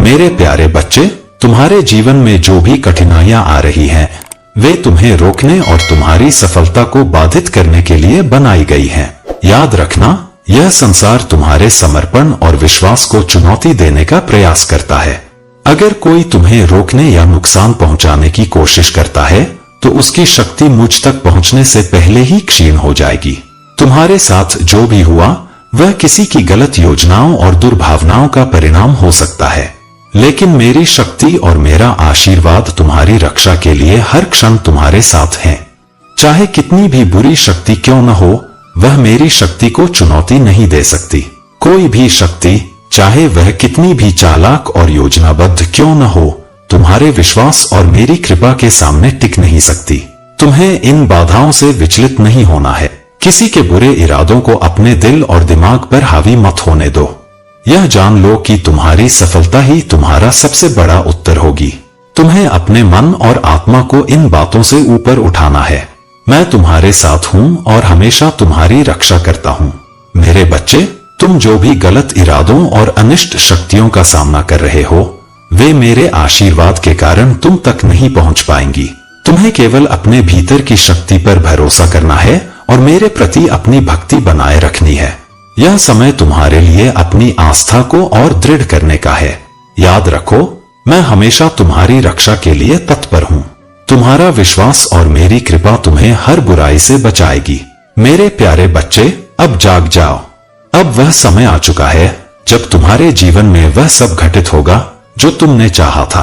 मेरे प्यारे बच्चे, तुम्हारे जीवन में जो भी कठिनाइयां आ रही हैं, वे तुम्हें रोकने और तुम्हारी सफलता को बाधित करने के लिए बनाई गई हैं। याद रखना, यह संसार तुम्हारे समर्पण और विश्वास को चुनौती देने का प्रयास करता है। अगर कोई तुम्हें रोकने या नुकसान पहुंचाने की कोशिश करता है, तो उसकी शक्ति मुझ तक पहुंचने से पहले ही क्षीण हो जाएगी। तुम्हारे साथ जो भी हुआ, वह किसी की गलत योजनाओं और दुर्भावनाओं का परिणाम हो सकता है, लेकिन मेरी शक्ति और मेरा आशीर्वाद तुम्हारी रक्षा के लिए हर क्षण तुम्हारे साथ है। चाहे कितनी भी बुरी शक्ति क्यों न हो, वह मेरी शक्ति को चुनौती नहीं दे सकती। कोई भी शक्ति, चाहे वह कितनी भी चालाक और योजनाबद्ध क्यों न हो, तुम्हारे विश्वास और मेरी कृपा के सामने टिक नहीं सकती। तुम्हें इन बाधाओं से विचलित नहीं होना है। किसी के बुरे इरादों को अपने दिल और दिमाग पर हावी मत होने दो। यह जान लो कि तुम्हारी सफलता ही तुम्हारा सबसे बड़ा उत्तर होगी। तुम्हें अपने मन और आत्मा को इन बातों से ऊपर उठाना है। मैं तुम्हारे साथ हूँ और हमेशा तुम्हारी रक्षा करता हूँ। मेरे बच्चे, तुम जो भी गलत इरादों और अनिष्ट शक्तियों का सामना कर रहे हो, वे मेरे आशीर्वाद के कारण तुम तक नहीं पहुंच पाएंगी। तुम्हें केवल अपने भीतर की शक्ति पर भरोसा करना है और मेरे प्रति अपनी भक्ति बनाए रखनी है। यह समय तुम्हारे लिए अपनी आस्था को और दृढ़ करने का है। याद रखो, मैं हमेशा तुम्हारी रक्षा के लिए तत्पर हूँ। तुम्हारा विश्वास और मेरी कृपा तुम्हें हर बुराई से बचाएगी। मेरे प्यारे बच्चे, अब जाग जाओ। अब वह समय आ चुका है जब तुम्हारे जीवन में वह सब घटित होगा जो तुमने चाहा था।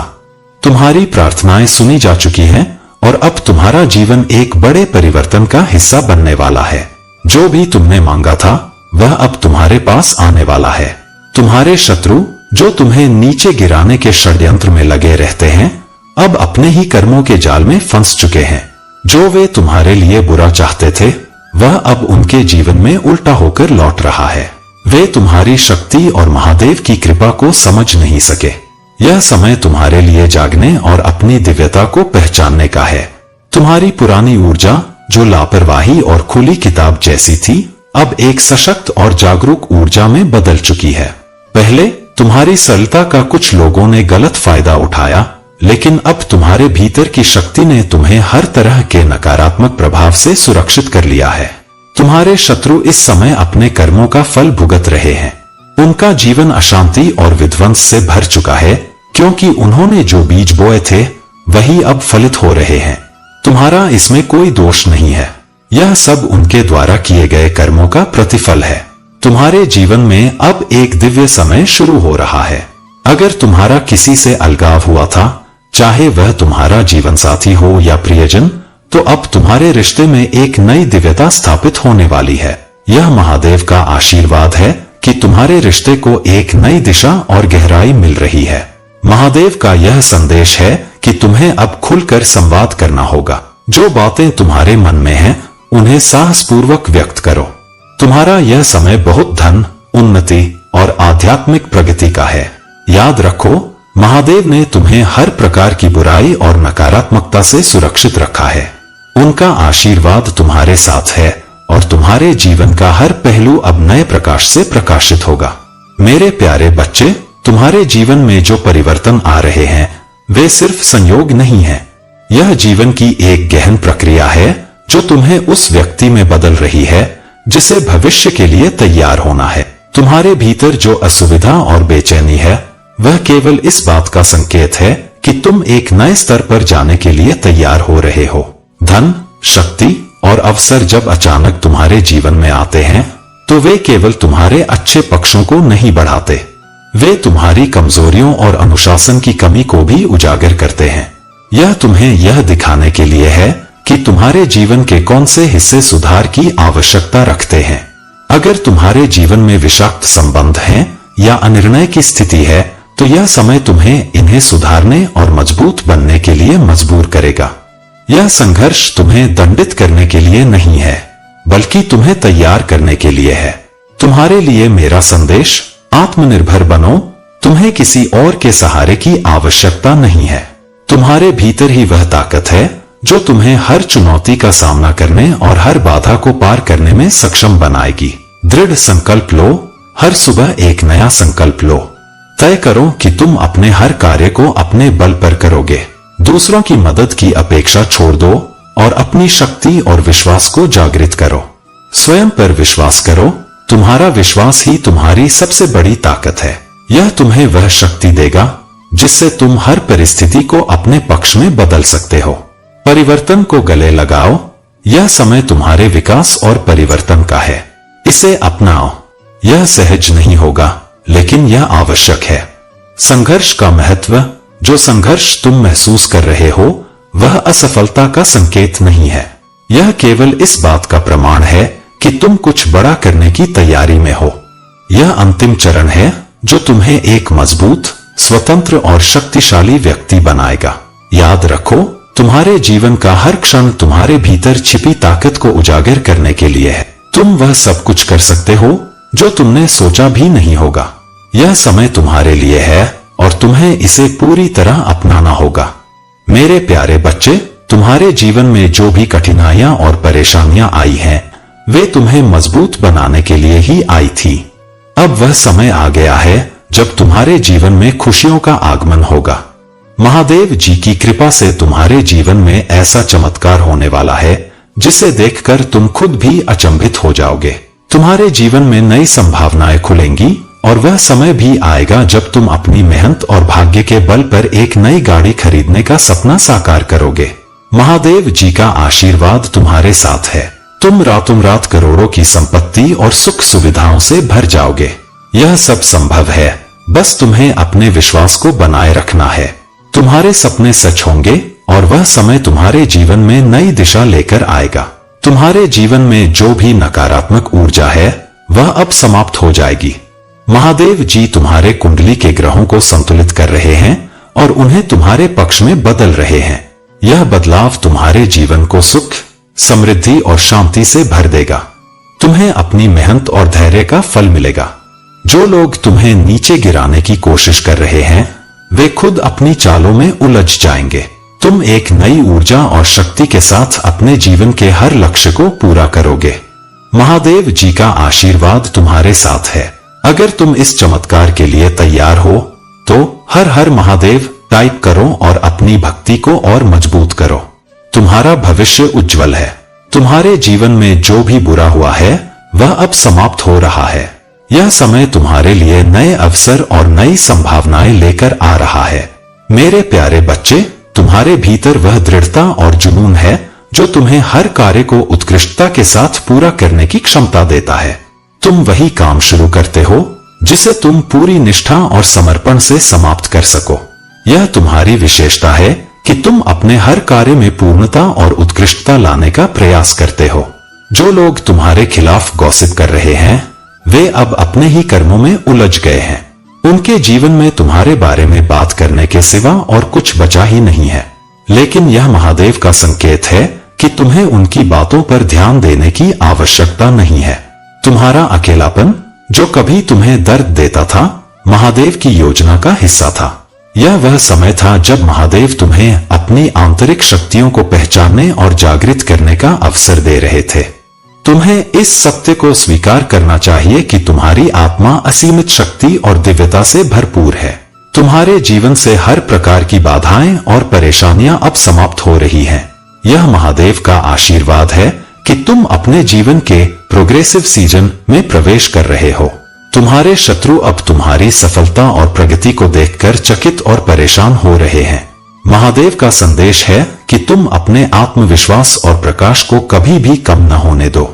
तुम्हारी प्रार्थनाएं सुनी जा चुकी हैं और अब तुम्हारा जीवन एक बड़े परिवर्तन का हिस्सा बनने वाला है। जो भी तुमने मांगा था, वह अब तुम्हारे पास आने वाला है। तुम्हारे शत्रु, जो तुम्हें नीचे गिराने के षड्यंत्र में लगे रहते हैं, अब अपने ही कर्मों के जाल में फंस चुके हैं। जो वे तुम्हारे लिए बुरा चाहते थे, वह अब उनके जीवन में उल्टा होकर लौट रहा है। वे तुम्हारी शक्ति और महादेव की कृपा को समझ नहीं सके। यह समय तुम्हारे लिए जागने और अपनी दिव्यता को पहचानने का है। तुम्हारी पुरानी ऊर्जा, जो लापरवाही और खुली किताब जैसी थी, अब एक सशक्त और जागरूक ऊर्जा में बदल चुकी है। पहले तुम्हारी सरलता का कुछ लोगों ने गलत फायदा उठाया, लेकिन अब तुम्हारे भीतर की शक्ति ने तुम्हें हर तरह के नकारात्मक प्रभाव से सुरक्षित कर लिया है। तुम्हारे शत्रु इस समय अपने कर्मों का फल भुगत रहे हैं। उनका जीवन अशांति और विध्वंस से भर चुका है, क्योंकि उन्होंने जो बीज बोए थे, वही अब फलित हो रहे हैं। तुम्हारा इसमें कोई दोष नहीं है। यह सब उनके द्वारा किए गए कर्मों का प्रतिफल है। तुम्हारे जीवन में अब एक दिव्य समय शुरू हो रहा है। अगर तुम्हारा किसी से अलगाव हुआ था, चाहे वह तुम्हारा जीवन साथी हो या प्रियजन, तो अब तुम्हारे रिश्ते में एक नई दिव्यता स्थापित होने वाली है। यह महादेव का आशीर्वाद है कि तुम्हारे रिश्ते को एक नई दिशा और गहराई मिल रही है। महादेव का यह संदेश है कि तुम्हें अब खुलकर संवाद करना होगा। जो बातें तुम्हारे मन में हैं, उन्हें साहसपूर्वक व्यक्त करो। तुम्हारा यह समय बहुत धन, उन्नति और आध्यात्मिक प्रगति का है। याद रखो, महादेव ने तुम्हें हर प्रकार की बुराई और नकारात्मकता से सुरक्षित रखा है। उनका आशीर्वाद तुम्हारे साथ है और तुम्हारे जीवन का हर पहलू अब नए प्रकाश से प्रकाशित होगा। मेरे प्यारे बच्चे, तुम्हारे जीवन में जो परिवर्तन आ रहे हैं, वे सिर्फ संयोग नहीं है। यह जीवन की एक गहन प्रक्रिया है जो तुम्हें उस व्यक्ति में बदल रही है जिसे भविष्य के लिए तैयार होना है। तुम्हारे भीतर जो असुविधा और बेचैनी है, वह केवल इस बात का संकेत है कि तुम एक नए स्तर पर जाने के लिए तैयार हो रहे हो। धन, शक्ति और अवसर जब अचानक तुम्हारे जीवन में आते हैं, तो वे केवल तुम्हारे अच्छे पक्षों को नहीं बढ़ाते, वे तुम्हारी कमजोरियों और अनुशासन की कमी को भी उजागर करते हैं। यह तुम्हें यह दिखाने के लिए है कि तुम्हारे जीवन के कौन से हिस्से सुधार की आवश्यकता रखते हैं। अगर तुम्हारे जीवन में विषाक्त संबंध हैं या अनिर्णय की स्थिति है, तो यह समय तुम्हें इन्हें सुधारने और मजबूत बनने के लिए मजबूर करेगा। यह संघर्ष तुम्हें दंडित करने के लिए नहीं है, बल्कि तुम्हें तैयार करने के लिए है। तुम्हारे लिए मेरा संदेश, आत्मनिर्भर बनो। तुम्हें किसी और के सहारे की आवश्यकता नहीं है। तुम्हारे भीतर ही वह ताकत है जो तुम्हें हर चुनौती का सामना करने और हर बाधा को पार करने में सक्षम बनाएगी। दृढ़ संकल्प लो, हर सुबह एक नया संकल्प लो। तय करो कि तुम अपने हर कार्य को अपने बल पर करोगे। दूसरों की मदद की अपेक्षा छोड़ दो और अपनी शक्ति और विश्वास को जागृत करो। स्वयं पर विश्वास करो, तुम्हारा विश्वास ही तुम्हारी सबसे बड़ी ताकत है। यह तुम्हें वह शक्ति देगा जिससे तुम हर परिस्थिति को अपने पक्ष में बदल सकते हो। परिवर्तन को गले लगाओ, यह समय तुम्हारे विकास और परिवर्तन का है। इसे अपनाओ। यह सहज नहीं होगा, लेकिन यह आवश्यक है। संघर्ष का महत्व, जो संघर्ष तुम महसूस कर रहे हो वह असफलता का संकेत नहीं है। यह केवल इस बात का प्रमाण है कि तुम कुछ बड़ा करने की तैयारी में हो। यह अंतिम चरण है जो तुम्हें एक मजबूत, स्वतंत्र और शक्तिशाली व्यक्ति बनाएगा। याद रखो, तुम्हारे जीवन का हर क्षण तुम्हारे भीतर छिपी ताकत को उजागर करने के लिए है। तुम वह सब कुछ कर सकते हो जो तुमने सोचा भी नहीं होगा। यह समय तुम्हारे लिए है और तुम्हें इसे पूरी तरह अपनाना होगा। मेरे प्यारे बच्चे, तुम्हारे जीवन में जो भी कठिनाइयां और परेशानियां आई हैं, वे तुम्हें मजबूत बनाने के लिए ही आई थी। अब वह समय आ गया है जब तुम्हारे जीवन में खुशियों का आगमन होगा। महादेव जी की कृपा से तुम्हारे जीवन में ऐसा चमत्कार होने वाला है जिसे देखकर तुम खुद भी अचंभित हो जाओगे। तुम्हारे जीवन में नई संभावनाएं खुलेंगी और वह समय भी आएगा जब तुम अपनी मेहनत और भाग्य के बल पर एक नई गाड़ी खरीदने का सपना साकार करोगे। महादेव जी का आशीर्वाद तुम्हारे साथ है। तुम रातों रात करोड़ों की संपत्ति और सुख सुविधाओं से भर जाओगे। यह सब संभव है, बस तुम्हें अपने विश्वास को बनाए रखना है। तुम्हारे सपने सच होंगे और वह समय तुम्हारे जीवन में नई दिशा लेकर आएगा। तुम्हारे जीवन में जो भी नकारात्मक ऊर्जा है वह अब समाप्त हो जाएगी। महादेव जी तुम्हारे कुंडली के ग्रहों को संतुलित कर रहे हैं और उन्हें तुम्हारे पक्ष में बदल रहे हैं। यह बदलाव तुम्हारे जीवन को सुख, समृद्धि और शांति से भर देगा। तुम्हें अपनी मेहनत और धैर्य का फल मिलेगा। जो लोग तुम्हें नीचे गिराने की कोशिश कर रहे हैं वे खुद अपनी चालों में उलझ जाएंगे। तुम एक नई ऊर्जा और शक्ति के साथ अपने जीवन के हर लक्ष्य को पूरा करोगे। महादेव जी का आशीर्वाद तुम्हारे साथ है। अगर तुम इस चमत्कार के लिए तैयार हो तो हर हर महादेव टाइप करो और अपनी भक्ति को और मजबूत करो। तुम्हारा भविष्य उज्जवल है। तुम्हारे जीवन में जो भी बुरा हुआ है वह अब समाप्त हो रहा है। यह समय तुम्हारे लिए नए अवसर और नई संभावनाएं लेकर आ रहा है। मेरे प्यारे बच्चे, तुम्हारे भीतर वह दृढ़ता और जुनून है जो तुम्हें हर कार्य को उत्कृष्टता के साथ पूरा करने की क्षमता देता है। तुम वही काम शुरू करते हो जिसे तुम पूरी निष्ठा और समर्पण से समाप्त कर सको। यह तुम्हारी विशेषता है कि तुम अपने हर कार्य में पूर्णता और उत्कृष्टता लाने का प्रयास करते हो। जो लोग तुम्हारे खिलाफ गॉसिप कर रहे हैं वे अब अपने ही कर्मों में उलझ गए हैं। उनके जीवन में तुम्हारे बारे में बात करने के सिवा और कुछ बचा ही नहीं है। लेकिन यह महादेव का संकेत है कि तुम्हें उनकी बातों पर ध्यान देने की आवश्यकता नहीं है। तुम्हारा अकेलापन जो कभी तुम्हें दर्द देता था, महादेव की योजना का हिस्सा था। यह वह समय था जब महादेव तुम्हें अपनी आंतरिक शक्तियों को पहचानने और जागृत करने का अवसर दे रहे थे। तुम्हें इस सत्य को स्वीकार करना चाहिए कि तुम्हारी आत्मा असीमित शक्ति और दिव्यता से भरपूर है। तुम्हारे जीवन से हर प्रकार की बाधाएं और परेशानियां अब समाप्त हो रही हैं। यह महादेव का आशीर्वाद है कि तुम अपने जीवन के प्रोग्रेसिव सीजन में प्रवेश कर रहे हो। तुम्हारे शत्रु अब तुम्हारी सफलता और प्रगति को देखकर चकित और परेशान हो रहे हैं। महादेव का संदेश है कि तुम अपने आत्मविश्वास और प्रकाश को कभी भी कम न होने दो।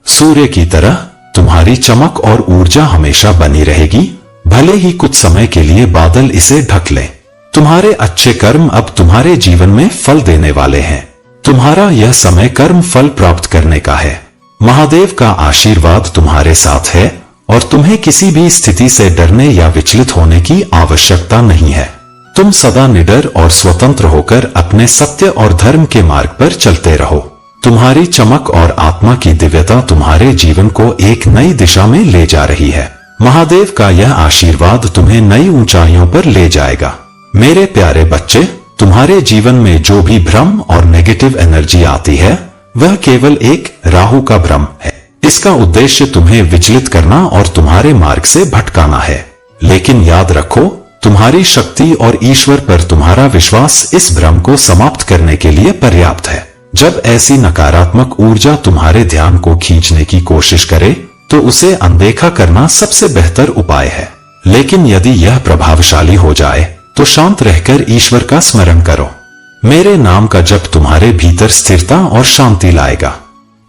सूर्य की तरह तुम्हारी चमक और ऊर्जा हमेशा बनी रहेगी, भले ही कुछ समय के लिए बादल इसे ढक लें। तुम्हारे अच्छे कर्म अब तुम्हारे जीवन में फल देने वाले हैं। तुम्हारा यह समय कर्म फल प्राप्त करने का है। महादेव का आशीर्वाद तुम्हारे साथ है और तुम्हें किसी भी स्थिति से डरने या विचलित होने की आवश्यकता नहीं है। तुम सदा निडर और स्वतंत्र होकर अपने सत्य और धर्म के मार्ग पर चलते रहो। तुम्हारी चमक और आत्मा की दिव्यता तुम्हारे जीवन को एक नई दिशा में ले जा रही है। महादेव का यह आशीर्वाद तुम्हें नई ऊंचाइयों पर ले जाएगा। मेरे प्यारे बच्चे, तुम्हारे जीवन में जो भी भ्रम और नेगेटिव एनर्जी आती है वह केवल एक राहु का भ्रम है। इसका उद्देश्य तुम्हें विचलित करना और तुम्हारे मार्ग से भटकाना है। लेकिन याद रखो, तुम्हारी शक्ति और ईश्वर पर तुम्हारा विश्वास इस भ्रम को समाप्त करने के लिए पर्याप्त है। जब ऐसी नकारात्मक ऊर्जा तुम्हारे ध्यान को खींचने की कोशिश करे, तो उसे अनदेखा करना सबसे बेहतर उपाय है। लेकिन यदि यह प्रभावशाली हो जाए, तो शांत रहकर ईश्वर का स्मरण करो। मेरे नाम का जप तुम्हारे भीतर स्थिरता और शांति लाएगा।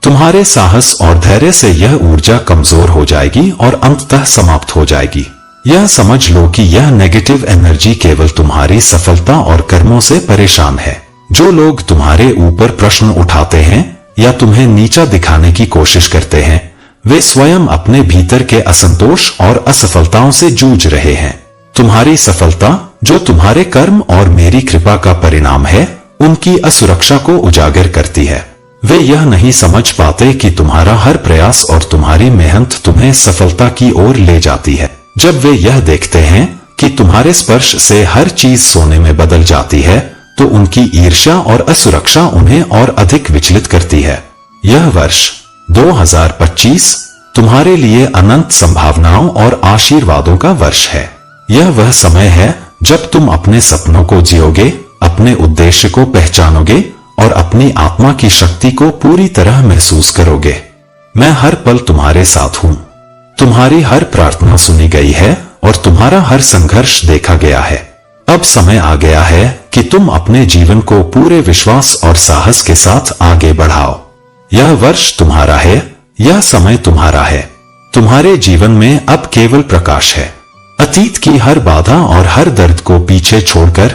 तुम्हारे साहस और धैर्य से यह ऊर्जा कमजोर हो जाएगी और अंततः समाप्त हो जाएगी। यह समझ लो कि यह नेगेटिव एनर्जी केवल तुम्हारी सफलता और कर्मों से परेशान है। जो लोग तुम्हारे ऊपर प्रश्न उठाते हैं या तुम्हें नीचा दिखाने की कोशिश करते हैं, वे स्वयं अपने भीतर के असंतोष और असफलताओं से जूझ रहे हैं। तुम्हारी सफलता, जो तुम्हारे कर्म और मेरी कृपा का परिणाम है, उनकी असुरक्षा को उजागर करती है। वे यह नहीं समझ पाते कि तुम्हारा हर प्रयास और तुम्हारी मेहनत तुम्हें सफलता की ओर ले जाती है। जब वे यह देखते हैं कि तुम्हारे स्पर्श से हर चीज सोने में बदल जाती है, तो उनकी ईर्ष्या और असुरक्षा उन्हें और अधिक विचलित करती है। यह वर्ष 2025 तुम्हारे लिए अनंत संभावनाओं और आशीर्वादों का वर्ष है। यह वह समय है जब तुम अपने सपनों को जियोगे, अपने उद्देश्य को पहचानोगे और अपनी आत्मा की शक्ति को पूरी तरह महसूस करोगे। मैं हर पल तुम्हारे साथ हूं। तुम्हारी हर प्रार्थना सुनी गई है और तुम्हारा हर संघर्ष देखा गया है। अब समय आ गया है कि तुम अपने जीवन को पूरे विश्वास और साहस के साथ आगे बढ़ाओ। यह वर्ष तुम्हारा है, यह समय तुम्हारा है। तुम्हारे जीवन में अब केवल प्रकाश है। अतीत की हर बाधा और हर दर्द को पीछे छोड़कर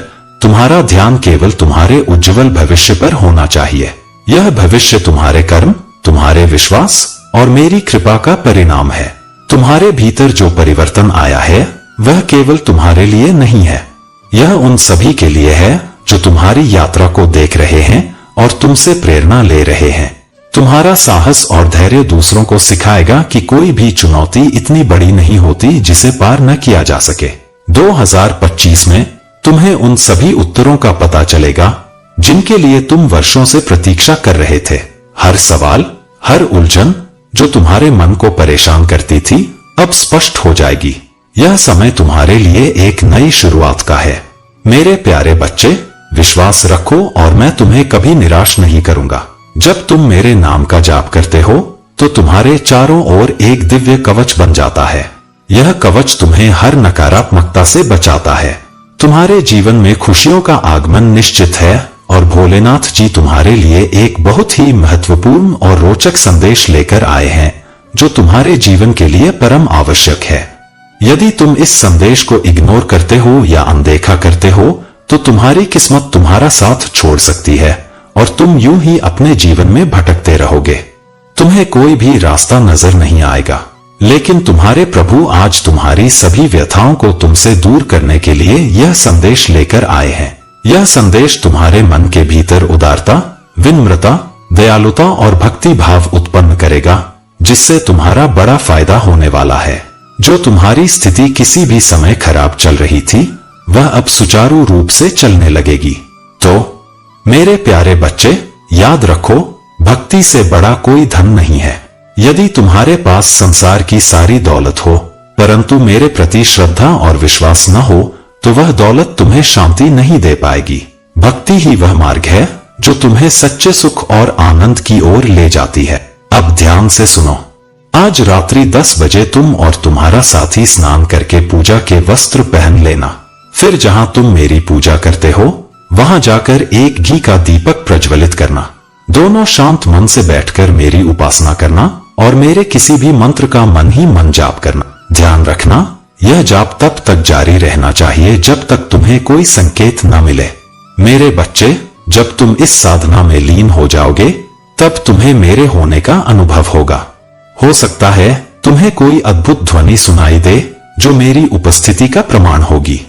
तुम्हारा ध्यान केवल तुम्हारे उज्जवल भविष्य पर होना चाहिए। यह भविष्य तुम्हारे कर्म, तुम्हारे विश्वास और मेरी कृपा का परिणाम है। तुम्हारे भीतर जो परिवर्तन आया है, वह केवल तुम्हारे लिए नहीं है। यह उन सभी के लिए है जो तुम्हारी यात्रा को देख रहे हैं और तुमसे प्रेरणा ले रहे हैं। तुम्हारा साहस और धैर्य दूसरों को सिखाएगा कि कोई भी चुनौती इतनी बड़ी नहीं होती जिसे पार न किया जा सके। 2025 में तुम्हें उन सभी उत्तरों का पता चलेगा जिनके लिए तुम वर्षों से प्रतीक्षा कर रहे थे। हर सवाल, हर उलझन जो तुम्हारे मन को परेशान करती थी, अब स्पष्ट हो जाएगी। यह समय तुम्हारे लिए एक नई शुरुआत का है। मेरे प्यारे बच्चे, विश्वास रखो और मैं तुम्हें कभी निराश नहीं करूंगा। जब तुम मेरे नाम का जाप करते हो, तो तुम्हारे चारों ओर एक दिव्य कवच बन जाता है। यह कवच तुम्हें हर नकारात्मकता से बचाता है। तुम्हारे जीवन में खुशियों का आगमन निश्चित है और भोलेनाथ जी तुम्हारे लिए एक बहुत ही महत्वपूर्ण और रोचक संदेश लेकर आए हैं, जो तुम्हारे जीवन के लिए परम आवश्यक है। यदि तुम इस संदेश को इग्नोर करते हो या अनदेखा करते हो, तो तुम्हारी किस्मत तुम्हारा साथ छोड़ सकती है और तुम यूं ही अपने जीवन में भटकते रहोगे। तुम्हें कोई भी रास्ता नजर नहीं आएगा, लेकिन तुम्हारे प्रभु आज तुम्हारी सभी व्यथाओं को तुमसे दूर करने के लिए यह संदेश लेकर आए हैं। यह संदेश तुम्हारे मन के भीतर उदारता, विनम्रता, दयालुता और भक्ति भाव उत्पन्न करेगा, जिससे तुम्हारा बड़ा फायदा होने वाला है। जो तुम्हारी स्थिति किसी भी समय खराब चल रही थी, वह अब सुचारू रूप से चलने लगेगी। तो मेरे प्यारे बच्चे, याद रखो, भक्ति से बड़ा कोई धन नहीं है। यदि तुम्हारे पास संसार की सारी दौलत हो, परंतु मेरे प्रति श्रद्धा और विश्वास न हो, तो वह दौलत तुम्हें शांति नहीं दे पाएगी। भक्ति ही वह मार्ग है जो तुम्हें सच्चे सुख और आनंद की ओर ले जाती है। अब ध्यान से सुनो। आज रात्रि 10 बजे तुम और तुम्हारा साथी स्नान करके पूजा के वस्त्र पहन लेना। फिर जहां तुम मेरी पूजा करते हो, वहां जाकर एक घी का दीपक प्रज्वलित करना। दोनों शांत मन से बैठकर मेरी उपासना करना और मेरे किसी भी मंत्र का मन ही मन जाप करना। ध्यान रखना, यह जाप तब तक जारी रहना चाहिए जब तक तुम्हें कोई संकेत न मिले। मेरे बच्चे, जब तुम इस साधना में लीन हो जाओगे, तब तुम्हें मेरे होने का अनुभव होगा। हो सकता है तुम्हें कोई अद्भुत ध्वनि सुनाई दे जो मेरी उपस्थिति का प्रमाण होगी।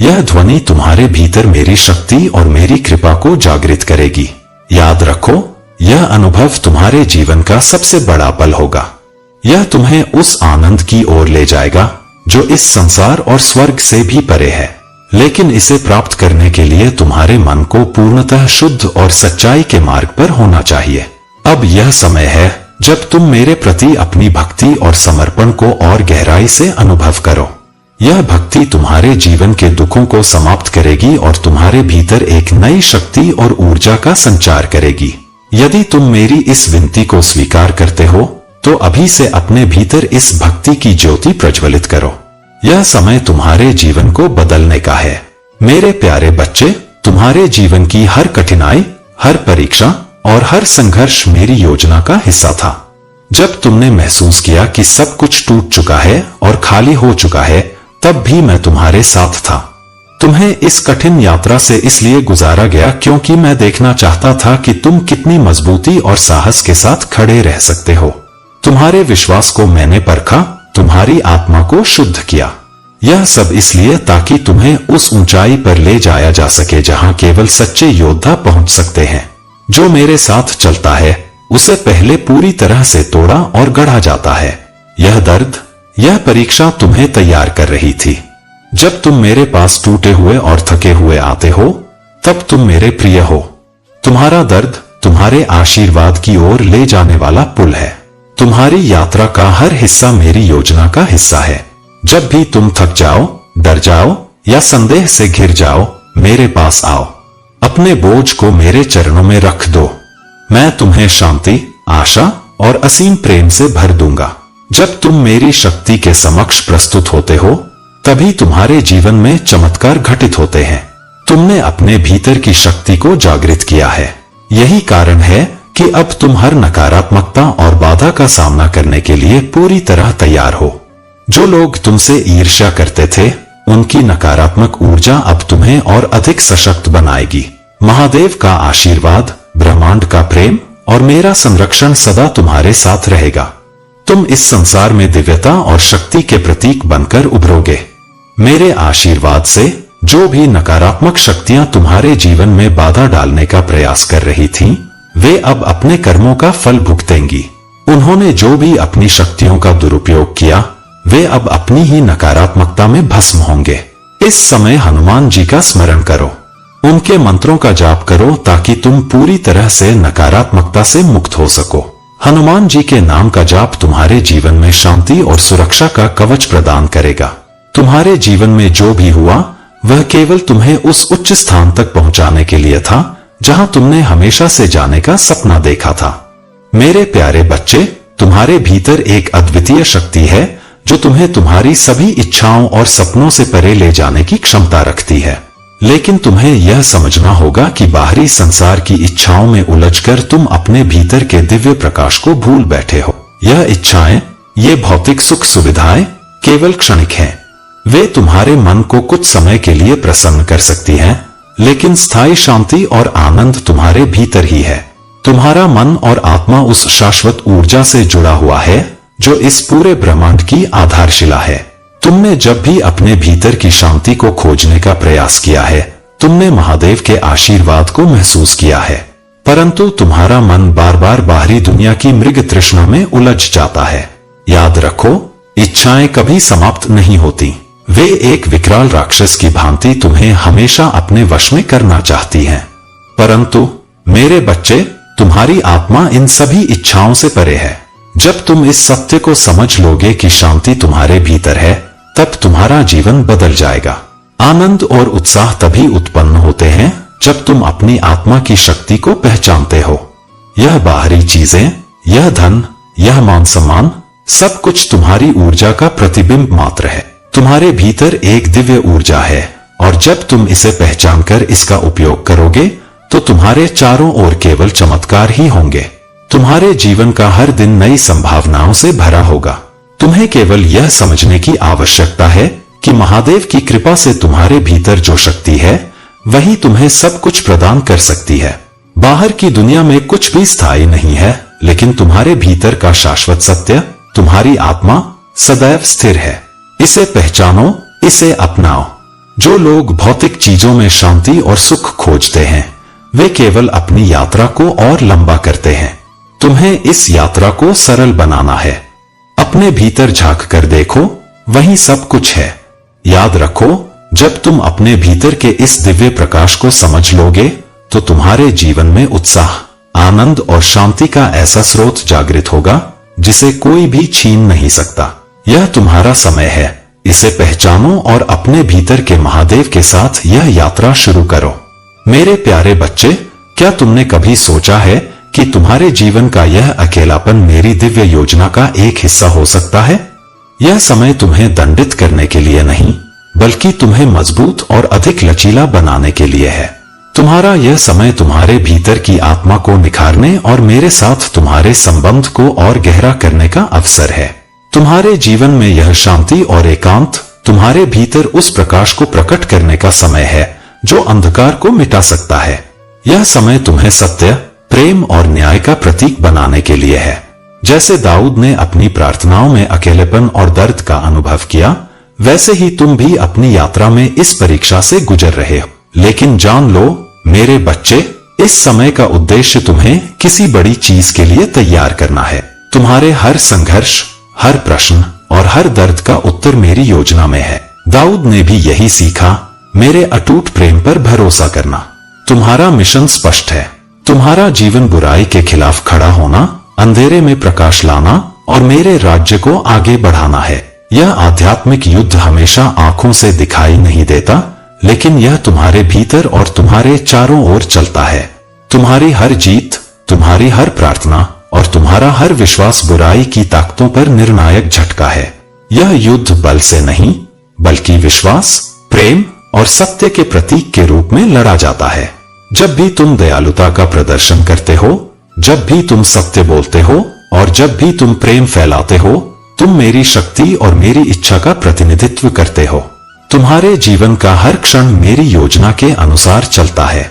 यह ध्वनि तुम्हारे भीतर मेरी शक्ति और मेरी कृपा को जागृत करेगी। याद रखो, यह अनुभव तुम्हारे जीवन का सबसे बड़ा पल होगा। यह तुम्हें उस आनंद की ओर ले जाएगा जो इस संसार और स्वर्ग से भी परे है। लेकिन इसे प्राप्त करने के लिए तुम्हारे मन को पूर्णतः शुद्ध और सच्चाई के मार्ग पर होना चाहिए। अब यह समय है जब तुम मेरे प्रति अपनी भक्ति और समर्पण को और गहराई से अनुभव करो। यह भक्ति तुम्हारे जीवन के दुखों को समाप्त करेगी और तुम्हारे भीतर एक नई शक्ति और ऊर्जा का संचार करेगी। यदि तुम मेरी इस विनती को स्वीकार करते हो तो अभी से अपने भीतर इस भक्ति की ज्योति प्रज्वलित करो। यह समय तुम्हारे जीवन को बदलने का है। मेरे प्यारे बच्चे, तुम्हारे जीवन की हर कठिनाई, हर परीक्षा और हर संघर्ष मेरी योजना का हिस्सा था। जब तुमने महसूस किया कि सब कुछ टूट चुका है और खाली हो चुका है, तब भी मैं तुम्हारे साथ था। तुम्हें इस कठिन यात्रा से इसलिए गुजारा गया क्योंकि मैं देखना चाहता था कि तुम कितनी मजबूती और साहस के साथ खड़े रह सकते हो। तुम्हारे विश्वास को मैंने परखा, तुम्हारी आत्मा को शुद्ध किया। यह सब इसलिए ताकि तुम्हें उस ऊंचाई पर ले जाया जा सके जहां केवल सच्चे योद्धा पहुंच सकते हैं। जो मेरे साथ चलता है उसे पहले पूरी तरह से तोड़ा और गढ़ा जाता है। यह दर्द, यह परीक्षा तुम्हें तैयार कर रही थी। जब तुम मेरे पास टूटे हुए और थके हुए आते हो, तब तुम मेरे प्रिय हो। तुम्हारा दर्द तुम्हारे आशीर्वाद की ओर ले जाने वाला पुल है। तुम्हारी यात्रा का हर हिस्सा मेरी योजना का हिस्सा है। जब भी तुम थक जाओ, डर जाओ या संदेह से घिर जाओ, मेरे पास आओ। अपने बोझ को मेरे चरणों में रख दो। मैं तुम्हें शांति, आशा और असीम प्रेम से भर दूंगा। जब तुम मेरी शक्ति के समक्ष प्रस्तुत होते हो, तभी तुम्हारे जीवन में चमत्कार घटित होते हैं। तुमने अपने भीतर की शक्ति को जागृत किया है। यही कारण है कि अब तुम हर नकारात्मकता और बाधा का सामना करने के लिए पूरी तरह तैयार हो। जो लोग तुमसे ईर्ष्या करते थे, उनकी नकारात्मक ऊर्जा अब तुम्हें और अधिक सशक्त बनाएगी। महादेव का आशीर्वाद, ब्रह्मांड का प्रेम और मेरा संरक्षण सदा तुम्हारे साथ रहेगा। तुम इस संसार में दिव्यता और शक्ति के प्रतीक बनकर उभरोगे। मेरे आशीर्वाद से जो भी नकारात्मक शक्तियां तुम्हारे जीवन में बाधा डालने का प्रयास कर रही थीं, वे अब अपने कर्मों का फल भुगतेंगी। उन्होंने जो भी अपनी शक्तियों का दुरुपयोग किया, वे अब अपनी ही नकारात्मकता में भस्म होंगे। इस समय हनुमान जी का स्मरण करो, उनके मंत्रों का जाप करो ताकि तुम पूरी तरह से नकारात्मकता से मुक्त हो सको। हनुमान जी के नाम का जाप तुम्हारे जीवन में शांति और सुरक्षा का कवच प्रदान करेगा। तुम्हारे जीवन में जो भी हुआ, वह केवल तुम्हें उस उच्च स्थान तक पहुंचाने के लिए था जहां तुमने हमेशा से जाने का सपना देखा था। मेरे प्यारे बच्चे, तुम्हारे भीतर एक अद्वितीय शक्ति है जो तुम्हें तुम्हारी सभी इच्छाओं और सपनों से परे ले जाने की क्षमता रखती है। लेकिन तुम्हें यह समझना होगा कि बाहरी संसार की इच्छाओं में उलझकर तुम अपने भीतर के दिव्य प्रकाश को भूल बैठे हो। यह इच्छाएं, ये भौतिक सुख सुविधाएं केवल क्षणिक हैं। वे तुम्हारे मन को कुछ समय के लिए प्रसन्न कर सकती हैं, लेकिन स्थायी शांति और आनंद तुम्हारे भीतर ही है। तुम्हारा मन और आत्मा उस शाश्वत ऊर्जा से जुड़ा हुआ है जो इस पूरे ब्रह्मांड की आधारशिला है। तुमने जब भी अपने भीतर की शांति को खोजने का प्रयास किया है, तुमने महादेव के आशीर्वाद को महसूस किया है, परंतु तुम्हारा मन बार बार बाहरी दुनिया की मृग तृष्णा में उलझ जाता है। याद रखो, इच्छाएं कभी समाप्त नहीं होती। वे एक विकराल राक्षस की भांति तुम्हें हमेशा अपने वश में करना चाहती हैं। परंतु मेरे बच्चे, तुम्हारी आत्मा इन सभी इच्छाओं से परे है। जब तुम इस सत्य को समझ लोगे कि शांति तुम्हारे भीतर है, तब तुम्हारा जीवन बदल जाएगा। आनंद और उत्साह तभी उत्पन्न होते हैं जब तुम अपनी आत्मा की शक्ति को पहचानते हो। यह बाहरी चीजें, यह धन, यह मान सम्मान, सब कुछ तुम्हारी ऊर्जा का प्रतिबिंब मात्र है। तुम्हारे भीतर एक दिव्य ऊर्जा है और जब तुम इसे पहचानकर इसका उपयोग करोगे तो तुम्हारे चारों ओर केवल चमत्कार ही होंगे। तुम्हारे जीवन का हर दिन नई संभावनाओं से भरा होगा। तुम्हें केवल यह समझने की आवश्यकता है कि महादेव की कृपा से तुम्हारे भीतर जो शक्ति है, वही तुम्हें सब कुछ प्रदान कर सकती है। बाहर की दुनिया में कुछ भी स्थायी नहीं है, लेकिन तुम्हारे भीतर का शाश्वत सत्य, तुम्हारी आत्मा, सदैव स्थिर है। इसे पहचानो, इसे अपनाओ। जो लोग भौतिक चीजों में शांति और सुख खोजते हैं, वे केवल अपनी यात्रा को और लंबा करते हैं। तुम्हें इस यात्रा को सरल बनाना है। अपने भीतर झांक कर देखो, वहीं सब कुछ है। याद रखो, जब तुम अपने भीतर के इस दिव्य प्रकाश को समझ लोगे, तो तुम्हारे जीवन में उत्साह, आनंद और शांति का ऐसा स्रोत जागृत होगा जिसे कोई भी छीन नहीं सकता। यह तुम्हारा समय है इसे पहचानो और अपने भीतर के महादेव के साथ यह यात्रा शुरू करो। मेरे प्यारे बच्चे, क्या तुमने कभी सोचा है कि तुम्हारे जीवन का यह अकेलापन मेरी दिव्य योजना का एक हिस्सा हो सकता है? यह समय तुम्हें दंडित करने के लिए नहीं, बल्कि तुम्हें मजबूत और अधिक लचीला बनाने के लिए है। तुम्हारा यह समय तुम्हारे भीतर की आत्मा को निखारने और मेरे साथ तुम्हारे संबंध को और गहरा करने का अवसर है। तुम्हारे जीवन में यह शांति और एकांत तुम्हारे भीतर उस प्रकाश को प्रकट करने का समय है जो अंधकार को मिटा सकता है। यह समय तुम्हें सत्य, प्रेम और न्याय का प्रतीक बनाने के लिए है। जैसे दाऊद ने अपनी प्रार्थनाओं में अकेलेपन और दर्द का अनुभव किया, वैसे ही तुम भी अपनी यात्रा में इस परीक्षा से गुजर रहे हो। लेकिन जान लो मेरे बच्चे, इस समय का उद्देश्य तुम्हें किसी बड़ी चीज के लिए तैयार करना है। तुम्हारे हर संघर्ष, हर प्रश्न और हर दर्द का उत्तर मेरी योजना में है। दाऊद ने भी यही सीखा, मेरे अटूट प्रेम पर भरोसा करना। तुम्हारा मिशन स्पष्ट है। तुम्हारा जीवन बुराई के खिलाफ खड़ा होना, अंधेरे में प्रकाश लाना और मेरे राज्य को आगे बढ़ाना है। यह आध्यात्मिक युद्ध हमेशा आंखों से दिखाई नहीं देता, लेकिन यह तुम्हारे भीतर और तुम्हारे चारों ओर चलता है। तुम्हारी हर जीत, तुम्हारी हर प्रार्थना और तुम्हारा हर विश्वास बुराई की ताकतों पर निर्णायक झटका है। यह युद्ध बल से नहीं, बल्कि विश्वास, प्रेम और सत्य के प्रतीक के रूप में लड़ा जाता है। जब भी तुम दयालुता का प्रदर्शन करते हो, जब भी तुम सत्य बोलते हो और जब भी तुम प्रेम फैलाते हो, तुम मेरी शक्ति और मेरी इच्छा का प्रतिनिधित्व करते हो। तुम्हारे जीवन का हर क्षण मेरी योजना के अनुसार चलता है।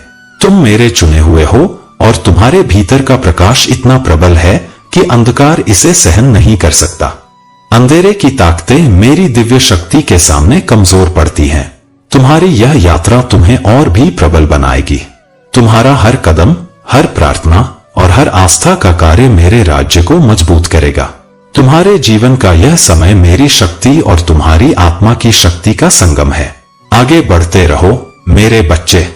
तुम मेरे चुने हुए हो और तुम्हारे भीतर का प्रकाश इतना प्रबल है कि अंधकार इसे सहन नहीं कर सकता। अंधेरे की ताकतें मेरी दिव्य शक्ति के सामने कमजोर पड़ती हैं। तुम्हारी यह यात्रा तुम्हें और भी प्रबल बनाएगी। तुम्हारा हर कदम, हर प्रार्थना और हर आस्था का कार्य मेरे राज्य को मजबूत करेगा। तुम्हारे जीवन का यह समय मेरी शक्ति और तुम्हारी आत्मा की शक्ति का संगम है। आगे बढ़ते रहो मेरे बच्चे।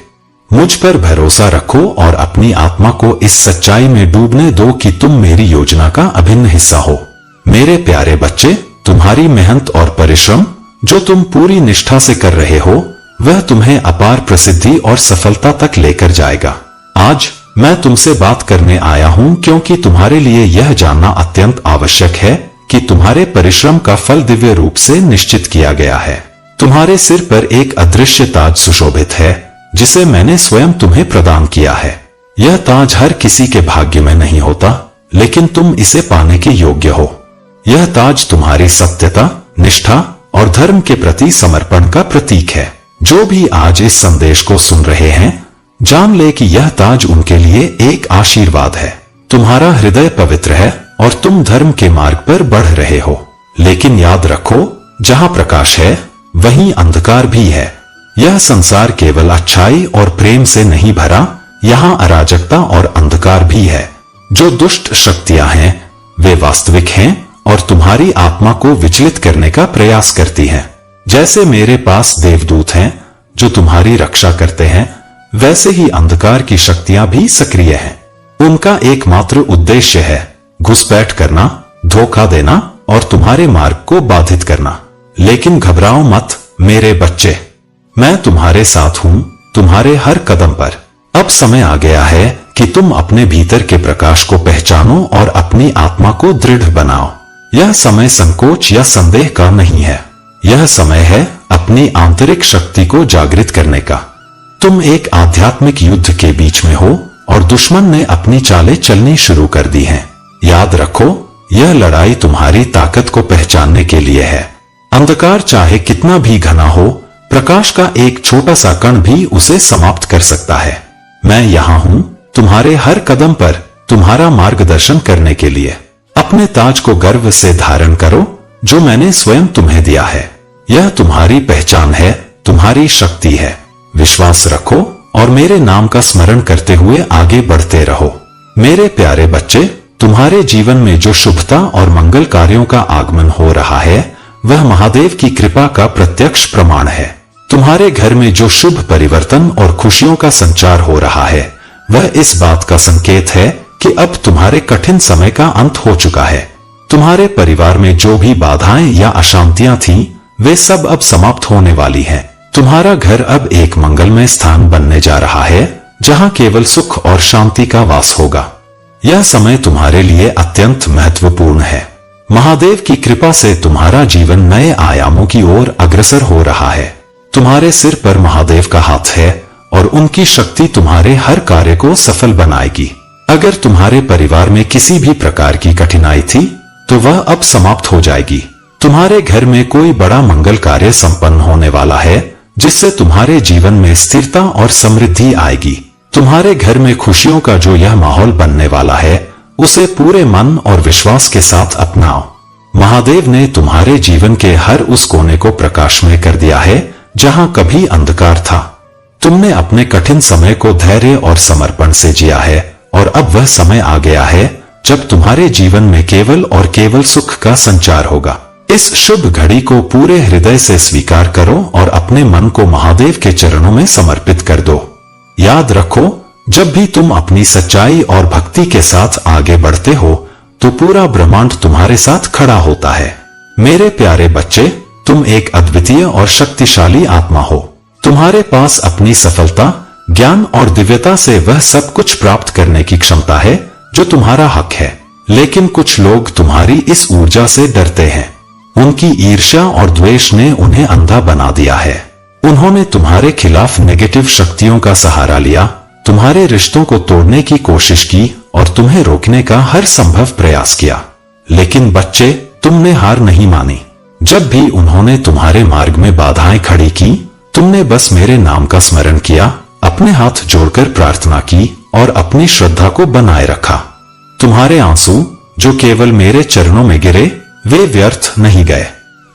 मुझ पर भरोसा रखो और अपनी आत्मा को इस सच्चाई में डूबने दो कि तुम मेरी योजना का अभिन्न हिस्सा हो। मेरे प्यारे बच्चे, तुम्हारी मेहनत और परिश्रम जो तुम पूरी निष्ठा से कर रहे हो, वह तुम्हें अपार प्रसिद्धि और सफलता तक लेकर जाएगा। आज मैं तुमसे बात करने आया हूं क्योंकि तुम्हारे लिए यह जानना अत्यंत आवश्यक है कि तुम्हारे परिश्रम का फल दिव्य रूप से निश्चित किया गया है। तुम्हारे सिर पर एक अदृश्य ताज सुशोभित है, जिसे मैंने स्वयं तुम्हें प्रदान किया है। यह ताज हर किसी के भाग्य में नहीं होता, लेकिन तुम इसे पाने के योग्य हो। यह ताज तुम्हारी सत्यता, निष्ठा और धर्म के प्रति समर्पण का प्रतीक है। जो भी आज इस संदेश को सुन रहे हैं, जान ले कि यह ताज उनके लिए एक आशीर्वाद है। तुम्हारा हृदय पवित्र है और तुम धर्म के मार्ग पर बढ़ रहे हो। लेकिन याद रखो, जहां प्रकाश है वहीं अंधकार भी है। यह संसार केवल अच्छाई और प्रेम से नहीं भरा, यहाँ अराजकता और अंधकार भी है। जो दुष्ट शक्तियां हैं वे वास्तविक हैं और तुम्हारी आत्मा को विचलित करने का प्रयास करती हैं। जैसे मेरे पास देवदूत हैं जो तुम्हारी रक्षा करते हैं, वैसे ही अंधकार की शक्तियां भी सक्रिय हैं। उनका एकमात्र उद्देश्य है घुसपैठ करना, धोखा देना और तुम्हारे मार्ग को बाधित करना। लेकिन घबराओ मत मेरे बच्चे, मैं तुम्हारे साथ हूं, तुम्हारे हर कदम पर। अब समय आ गया है कि तुम अपने भीतर के प्रकाश को पहचानो और अपनी आत्मा को दृढ़ बनाओ। यह समय संकोच या संदेह का नहीं है। यह समय है अपनी आंतरिक शक्ति को जागृत करने का। तुम एक आध्यात्मिक युद्ध के बीच में हो और दुश्मन ने अपनी चालें चलनी शुरू कर दी हैं। याद रखो, यह लड़ाई तुम्हारी ताकत को पहचानने के लिए है। अंधकार चाहे कितना भी घना हो, प्रकाश का एक छोटा सा कण भी उसे समाप्त कर सकता है। मैं यहाँ हूँ तुम्हारे हर कदम पर तुम्हारा मार्गदर्शन करने के लिए। अपने ताज को गर्व से धारण करो जो मैंने स्वयं तुम्हें दिया है। यह तुम्हारी पहचान है, तुम्हारी शक्ति है। विश्वास रखो और मेरे नाम का स्मरण करते हुए आगे बढ़ते रहो। मेरे प्यारे बच्चे, तुम्हारे जीवन में जो शुभता और मंगल कार्यों का आगमन हो रहा है, वह महादेव की कृपा का प्रत्यक्ष प्रमाण है। तुम्हारे घर में जो शुभ परिवर्तन और खुशियों का संचार हो रहा है, वह इस बात का संकेत है कि अब तुम्हारे कठिन समय का अंत हो चुका है। तुम्हारे परिवार में जो भी बाधाएं या अशांतियां थीं, वे सब अब समाप्त होने वाली हैं। तुम्हारा घर अब एक मंगलमय स्थान बनने जा रहा है, जहां केवल सुख और शांति का वास होगा। यह समय तुम्हारे लिए अत्यंत महत्वपूर्ण है। महादेव की कृपा से तुम्हारा जीवन नए आयामों की ओर अग्रसर हो रहा है। तुम्हारे सिर पर महादेव का हाथ है और उनकी शक्ति तुम्हारे हर कार्य को सफल बनाएगी। अगर तुम्हारे परिवार में किसी भी प्रकार की कठिनाई थी, तो वह अब समाप्त हो जाएगी। तुम्हारे घर में कोई बड़ा मंगल कार्य संपन्न होने वाला है, जिससे तुम्हारे जीवन में स्थिरता और समृद्धि आएगी। तुम्हारे घर में खुशियों का जो यह माहौल बनने वाला है, उसे पूरे मन और विश्वास के साथ अपनाओ। महादेव ने तुम्हारे जीवन के हर उस कोने को प्रकाशमय कर दिया है, जहां कभी अंधकार था। तुमने अपने कठिन समय को धैर्य और समर्पण से जिया है, और अब वह समय आ गया है जब तुम्हारे जीवन में केवल और केवल सुख का संचार होगा। इस शुभ घड़ी को पूरे हृदय से स्वीकार करो और अपने मन को महादेव के चरणों में समर्पित कर दो। याद रखो, जब भी तुम अपनी सच्चाई और भक्ति के साथ आगे बढ़ते हो, तो पूरा ब्रह्मांड तुम्हारे साथ खड़ा होता है। मेरे प्यारे बच्चे, तुम एक अद्वितीय और शक्तिशाली आत्मा हो। तुम्हारे पास अपनी सफलता, ज्ञान और दिव्यता से वह सब कुछ प्राप्त करने की क्षमता है जो तुम्हारा हक है। लेकिन कुछ लोग तुम्हारी इस ऊर्जा से डरते हैं। उनकी ईर्ष्या और द्वेष ने उन्हें अंधा बना दिया है। उन्होंने तुम्हारे खिलाफ नेगेटिव शक्तियों का सहारा लिया, तुम्हारे रिश्तों को तोड़ने की कोशिश की और तुम्हें रोकने का हर संभव प्रयास किया। लेकिन बच्चे, तुमने हार नहीं मानी। जब भी उन्होंने तुम्हारे मार्ग में बाधाएं खड़ी की, तुमने बस मेरे नाम का स्मरण किया, अपने हाथ जोड़कर प्रार्थना की और अपनी श्रद्धा को बनाए रखा। तुम्हारे आंसू, जो केवल मेरे चरणों में गिरे, वे व्यर्थ नहीं गए।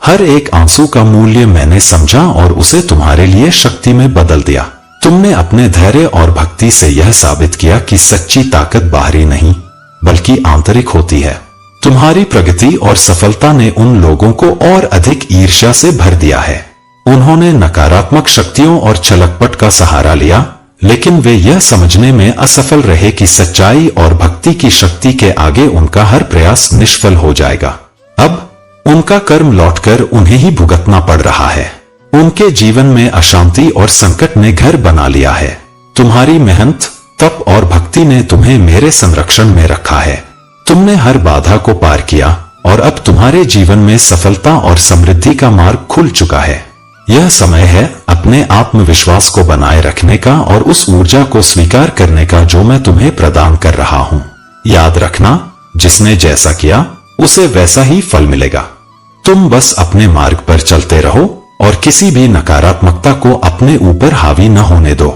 हर एक आंसू का मूल्य मैंने समझा और उसे तुम्हारे लिए शक्ति में बदल दिया। तुमने अपने धैर्य और भक्ति से यह साबित किया कि सच्ची ताकत बाहरी नहीं, बल्कि आंतरिक होती है। तुम्हारी प्रगति और सफलता ने उन लोगों को और अधिक ईर्ष्या से भर दिया है। उन्होंने नकारात्मक शक्तियों और छलकपट का सहारा लिया, लेकिन वे यह समझने में असफल रहे कि सच्चाई और भक्ति की शक्ति के आगे उनका हर प्रयास निष्फल हो जाएगा। अब उनका कर्म लौटकर उन्हें ही भुगतना पड़ रहा है। उनके जीवन में अशांति और संकट ने घर बना लिया है। तुम्हारी मेहनत, तप और भक्ति ने तुम्हें मेरे संरक्षण में रखा है। तुमने हर बाधा को पार किया और अब तुम्हारे जीवन में सफलता और समृद्धि का मार्ग खुल चुका है। यह समय है अपने आत्मविश्वास को बनाए रखने का और उस ऊर्जा को स्वीकार करने का जो मैं तुम्हें प्रदान कर रहा हूँ। याद रखना, जिसने जैसा किया उसे वैसा ही फल मिलेगा। तुम बस अपने मार्ग पर चलते रहो और किसी भी नकारात्मकता को अपने ऊपर हावी न होने दो।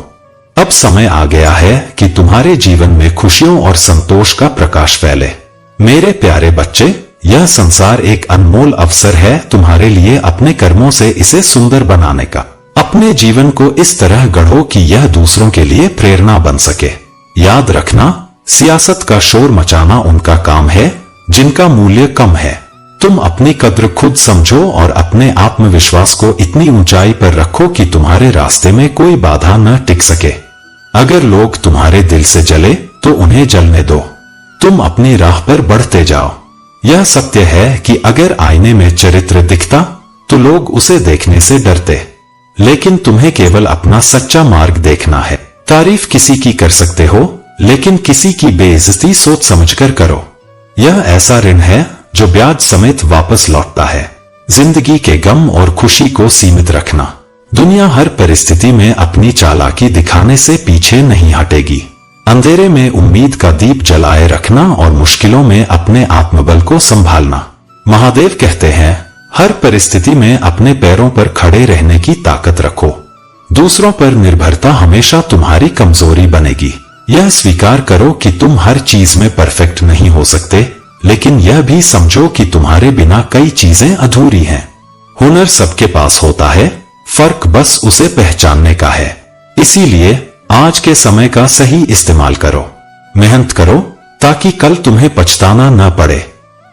अब समय आ गया है कि तुम्हारे जीवन में खुशियों और संतोष का प्रकाश फैले। मेरे प्यारे बच्चे, यह संसार एक अनमोल अवसर है तुम्हारे लिए अपने कर्मों से इसे सुंदर बनाने का। अपने जीवन को इस तरह गढ़ो कि यह दूसरों के लिए प्रेरणा बन सके। याद रखना, सियासत का शोर मचाना उनका काम है जिनका मूल्य कम है। तुम अपनी कद्र खुद समझो और अपने आत्मविश्वास को इतनी ऊंचाई पर रखो कि तुम्हारे रास्ते में कोई बाधा न टिक सके। अगर लोग तुम्हारे दिल से जले तो उन्हें जलने दो। तुम अपनी राह पर बढ़ते जाओ। यह सत्य है कि अगर आईने में चरित्र दिखता तो लोग उसे देखने से डरते, लेकिन तुम्हें केवल अपना सच्चा मार्ग देखना है। तारीफ किसी की कर सकते हो, लेकिन किसी की बेइज्जती सोच समझकर करो। यह ऐसा ऋण है जो ब्याज समेत वापस लौटता है। जिंदगी के गम और खुशी को सीमित रखना। दुनिया हर परिस्थिति में अपनी चालाकी दिखाने से पीछे नहीं हटेगी। अंधेरे में उम्मीद का दीप जलाए रखना और मुश्किलों में अपने आत्मबल को संभालना। महादेव कहते हैं, हर परिस्थिति में अपने पैरों पर खड़े रहने की ताकत रखो। दूसरों पर निर्भरता हमेशा तुम्हारी कमजोरी बनेगी। यह स्वीकार करो कि तुम हर चीज में परफेक्ट नहीं हो सकते, लेकिन यह भी समझो कि तुम्हारे बिना कई चीजें अधूरी हैं। हुनर सबके पास होता है, फर्क बस उसे पहचानने का है। इसीलिए आज के समय का सही इस्तेमाल करो। मेहनत करो ताकि कल तुम्हें पछताना न पड़े।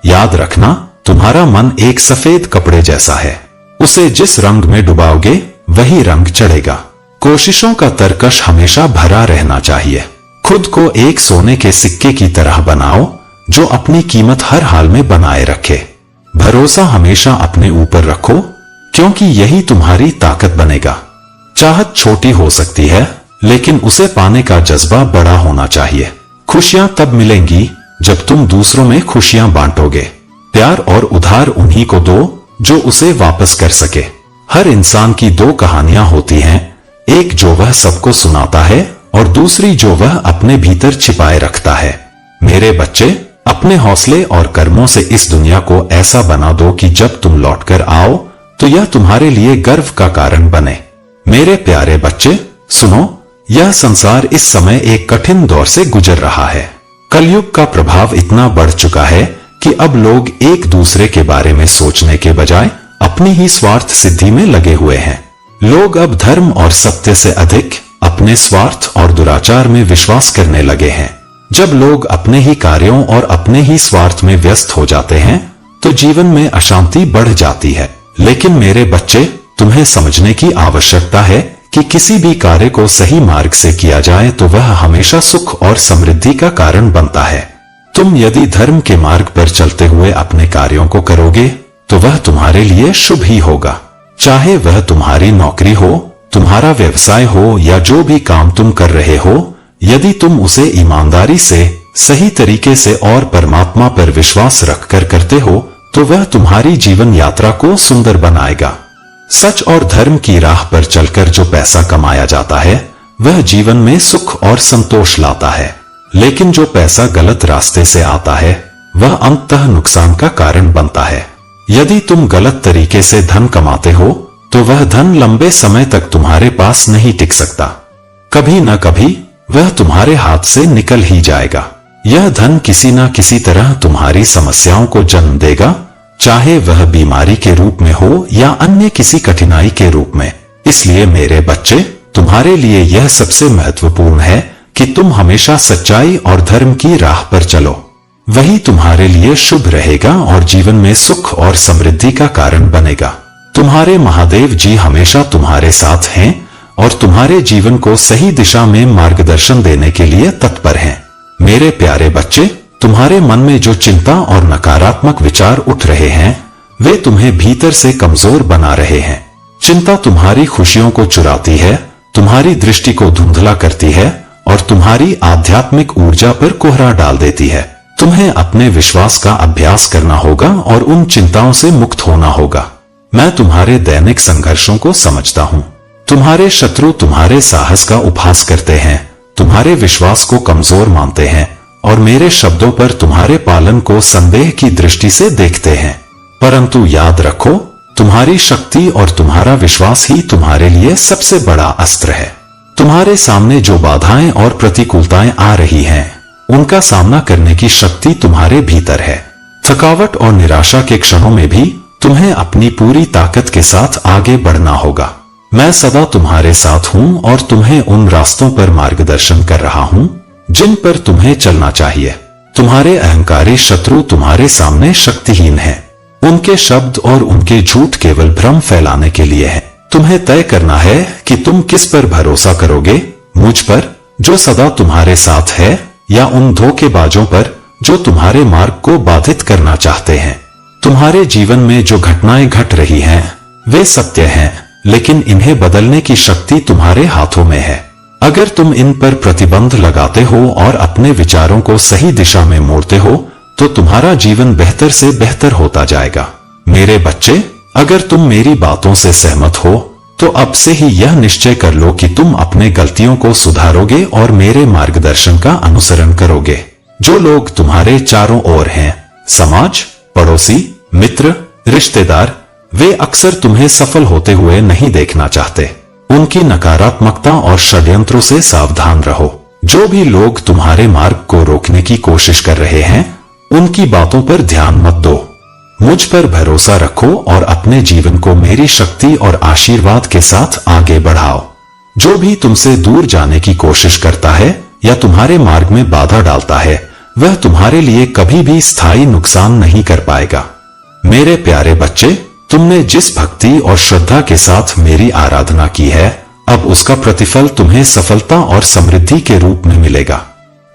याद रखना, तुम्हारा मन एक सफेद कपड़े जैसा है। उसे जिस रंग में डुबाओगे वही रंग चढ़ेगा। कोशिशों का तरकश हमेशा भरा रहना चाहिए। खुद को एक सोने के सिक्के की तरह बनाओ जो अपनी कीमत हर हाल में बनाए रखे। भरोसा हमेशा अपने ऊपर रखो, क्योंकि यही तुम्हारी ताकत बनेगा। चाहत छोटी हो सकती है, लेकिन उसे पाने का जज्बा बड़ा होना चाहिए। खुशियां तब मिलेंगी जब तुम दूसरों में खुशियां बांटोगे। प्यार और उधार उन्हीं को दो जो उसे वापस कर सके। हर इंसान की दो कहानियां होती हैं, एक जो वह सबको सुनाता है और दूसरी जो वह अपने भीतर छिपाए रखता है। मेरे बच्चे, अपने हौसले और कर्मों से इस दुनिया को ऐसा बना दो कि जब तुम लौटकर आओ तो यह तुम्हारे लिए गर्व का कारण बने। मेरे प्यारे बच्चे सुनो, यह संसार इस समय एक कठिन दौर से गुजर रहा है। कलयुग का प्रभाव इतना बढ़ चुका है कि अब लोग एक दूसरे के बारे में सोचने के बजाय अपनी ही स्वार्थ सिद्धि में लगे हुए हैं। लोग अब धर्म और सत्य से अधिक अपने स्वार्थ और दुराचार में विश्वास करने लगे हैं। जब लोग अपने ही कार्यों और अपने ही स्वार्थ में व्यस्त हो जाते हैं तो जीवन में अशांति बढ़ जाती है। लेकिन मेरे बच्चे, तुम्हें समझने की आवश्यकता है कि किसी भी कार्य को सही मार्ग से किया जाए तो वह हमेशा सुख और समृद्धि का कारण बनता है। तुम यदि धर्म के मार्ग पर चलते हुए अपने कार्यों को करोगे तो वह तुम्हारे लिए शुभ ही होगा। चाहे वह तुम्हारी नौकरी हो, तुम्हारा व्यवसाय हो या जो भी काम तुम कर रहे हो, यदि तुम उसे ईमानदारी से, सही तरीके से और परमात्मा पर विश्वास रखकर करते हो तो वह तुम्हारी जीवन यात्रा को सुंदर बनाएगा। सच और धर्म की राह पर चलकर जो पैसा कमाया जाता है वह जीवन में सुख और संतोष लाता है, लेकिन जो पैसा गलत रास्ते से आता है वह अंततः नुकसान का कारण बनता है। यदि तुम गलत तरीके से धन कमाते हो तो वह धन लंबे समय तक तुम्हारे पास नहीं टिक सकता। कभी न कभी वह तुम्हारे हाथ से निकल ही जाएगा। यह धन किसी न किसी तरह तुम्हारी समस्याओं को जन्म देगा, चाहे वह बीमारी के रूप में हो या अन्य किसी कठिनाई के रूप में। इसलिए मेरे बच्चे, तुम्हारे लिए यह सबसे महत्वपूर्ण है कि तुम हमेशा सच्चाई और धर्म की राह पर चलो। वही तुम्हारे लिए शुभ रहेगा और जीवन में सुख और समृद्धि का कारण बनेगा। तुम्हारे महादेव जी हमेशा तुम्हारे साथ हैं और तुम्हारे जीवन को सही दिशा में मार्गदर्शन देने के लिए तत्पर हैं। मेरे प्यारे बच्चे, तुम्हारे मन में जो चिंता और नकारात्मक विचार उठ रहे हैं वे तुम्हें भीतर से कमजोर बना रहे हैं। चिंता तुम्हारी खुशियों को चुराती है, तुम्हारी दृष्टि को धुंधला करती है और तुम्हारी आध्यात्मिक ऊर्जा पर कोहरा डाल देती है। तुम्हें अपने विश्वास का अभ्यास करना होगा और उन चिंताओं से मुक्त होना होगा। मैं तुम्हारे दैनिक संघर्षों को समझता हूँ। तुम्हारे शत्रु तुम्हारे साहस का उपहास करते हैं, तुम्हारे विश्वास को कमजोर मानते हैं और मेरे शब्दों पर तुम्हारे पालन को संदेह की दृष्टि से देखते हैं। परंतु याद रखो, तुम्हारी शक्ति और तुम्हारा विश्वास ही तुम्हारे लिए सबसे बड़ा अस्त्र है। तुम्हारे सामने जो बाधाएं और प्रतिकूलताएं आ रही हैं, उनका सामना करने की शक्ति तुम्हारे भीतर है। थकावट और निराशा के क्षणों में भी तुम्हें अपनी पूरी ताकत के साथ आगे बढ़ना होगा। मैं सदा तुम्हारे साथ हूँ और तुम्हें उन रास्तों पर मार्गदर्शन कर रहा हूँ जिन पर तुम्हें चलना चाहिए। तुम्हारे अहंकारी शत्रु तुम्हारे सामने शक्तिहीन हैं। उनके शब्द और उनके झूठ केवल भ्रम फैलाने के लिए हैं। तुम्हें तय करना है कि तुम किस पर भरोसा करोगे, मुझ पर जो सदा तुम्हारे साथ है या उन धोखेबाजों पर जो तुम्हारे मार्ग को बाधित करना चाहते हैं। तुम्हारे जीवन में जो घटनाएं घट रही हैं वे सत्य हैं, लेकिन इन्हें बदलने की शक्ति तुम्हारे हाथों में है। अगर तुम इन पर प्रतिबंध लगाते हो और अपने विचारों को सही दिशा में मोड़ते हो तो तुम्हारा जीवन बेहतर से बेहतर होता जाएगा। मेरे बच्चे, अगर तुम मेरी बातों से सहमत हो तो अब से ही यह निश्चय कर लो कि तुम अपने गलतियों को सुधारोगे और मेरे मार्गदर्शन का अनुसरण करोगे। जो लोग तुम्हारे चारों ओर हैं, समाज, पड़ोसी, मित्र, रिश्तेदार, वे अक्सर तुम्हें सफल होते हुए नहीं देखना चाहते। उनकी नकारात्मकता और षड्यंत्रों से सावधान रहो। जो भी लोग तुम्हारे मार्ग को रोकने की कोशिश कर रहे हैं, उनकी बातों पर ध्यान मत दो। मुझ पर भरोसा रखो और अपने जीवन को मेरी शक्ति और आशीर्वाद के साथ आगे बढ़ाओ। जो भी तुमसे दूर जाने की कोशिश करता है या तुम्हारे मार्ग में बाधा डालता है, वह तुम्हारे लिए कभी भी स्थायी नुकसान नहीं कर पाएगा। मेरे प्यारे बच्चे, तुमने जिस भक्ति और श्रद्धा के साथ मेरी आराधना की है, अब उसका प्रतिफल तुम्हें सफलता और समृद्धि के रूप में मिलेगा।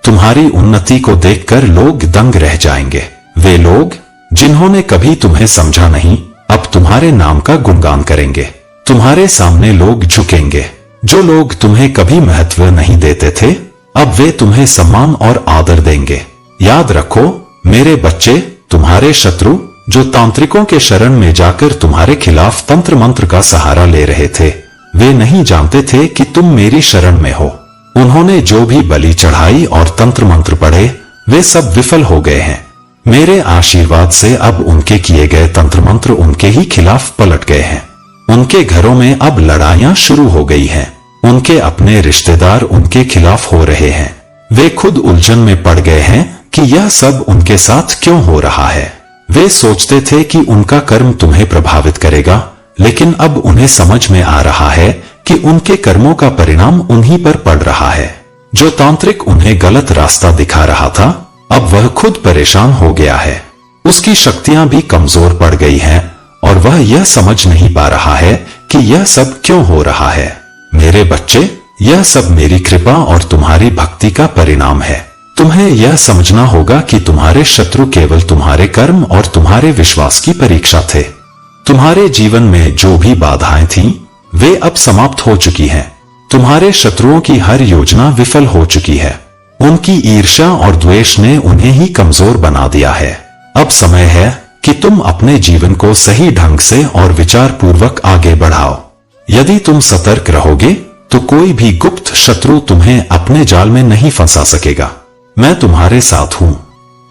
तुम्हारी उन्नति को देखकर लोग दंग रह जाएंगे। वे लोग जिन्होंने कभी तुम्हें समझा नहीं, अब तुम्हारे नाम का गुणगान करेंगे। तुम्हारे सामने लोग झुकेंगे। जो लोग तुम्हें कभी महत्व नहीं देते थे, अब वे तुम्हें सम्मान और आदर देंगे। याद रखो मेरे बच्चे, तुम्हारे शत्रु जो तांत्रिकों के शरण में जाकर तुम्हारे खिलाफ तंत्र मंत्र का सहारा ले रहे थे, वे नहीं जानते थे कि तुम मेरी शरण में हो। उन्होंने जो भी बलि चढ़ाई और तंत्र मंत्र पढ़े, वे सब विफल हो गए हैं। मेरे आशीर्वाद से अब उनके किए गए तंत्र मंत्र उनके ही खिलाफ पलट गए हैं। उनके घरों में अब लड़ाइयां शुरू हो गई हैं। उनके अपने रिश्तेदार उनके खिलाफ हो रहे हैं। वे खुद उलझन में पड़ गए हैं कि यह सब उनके साथ क्यों हो रहा है। वे सोचते थे कि उनका कर्म तुम्हें प्रभावित करेगा, लेकिन अब उन्हें समझ में आ रहा है कि उनके कर्मों का परिणाम उन्हीं पर पड़ रहा है। जो तांत्रिक उन्हें गलत रास्ता दिखा रहा था, अब वह खुद परेशान हो गया है। उसकी शक्तियां भी कमजोर पड़ गई हैं और वह यह समझ नहीं पा रहा है कि यह सब क्यों हो रहा है। मेरे बच्चे, यह सब मेरी कृपा और तुम्हारी भक्ति का परिणाम है। तुम्हें यह समझना होगा कि तुम्हारे शत्रु केवल तुम्हारे कर्म और तुम्हारे विश्वास की परीक्षा थे। तुम्हारे जीवन में जो भी बाधाएं थीं, वे अब समाप्त हो चुकी हैं। तुम्हारे शत्रुओं की हर योजना विफल हो चुकी है। उनकी ईर्ष्या और द्वेष ने उन्हें ही कमजोर बना दिया है। अब समय है कि तुम अपने जीवन को सही ढंग से और विचार पूर्वक आगे बढ़ाओ। यदि तुम सतर्क रहोगे तो कोई भी गुप्त शत्रु तुम्हें अपने जाल में नहीं फंसा सकेगा। मैं तुम्हारे साथ हूँ।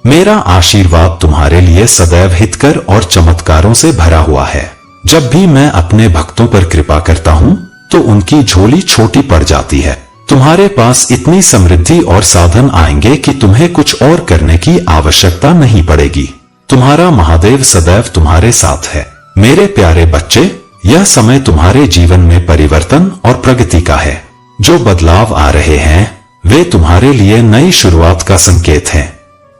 मेरा आशीर्वाद तुम्हारे लिए सदैव हितकर और चमत्कारों से भरा हुआ है। जब भी मैं अपने भक्तों पर कृपा करता हूँ तो उनकी झोली छोटी पड़ जाती है। तुम्हारे पास इतनी समृद्धि और साधन आएंगे कि तुम्हें कुछ और करने की आवश्यकता नहीं पड़ेगी। तुम्हारा महादेव सदैव तुम्हारे साथ है। मेरे प्यारे बच्चे, यह समय तुम्हारे जीवन में परिवर्तन और प्रगति का है। जो बदलाव आ रहे हैं वे तुम्हारे लिए नई शुरुआत का संकेत हैं।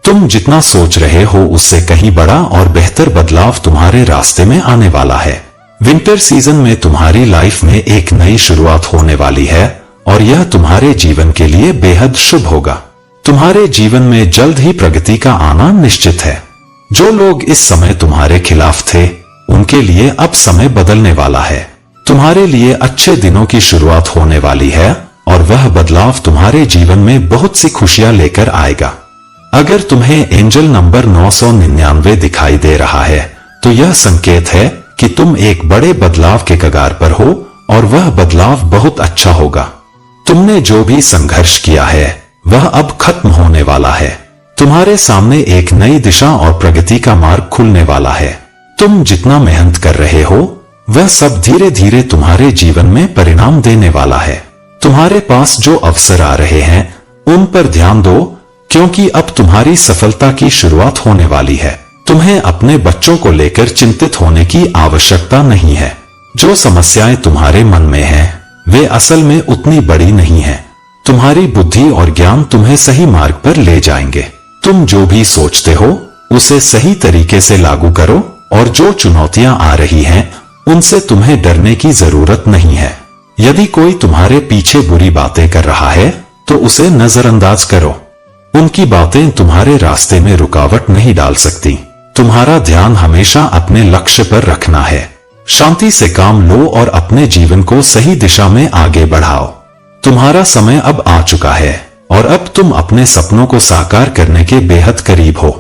तुम जितना सोच रहे हो उससे कहीं बड़ा और बेहतर बदलाव तुम्हारे रास्ते में आने वाला है। विंटर सीजन में तुम्हारी लाइफ में एक नई शुरुआत होने वाली है और यह तुम्हारे जीवन के लिए बेहद शुभ होगा। तुम्हारे जीवन में जल्द ही प्रगति का आना निश्चित है। जो लोग इस समय तुम्हारे खिलाफ थे, उनके लिए अब समय बदलने वाला है। तुम्हारे लिए अच्छे दिनों की शुरुआत होने वाली है और वह बदलाव तुम्हारे जीवन में बहुत सी खुशियां लेकर आएगा। अगर तुम्हें एंजल नंबर 999 दिखाई दे रहा है तो यह संकेत है कि तुम एक बड़े बदलाव के कगार पर हो और वह बदलाव बहुत अच्छा होगा। तुमने जो भी संघर्ष किया है वह अब खत्म होने वाला है। तुम्हारे सामने एक नई दिशा और प्रगति का मार्ग खुलने वाला है। तुम जितना मेहनत कर रहे हो वह सब धीरे धीरे तुम्हारे जीवन में परिणाम देने वाला है। तुम्हारे पास जो अवसर आ रहे हैं उन पर ध्यान दो, क्योंकि अब तुम्हारी सफलता की शुरुआत होने वाली है। तुम्हें अपने बच्चों को लेकर चिंतित होने की आवश्यकता नहीं है। जो समस्याएं तुम्हारे मन में हैं, वे असल में उतनी बड़ी नहीं हैं। तुम्हारी बुद्धि और ज्ञान तुम्हें सही मार्ग पर ले जाएंगे। तुम जो भी सोचते हो उसे सही तरीके से लागू करो और जो चुनौतियां आ रही हैं उनसे तुम्हें डरने की जरूरत नहीं है। यदि कोई तुम्हारे पीछे बुरी बातें कर रहा है तो उसे नजरअंदाज करो। उनकी बातें तुम्हारे रास्ते में रुकावट नहीं डाल सकती। तुम्हारा ध्यान हमेशा अपने लक्ष्य पर रखना है। शांति से काम लो और अपने जीवन को सही दिशा में आगे बढ़ाओ। तुम्हारा समय अब आ चुका है और अब तुम अपने सपनों को साकार करने के बेहद करीब हो।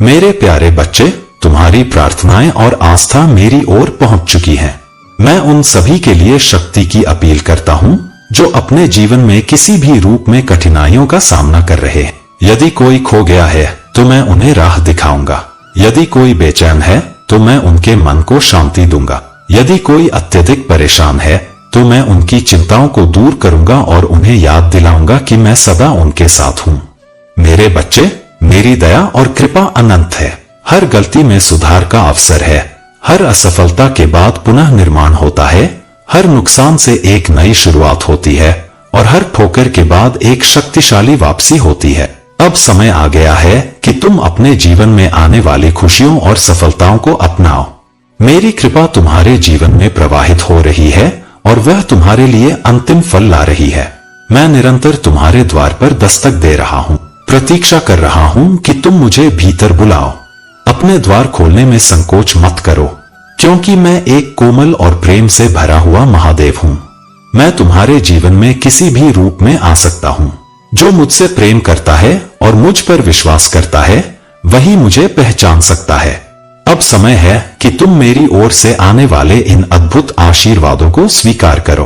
मेरे प्यारे बच्चे, तुम्हारी प्रार्थनाएं और आस्था मेरी ओर पहुंच चुकी हैं। मैं उन सभी के लिए शक्ति की अपील करता हूं जो अपने जीवन में किसी भी रूप में कठिनाइयों का सामना कर रहे हैं। यदि कोई खो गया है तो मैं उन्हें राह दिखाऊंगा। यदि कोई बेचैन है तो मैं उनके मन को शांति दूंगा। यदि कोई अत्यधिक परेशान है तो मैं उनकी चिंताओं को दूर करूंगा और उन्हें याद दिलाऊंगा कि मैं सदा उनके साथ हूं। मेरे बच्चे, मेरी दया और कृपा अनंत है। हर गलती में सुधार का अवसर है। हर असफलता के बाद पुनः निर्माण होता है। हर नुकसान से एक नई शुरुआत होती है और हर ठोकर के बाद एक शक्तिशाली वापसी होती है। अब समय आ गया है कि तुम अपने जीवन में आने वाली खुशियों और सफलताओं को अपनाओ। मेरी कृपा तुम्हारे जीवन में प्रवाहित हो रही है और वह तुम्हारे लिए अंतिम फल ला रही है। मैं निरंतर तुम्हारे द्वार पर दस्तक दे रहा हूँ। प्रतीक्षा कर रहा हूँ कि तुम मुझे भीतर बुलाओ। अपने द्वार खोलने में संकोच मत करो। क्योंकि मैं एक कोमल और प्रेम से भरा हुआ महादेव हूँ। मैं तुम्हारे जीवन में किसी भी रूप में आ सकता हूँ। जो मुझसे प्रेम करता है और मुझ पर विश्वास करता है वही मुझे पहचान सकता है। अब समय है कि तुम मेरी ओर से आने वाले इन अद्भुत आशीर्वादों को स्वीकार करो।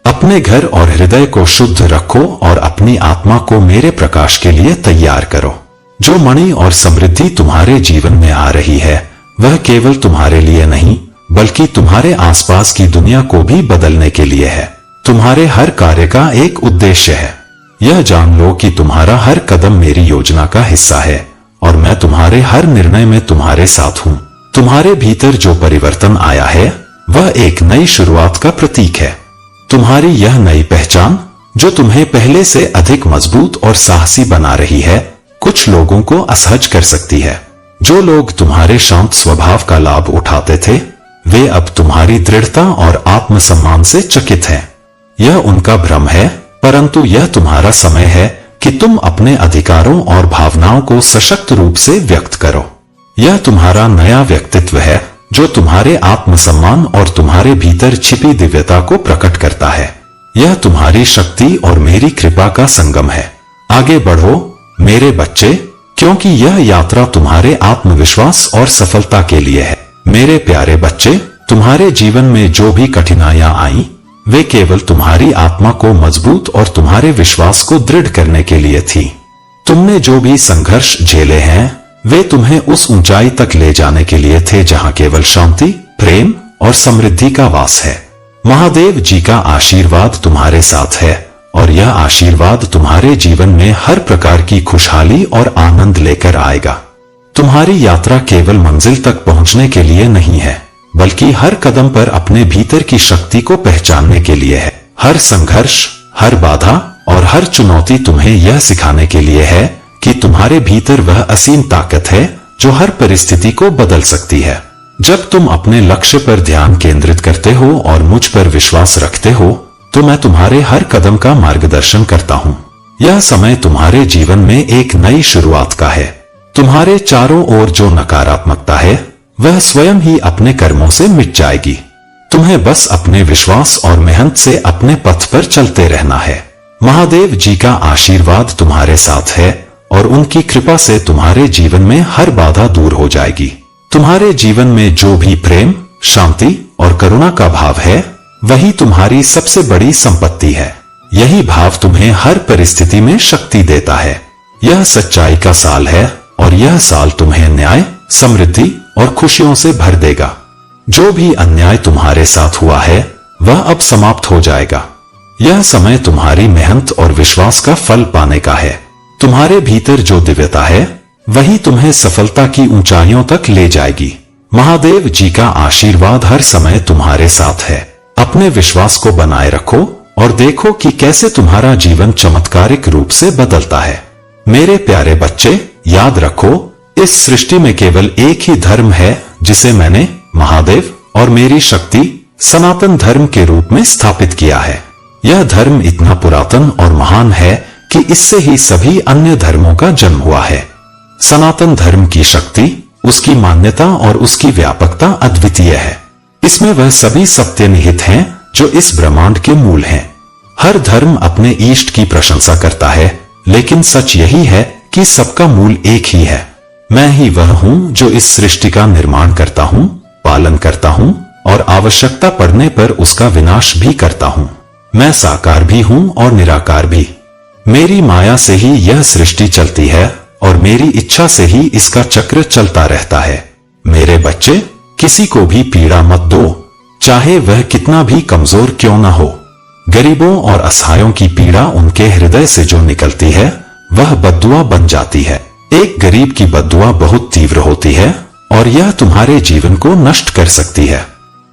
अपने घर और हृदय को शुद्ध रखो और अपनी आत्मा को मेरे प्रकाश के लिए तैयार करो। जो मणि और समृद्धि तुम्हारे जीवन में आ रही है वह केवल तुम्हारे लिए नहीं बल्कि तुम्हारे आसपास की दुनिया को भी बदलने के लिए है। तुम्हारे हर कार्य का एक उद्देश्य है। यह जान लो कि तुम्हारा हर कदम मेरी योजना का हिस्सा है और मैं तुम्हारे हर निर्णय में तुम्हारे साथ हूँ। तुम्हारे भीतर जो परिवर्तन आया है वह एक नई शुरुआत का प्रतीक है। तुम्हारी यह नई पहचान जो तुम्हें पहले से अधिक मजबूत और साहसी बना रही है कुछ लोगों को असहज कर सकती है। जो लोग तुम्हारे शांत स्वभाव का लाभ उठाते थे वे अब तुम्हारी दृढ़ता और आत्मसम्मान से चकित हैं। यह उनका भ्रम है, परंतु यह तुम्हारा समय है कि तुम अपने अधिकारों और भावनाओं को सशक्त रूप से व्यक्त करो। यह तुम्हारा नया व्यक्तित्व है जो तुम्हारे आत्मसम्मान और तुम्हारे भीतर छिपी दिव्यता को प्रकट करता है। यह तुम्हारी शक्ति और मेरी कृपा का संगम है। आगे बढ़ो मेरे बच्चे, क्योंकि यह यात्रा तुम्हारे आत्मविश्वास और सफलता के लिए है। मेरे प्यारे बच्चे, तुम्हारे जीवन में जो भी कठिनाइयां आई वे केवल तुम्हारी आत्मा को मजबूत और तुम्हारे विश्वास को दृढ़ करने के लिए थी। तुमने जो भी संघर्ष झेले हैं वे तुम्हें उस ऊंचाई तक ले जाने के लिए थे जहां केवल शांति, प्रेम और समृद्धि का वास है। महादेव जी का आशीर्वाद तुम्हारे साथ है और यह आशीर्वाद तुम्हारे जीवन में हर प्रकार की खुशहाली और आनंद लेकर आएगा। तुम्हारी यात्रा केवल मंजिल तक पहुंचने के लिए नहीं है बल्कि हर कदम पर अपने भीतर की शक्ति को पहचानने के लिए है। हर संघर्ष, हर बाधा और हर चुनौती तुम्हें यह सिखाने के लिए है कि तुम्हारे भीतर वह असीम ताकत है जो हर परिस्थिति को बदल सकती है। जब तुम अपने लक्ष्य पर ध्यान केंद्रित करते हो और मुझ पर विश्वास रखते हो तो मैं तुम्हारे हर कदम का मार्गदर्शन करता हूँ। यह समय तुम्हारे जीवन में एक नई शुरुआत का है। तुम्हारे चारों ओर जो नकारात्मकता है वह स्वयं ही अपने कर्मों से मिट जाएगी। तुम्हें बस अपने विश्वास और मेहनत से अपने पथ पर चलते रहना है। महादेव जी का आशीर्वाद तुम्हारे साथ है और उनकी कृपा से तुम्हारे जीवन में हर बाधा दूर हो जाएगी। तुम्हारे जीवन में जो भी प्रेम, शांति और करुणा का भाव है वही तुम्हारी सबसे बड़ी संपत्ति है। यही भाव तुम्हें हर परिस्थिति में शक्ति देता है। यह सच्चाई का साल है और यह साल तुम्हें न्याय, समृद्धि और खुशियों से भर देगा। जो भी अन्याय तुम्हारे साथ हुआ है वह अब समाप्त हो जाएगा। यह समय तुम्हारी मेहनत और विश्वास का फल पाने का है। तुम्हारे भीतर जो दिव्यता है वही तुम्हें सफलता की ऊंचाइयों तक ले जाएगी। महादेव जी का आशीर्वाद हर समय तुम्हारे साथ है। अपने विश्वास को बनाए रखो और देखो कि कैसे तुम्हारा जीवन चमत्कारिक रूप से बदलता है। मेरे प्यारे बच्चे, याद रखो इस सृष्टि में केवल एक ही धर्म है जिसे मैंने महादेव और मेरी शक्ति सनातन धर्म के रूप में स्थापित किया है। यह धर्म इतना पुरातन और महान है कि इससे ही सभी अन्य धर्मों का जन्म हुआ है। सनातन धर्म की शक्ति, उसकी मान्यता और उसकी व्यापकता अद्वितीय है। इसमें वह सभी सत्य निहित हैं जो इस ब्रह्मांड के मूल हैं। हर धर्म अपने इष्ट की प्रशंसा करता है, लेकिन सच यही है कि सबका मूल एक ही है। मैं ही वह हूँ जो इस सृष्टि का निर्माण करता हूँ, पालन करता हूँ और आवश्यकता पड़ने पर उसका विनाश भी करता हूँ। मैं साकार भी हूँ और निराकार भी। मेरी माया से ही यह सृष्टि चलती है और मेरी इच्छा से ही इसका चक्र चलता रहता है। मेरे बच्चे, किसी को भी पीड़ा मत दो, चाहे वह कितना भी कमजोर क्यों न हो। गरीबों और असहायों की पीड़ा उनके हृदय से जो निकलती है वह बद्दुआ बन जाती है। एक गरीब की बद्दुआ बहुत तीव्र होती है और यह तुम्हारे जीवन को नष्ट कर सकती है।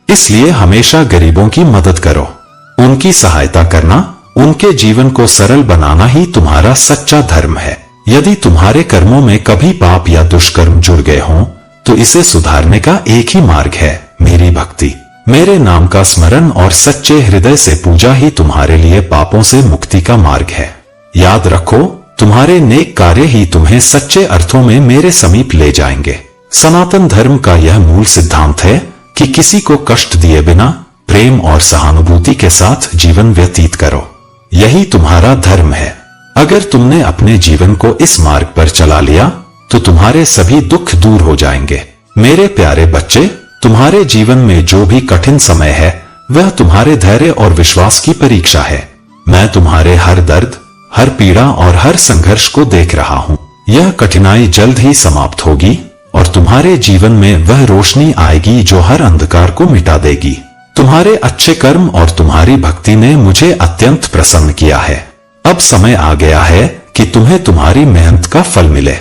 इसलिए हमेशा गरीबों की मदद करो। उनकी सहायता करना, उनके जीवन को सरल बनाना ही तुम्हारा सच्चा धर्म है। यदि तुम्हारे कर्मों में कभी पाप या दुष्कर्म जुड़ गए हों तो इसे सुधारने का एक ही मार्ग है, मेरी भक्ति। मेरे नाम का स्मरण और सच्चे हृदय से पूजा ही तुम्हारे लिए पापों से मुक्ति का मार्ग है। याद रखो, तुम्हारे नेक कार्य ही तुम्हें सच्चे अर्थों में मेरे समीप ले जाएंगे। सनातन धर्म का यह मूल सिद्धांत है कि किसी को कष्ट दिए बिना प्रेम और सहानुभूति के साथ जीवन व्यतीत करो। यही तुम्हारा धर्म है। अगर तुमने अपने जीवन को इस मार्ग पर चला लिया तो तुम्हारे सभी दुख दूर हो जाएंगे। मेरे प्यारे बच्चे, तुम्हारे जीवन में जो भी कठिन समय है वह तुम्हारे धैर्य और विश्वास की परीक्षा है। मैं तुम्हारे हर दर्द, हर पीड़ा और हर संघर्ष को देख रहा हूँ। यह कठिनाई जल्द ही समाप्त होगी और तुम्हारे जीवन में वह रोशनी आएगी जो हर अंधकार को मिटा देगी। तुम्हारे अच्छे कर्म और तुम्हारी भक्ति ने मुझे अत्यंत प्रसन्न किया है। अब समय आ गया है कि तुम्हें तुम्हारी मेहनत का फल मिले।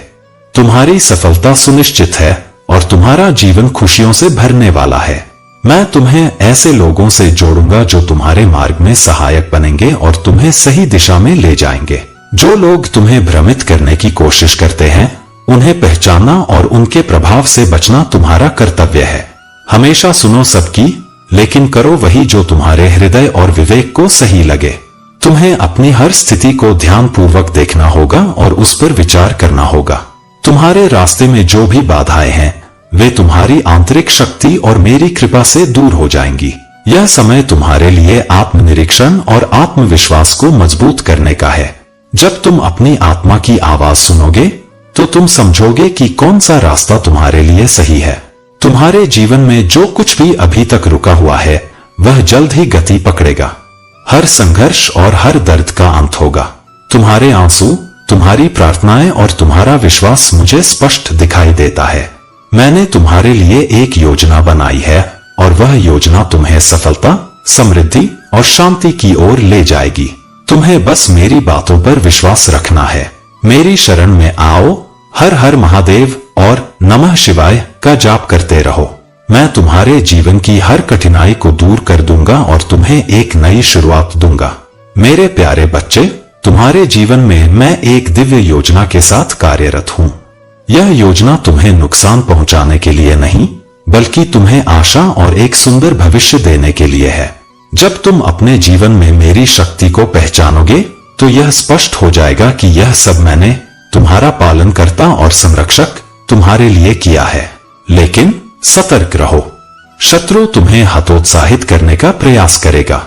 तुम्हारी सफलता सुनिश्चित है और तुम्हारा जीवन खुशियों से भरने वाला है। मैं तुम्हें ऐसे लोगों से जोड़ूंगा जो तुम्हारे मार्ग में सहायक बनेंगे और तुम्हें सही दिशा में ले जाएंगे। जो लोग तुम्हें भ्रमित करने की कोशिश करते हैं उन्हें पहचानना और उनके प्रभाव से बचना तुम्हारा कर्तव्य है। हमेशा सुनो सबकी, लेकिन करो वही जो तुम्हारे हृदय और विवेक को सही लगे। तुम्हें अपनी हर स्थिति को ध्यानपूर्वक देखना होगा और उस पर विचार करना होगा। तुम्हारे रास्ते में जो भी बाधाएं हैं वे तुम्हारी आंतरिक शक्ति और मेरी कृपा से दूर हो जाएंगी। यह समय तुम्हारे लिए आत्मनिरीक्षण और आत्मविश्वास को मजबूत करने का है। जब तुम अपनी आत्मा की आवाज सुनोगे तो तुम समझोगे कि कौन सा रास्ता तुम्हारे लिए सही है। तुम्हारे जीवन में जो कुछ भी अभी तक रुका हुआ है वह जल्द ही गति पकड़ेगा। हर संघर्ष और हर दर्द का अंत होगा। तुम्हारे आंसू, तुम्हारी प्रार्थनाएं और तुम्हारा विश्वास मुझे स्पष्ट दिखाई देता है। मैंने तुम्हारे लिए एक योजना बनाई है और वह योजना तुम्हें सफलता, समृद्धि और शांति की ओर ले जाएगी। तुम्हें बस मेरी बातों पर विश्वास रखना है। मेरी शरण में आओ, हर हर महादेव और नमः शिवाय का जाप करते रहो। मैं तुम्हारे जीवन की हर कठिनाई को दूर कर दूंगा और तुम्हें एक नई शुरुआत दूंगा। मेरे प्यारे बच्चे, तुम्हारे जीवन में मैं एक दिव्य योजना के साथ कार्यरत हूँ। यह योजना तुम्हें नुकसान पहुंचाने के लिए नहीं बल्कि तुम्हें आशा और एक सुंदर भविष्य देने के लिए है। जब तुम अपने जीवन में मेरी शक्ति को पहचानोगे तो यह स्पष्ट हो जाएगा कि यह सब मैंने तुम्हारा पालनकर्ता और संरक्षक तुम्हारे लिए किया है। लेकिन सतर्क रहो, शत्रु तुम्हें हतोत्साहित करने का प्रयास करेगा।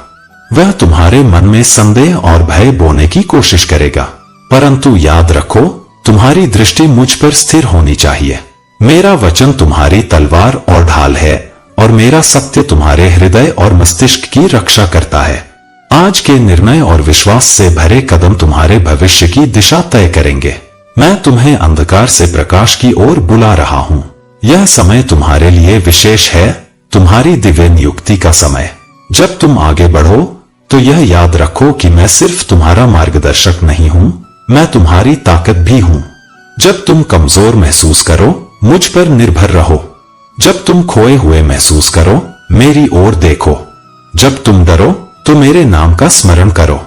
वह तुम्हारे मन में संदेह और भय बोने की कोशिश करेगा, परंतु याद रखो तुम्हारी दृष्टि मुझ पर स्थिर होनी चाहिए। मेरा वचन तुम्हारी तलवार और ढाल है और मेरा सत्य तुम्हारे हृदय और मस्तिष्क की रक्षा करता है। आज के निर्णय और विश्वास से भरे कदम तुम्हारे भविष्य की दिशा तय करेंगे। मैं तुम्हें अंधकार से प्रकाश की ओर बुला रहा हूँ। यह समय तुम्हारे लिए विशेष है, तुम्हारी दिव्य नियुक्ति का समय। जब तुम आगे बढ़ो तो यह याद रखो कि मैं सिर्फ तुम्हारा मार्गदर्शक नहीं हूँ, मैं तुम्हारी ताकत भी हूँ। जब तुम कमजोर महसूस करो मुझ पर निर्भर रहो। जब तुम खोए हुए महसूस करो मेरी ओर देखो। जब तुम डरो तो मेरे नाम का स्मरण करो।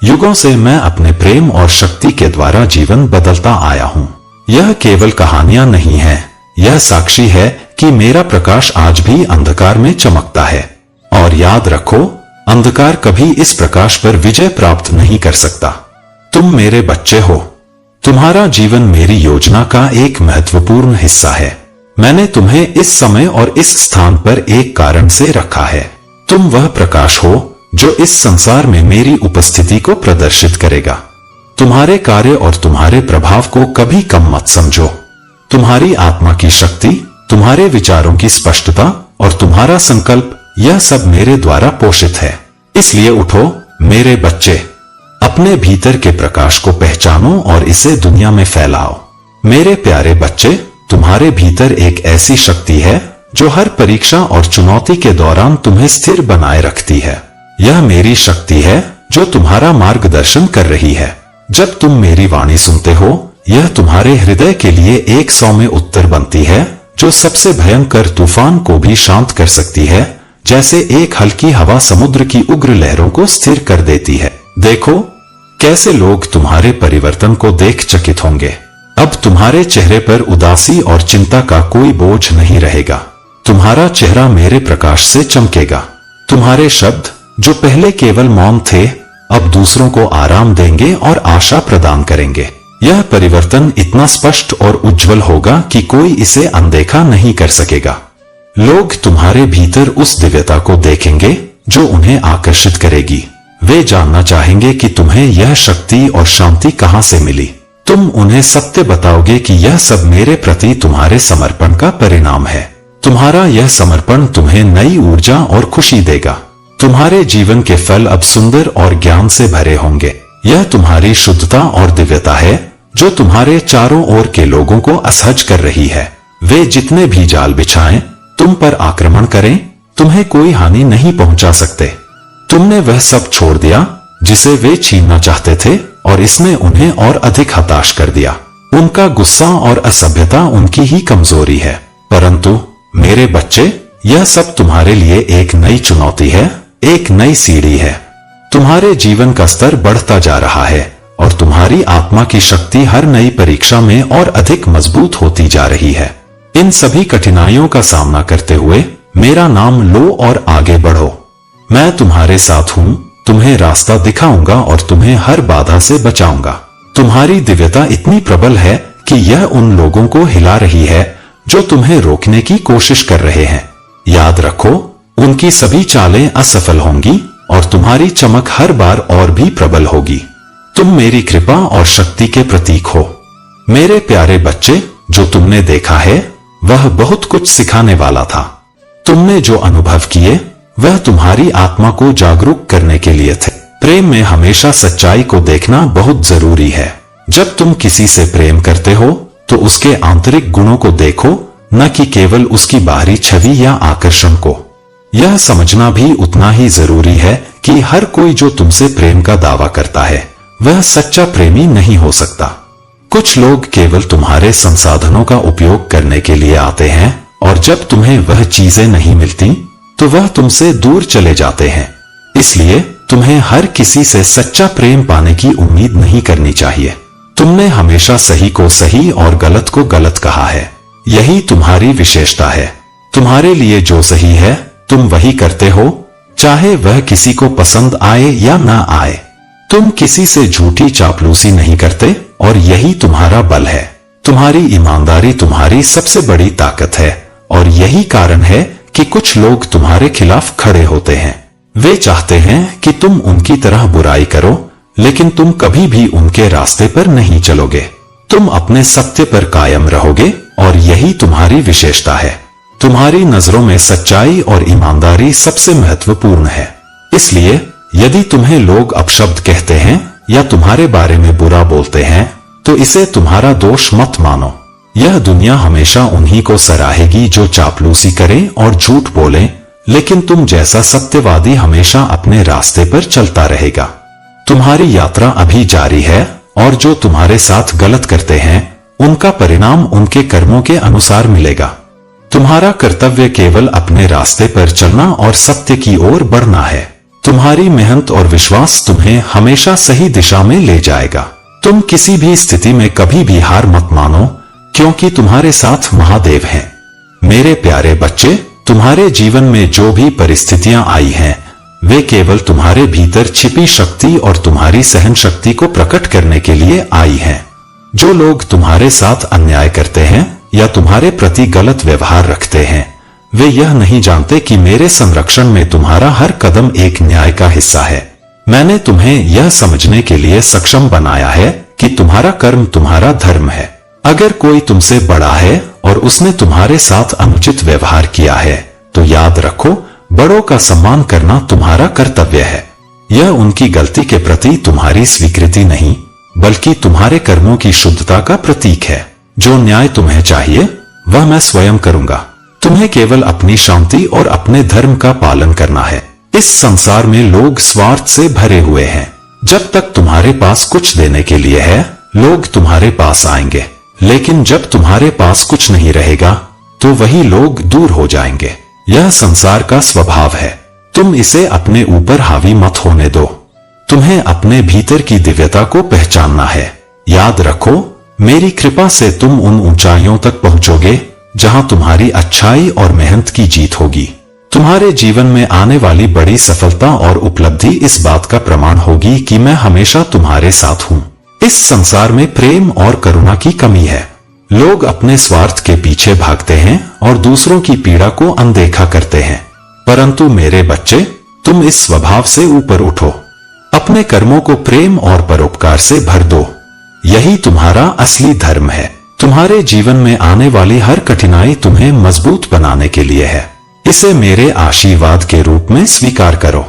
युगों से मैं अपने प्रेम और शक्ति के द्वारा जीवन बदलता आया हूँ। यह केवल कहानियां नहीं है, यह साक्षी है कि मेरा प्रकाश आज भी अंधकार में चमकता है। और याद रखो, अंधकार कभी इस प्रकाश पर विजय प्राप्त नहीं कर सकता। तुम मेरे बच्चे हो, तुम्हारा जीवन मेरी योजना का एक महत्वपूर्ण हिस्सा है। मैंने तुम्हें इस समय और इस स्थान पर एक कारण से रखा है। तुम वह प्रकाश हो जो इस संसार में मेरी उपस्थिति को प्रदर्शित करेगा। तुम्हारे कार्य और तुम्हारे प्रभाव को कभी कम मत समझो। तुम्हारी आत्मा की शक्ति, तुम्हारे विचारों की स्पष्टता और तुम्हारा संकल्प, यह सब मेरे द्वारा पोषित है। इसलिए उठो मेरे बच्चे, अपने भीतर के प्रकाश को पहचानो और इसे दुनिया में फैलाओ। मेरे प्यारे बच्चे, तुम्हारे भीतर एक ऐसी शक्ति है जो हर परीक्षा और चुनौती के दौरान तुम्हें स्थिर बनाए रखती है। यह मेरी शक्ति है जो तुम्हारा मार्गदर्शन कर रही है। जब तुम मेरी वाणी सुनते हो, यह तुम्हारे हृदय के लिए एक सौम्य उत्तर बनती है जो सबसे भयंकर तूफान को भी शांत कर सकती है, जैसे एक हल्की हवा समुद्र की उग्र लहरों को स्थिर कर देती है। देखो कैसे लोग तुम्हारे परिवर्तन को देख चकित होंगे। अब तुम्हारे चेहरे पर उदासी और चिंता का कोई बोझ नहीं रहेगा। तुम्हारा चेहरा मेरे प्रकाश से चमकेगा। तुम्हारे शब्द जो पहले केवल मौन थे, अब दूसरों को आराम देंगे और आशा प्रदान करेंगे। यह परिवर्तन इतना स्पष्ट और उज्जवल होगा कि कोई इसे अनदेखा नहीं कर सकेगा। लोग तुम्हारे भीतर उस दिव्यता को देखेंगे जो उन्हें आकर्षित करेगी। वे जानना चाहेंगे कि तुम्हें यह शक्ति और शांति कहां से मिली। तुम उन्हें सत्य बताओगे कि यह सब मेरे प्रति तुम्हारे समर्पण का परिणाम है। तुम्हारा यह समर्पण तुम्हें नई ऊर्जा और खुशी देगा। तुम्हारे जीवन के फल अब सुंदर और ज्ञान से भरे होंगे। यह तुम्हारी शुद्धता और दिव्यता है जो तुम्हारे चारों ओर के लोगों को असहज कर रही है। वे जितने भी जाल बिछाएं, तुम पर आक्रमण करें, तुम्हें कोई हानि नहीं पहुंचा सकते। तुमने वह सब छोड़ दिया जिसे वे छीनना चाहते थे और इसने उन्हें और अधिक हताश कर दिया। उनका गुस्सा और असभ्यता उनकी ही कमजोरी है। परंतु मेरे बच्चे, यह सब तुम्हारे लिए एक नई चुनौती है, एक नई सीढ़ी है। तुम्हारे जीवन का स्तर बढ़ता जा रहा है और तुम्हारी आत्मा की शक्ति हर नई परीक्षा में और अधिक मजबूत होती जा रही है। इन सभी कठिनाइयों का सामना करते हुए मेरा नाम लो और आगे बढ़ो। मैं तुम्हारे साथ हूं, तुम्हें रास्ता दिखाऊंगा और तुम्हें हर बाधा से बचाऊंगा। तुम्हारी दिव्यता इतनी प्रबल है कि यह उन लोगों को हिला रही है जो तुम्हें रोकने की कोशिश कर रहे हैं। याद रखो, उनकी सभी चालें असफल होंगी और तुम्हारी चमक हर बार और भी प्रबल होगी। तुम मेरी कृपा और शक्ति के प्रतीक हो। मेरे प्यारे बच्चे, जो तुमने देखा है वह बहुत कुछ सिखाने वाला था। तुमने जो अनुभव किए वह तुम्हारी आत्मा को जागरूक करने के लिए थे। प्रेम में हमेशा सच्चाई को देखना बहुत जरूरी है। जब तुम किसी से प्रेम करते हो तो उसके आंतरिक गुणों को देखो, न कि केवल उसकी बाहरी छवि या आकर्षण को। यह समझना भी उतना ही जरूरी है कि हर कोई जो तुमसे प्रेम का दावा करता है वह सच्चा प्रेमी नहीं हो सकता। कुछ लोग केवल तुम्हारे संसाधनों का उपयोग करने के लिए आते हैं और जब तुम्हें वह चीजें नहीं मिलती तो वह तुमसे दूर चले जाते हैं। इसलिए तुम्हें हर किसी से सच्चा प्रेम पाने की उम्मीद नहीं करनी चाहिए। तुमने हमेशा सही को सही और गलत को गलत कहा है। यही तुम्हारी विशेषता है। तुम्हारे लिए जो सही है तुम वही करते हो, चाहे वह किसी को पसंद आए या ना आए। तुम किसी से झूठी चापलूसी नहीं करते और यही तुम्हारा बल है। तुम्हारी ईमानदारी तुम्हारी सबसे बड़ी ताकत है और यही कारण है कि कुछ लोग तुम्हारे खिलाफ खड़े होते हैं। वे चाहते हैं कि तुम उनकी तरह बुराई करो, लेकिन तुम कभी भी उनके रास्ते पर नहीं चलोगे। तुम अपने सत्य पर कायम रहोगे और यही तुम्हारी विशेषता है। तुम्हारी नजरों में सच्चाई और ईमानदारी सबसे महत्वपूर्ण है। इसलिए यदि तुम्हें लोग अपशब्द कहते हैं या तुम्हारे बारे में बुरा बोलते हैं तो इसे तुम्हारा दोष मत मानो। यह दुनिया हमेशा उन्हीं को सराहेगी जो चापलूसी करें और झूठ बोलें, लेकिन तुम जैसा सत्यवादी हमेशा अपने रास्ते पर चलता रहेगा। तुम्हारी यात्रा अभी जारी है और जो तुम्हारे साथ गलत करते हैं उनका परिणाम उनके कर्मों के अनुसार मिलेगा। तुम्हारा कर्तव्य केवल अपने रास्ते पर चलना और सत्य की ओर बढ़ना है। तुम्हारी मेहनत और विश्वास तुम्हें हमेशा सही दिशा में ले जाएगा। तुम किसी भी स्थिति में कभी भी हार मत मानो, क्योंकि तुम्हारे साथ महादेव हैं। मेरे प्यारे बच्चे, तुम्हारे जीवन में जो भी परिस्थितियां आई हैं, वे केवल तुम्हारे भीतर छिपी शक्ति और तुम्हारी सहन शक्ति को प्रकट करने के लिए आई हैं। जो लोग तुम्हारे साथ अन्याय करते हैं या तुम्हारे प्रति गलत व्यवहार रखते हैं, वे यह नहीं जानते कि मेरे संरक्षण में तुम्हारा हर कदम एक न्याय का हिस्सा है। मैंने तुम्हें यह समझने के लिए सक्षम बनाया है कि तुम्हारा कर्म तुम्हारा धर्म है। अगर कोई तुमसे बड़ा है और उसने तुम्हारे साथ अनुचित व्यवहार किया है तो याद रखो, बड़ों का सम्मान करना तुम्हारा कर्तव्य है। यह उनकी गलती के प्रति तुम्हारी स्वीकृति नहीं, बल्कि तुम्हारे कर्मों की शुद्धता का प्रतीक है। जो न्याय तुम्हें चाहिए वह मैं स्वयं करूंगा। तुम्हें केवल अपनी शांति और अपने धर्म का पालन करना है। इस संसार में लोग स्वार्थ से भरे हुए हैं। जब तक तुम्हारे पास कुछ देने के लिए है, लोग तुम्हारे पास आएंगे, लेकिन जब तुम्हारे पास कुछ नहीं रहेगा तो वही लोग दूर हो जाएंगे। यह संसार का स्वभाव है। तुम इसे अपने ऊपर हावी मत होने दो। तुम्हें अपने भीतर की दिव्यता को पहचानना है। याद रखो, मेरी कृपा से तुम उन ऊंचाइयों तक पहुंचोगे जहां तुम्हारी अच्छाई और मेहनत की जीत होगी। तुम्हारे जीवन में आने वाली बड़ी सफलता और उपलब्धि इस बात का प्रमाण होगी कि मैं हमेशा तुम्हारे साथ हूं। इस संसार में प्रेम और करुणा की कमी है, लोग अपने स्वार्थ के पीछे भागते हैं और दूसरों की पीड़ा को अनदेखा करते हैं, परंतु मेरे बच्चे, तुम इस स्वभाव से ऊपर उठो। अपने कर्मों को प्रेम और परोपकार से भर दो। यही तुम्हारा असली धर्म है। तुम्हारे जीवन में आने वाली हर कठिनाई तुम्हें मजबूत बनाने के लिए है। इसे मेरे आशीर्वाद के रूप में स्वीकार करो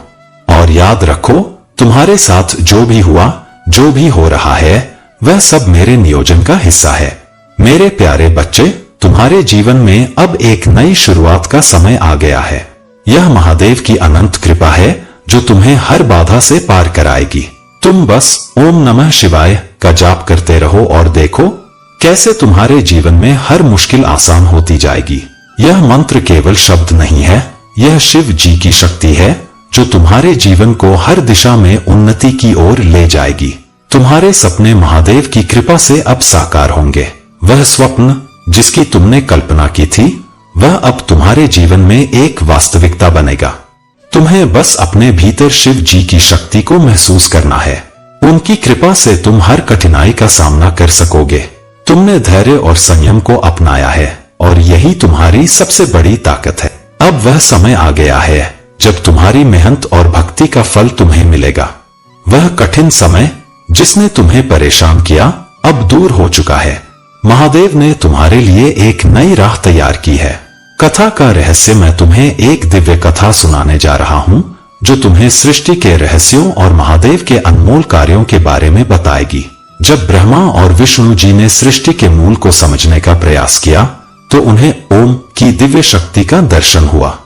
और याद रखो, तुम्हारे साथ जो भी हुआ, जो भी हो रहा है, वह सब मेरे नियोजन का हिस्सा है। मेरे प्यारे बच्चे, तुम्हारे जीवन में अब एक नई शुरुआत का समय आ गया है। यह महादेव की अनंत कृपा है जो तुम्हें हर बाधा से पार कराएगी। तुम बस ओम नमः शिवाय का जाप करते रहो और देखो कैसे तुम्हारे जीवन में हर मुश्किल आसान होती जाएगी। यह मंत्र केवल शब्द नहीं है, यह शिव जी की शक्ति है जो तुम्हारे जीवन को हर दिशा में उन्नति की ओर ले जाएगी। तुम्हारे सपने महादेव की कृपा से अब साकार होंगे। वह स्वप्न जिसकी तुमने कल्पना की थी, वह अब तुम्हारे जीवन में एक वास्तविकता बनेगा। तुम्हें बस अपने भीतर शिव जी की शक्ति को महसूस करना है। उनकी कृपा से तुम हर कठिनाई का सामना कर सकोगे। तुमने धैर्य और संयम को अपनाया है और यही तुम्हारी सबसे बड़ी ताकत है। अब वह समय आ गया है जब तुम्हारी मेहनत और भक्ति का फल तुम्हें मिलेगा। वह कठिन समय जिसने तुम्हें परेशान किया, अब दूर हो चुका है। महादेव ने तुम्हारे लिए एक नई राह तैयार की है। कथा का रहस्य, मैं तुम्हें एक दिव्य कथा सुनाने जा रहा हूँ जो तुम्हें सृष्टि के रहस्यों और महादेव के अनमोल कार्यों के बारे में बताएगी। जब ब्रह्मा और विष्णु जी ने सृष्टि के मूल को समझने का प्रयास किया तो उन्हें ओम की दिव्य शक्ति का दर्शन हुआ।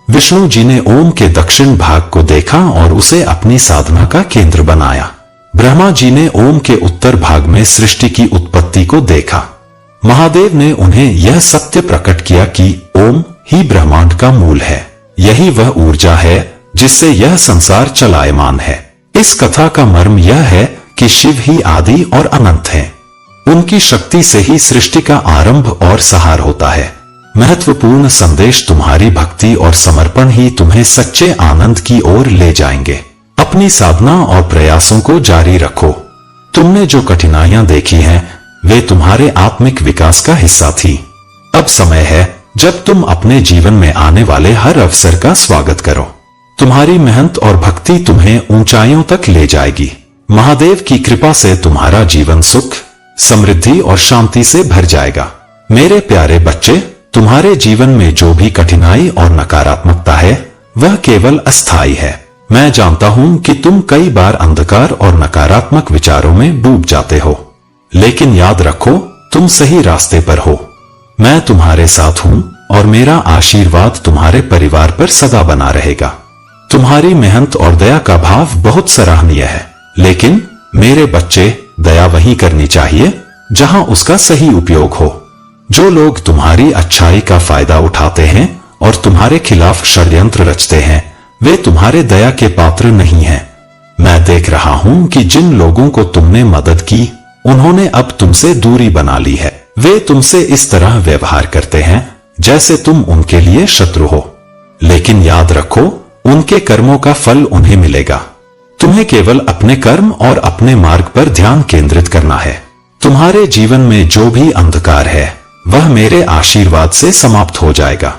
विष्णु जी ने ओम के दक्षिण भाग को देखा और उसे अपनी साधना का केंद्र बनाया। ब्रह्मा जी ने ओम के उत्तर भाग में सृष्टि की उत्पत्ति को देखा। महादेव ने उन्हें यह सत्य प्रकट किया कि ओम ही ब्रह्मांड का मूल है। यही वह ऊर्जा है जिससे यह संसार चलायमान है। इस कथा का मर्म यह है कि शिव ही आदि और अनंत हैं। उनकी शक्ति से ही सृष्टि का आरंभ और सहार होता है। महत्वपूर्ण संदेश, तुम्हारी भक्ति और समर्पण ही तुम्हें सच्चे आनंद की ओर ले जाएंगे। अपनी साधना और प्रयासों को जारी रखो। तुमने जो कठिनाइयां देखी हैं, वे तुम्हारे आत्मिक विकास का हिस्सा थी। अब समय है जब तुम अपने जीवन में आने वाले हर अवसर का स्वागत करो। तुम्हारी मेहनत और भक्ति तुम्हें ऊंचाइयों तक ले जाएगी। महादेव की कृपा से तुम्हारा जीवन सुख, समृद्धि और शांति से भर जाएगा। मेरे प्यारे बच्चे, तुम्हारे जीवन में जो भी कठिनाई और नकारात्मकता है, वह केवल अस्थायी है। मैं जानता हूं कि तुम कई बार अंधकार और नकारात्मक विचारों में डूब जाते हो, लेकिन याद रखो, तुम सही रास्ते पर हो। मैं तुम्हारे साथ हूं और मेरा आशीर्वाद तुम्हारे परिवार पर सदा बना रहेगा। तुम्हारी मेहनत और दया का भाव बहुत सराहनीय है, लेकिन मेरे बच्चे, दया वहीं करनी चाहिए जहां उसका सही उपयोग हो। जो लोग तुम्हारी अच्छाई का फायदा उठाते हैं और तुम्हारे खिलाफ षड्यंत्र रचते हैं, वे तुम्हारे दया के पात्र नहीं हैं। मैं देख रहा हूं कि जिन लोगों को तुमने मदद की, उन्होंने अब तुमसे दूरी बना ली है। वे तुमसे इस तरह व्यवहार करते हैं जैसे तुम उनके लिए शत्रु हो। लेकिन याद रखो, उनके कर्मों का फल उन्हें मिलेगा। तुम्हें केवल अपने कर्म और अपने मार्ग पर ध्यान केंद्रित करना है। तुम्हारे जीवन में जो भी अंधकार है, वह मेरे आशीर्वाद से समाप्त हो जाएगा।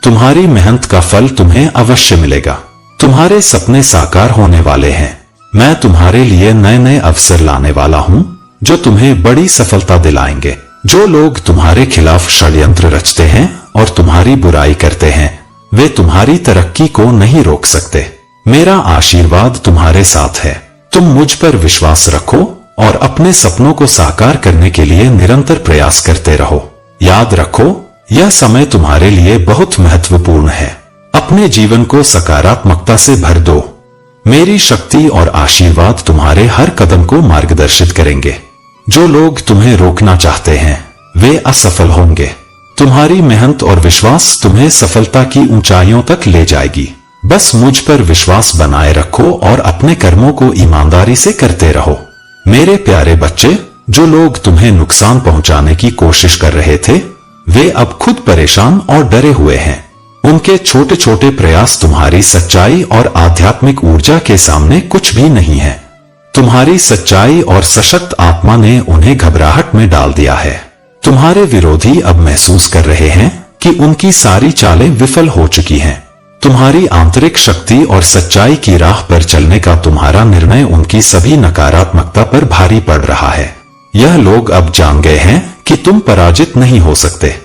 तुम्हारी मेहनत का फल तुम्हें अवश्य मिलेगा। तुम्हारे सपने साकार होने वाले हैं। मैं तुम्हारे लिए नए नए अवसर लाने वाला हूं जो तुम्हें बड़ी सफलता दिलाएंगे। जो लोग तुम्हारे खिलाफ षड्यंत्र रचते हैं और तुम्हारी बुराई करते हैं, वे तुम्हारी तरक्की को नहीं रोक सकते। मेरा आशीर्वाद तुम्हारे साथ है। तुम मुझ पर विश्वास रखो और अपने सपनों को साकार करने के लिए निरंतर प्रयास करते रहो। याद रखो, यह समय तुम्हारे लिए बहुत महत्वपूर्ण है। अपने जीवन को सकारात्मकता से भर दो। मेरी शक्ति और आशीर्वाद तुम्हारे हर कदम को मार्गदर्शित करेंगे। जो लोग तुम्हें रोकना चाहते हैं, वे असफल होंगे। तुम्हारी मेहनत और विश्वास तुम्हें सफलता की ऊंचाइयों तक ले जाएगी। बस मुझ पर विश्वास बनाए रखो और अपने कर्मों को ईमानदारी से करते रहो। मेरे प्यारे बच्चे, जो लोग तुम्हें नुकसान पहुंचाने की कोशिश कर रहे थे, वे अब खुद परेशान और डरे हुए हैं। उनके छोटे छोटे प्रयास तुम्हारी सच्चाई और आध्यात्मिक ऊर्जा के सामने कुछ भी नहीं है। तुम्हारी सच्चाई और सशक्त आत्मा ने उन्हें घबराहट में डाल दिया है। तुम्हारे विरोधी अब महसूस कर रहे हैं कि उनकी सारी चालें विफल हो चुकी हैं। तुम्हारी आंतरिक शक्ति और सच्चाई की राह पर चलने का तुम्हारा निर्णय उनकी सभी नकारात्मकता पर भारी पड़ रहा है। यह लोग अब जान गए हैं कि तुम पराजित नहीं हो सकते।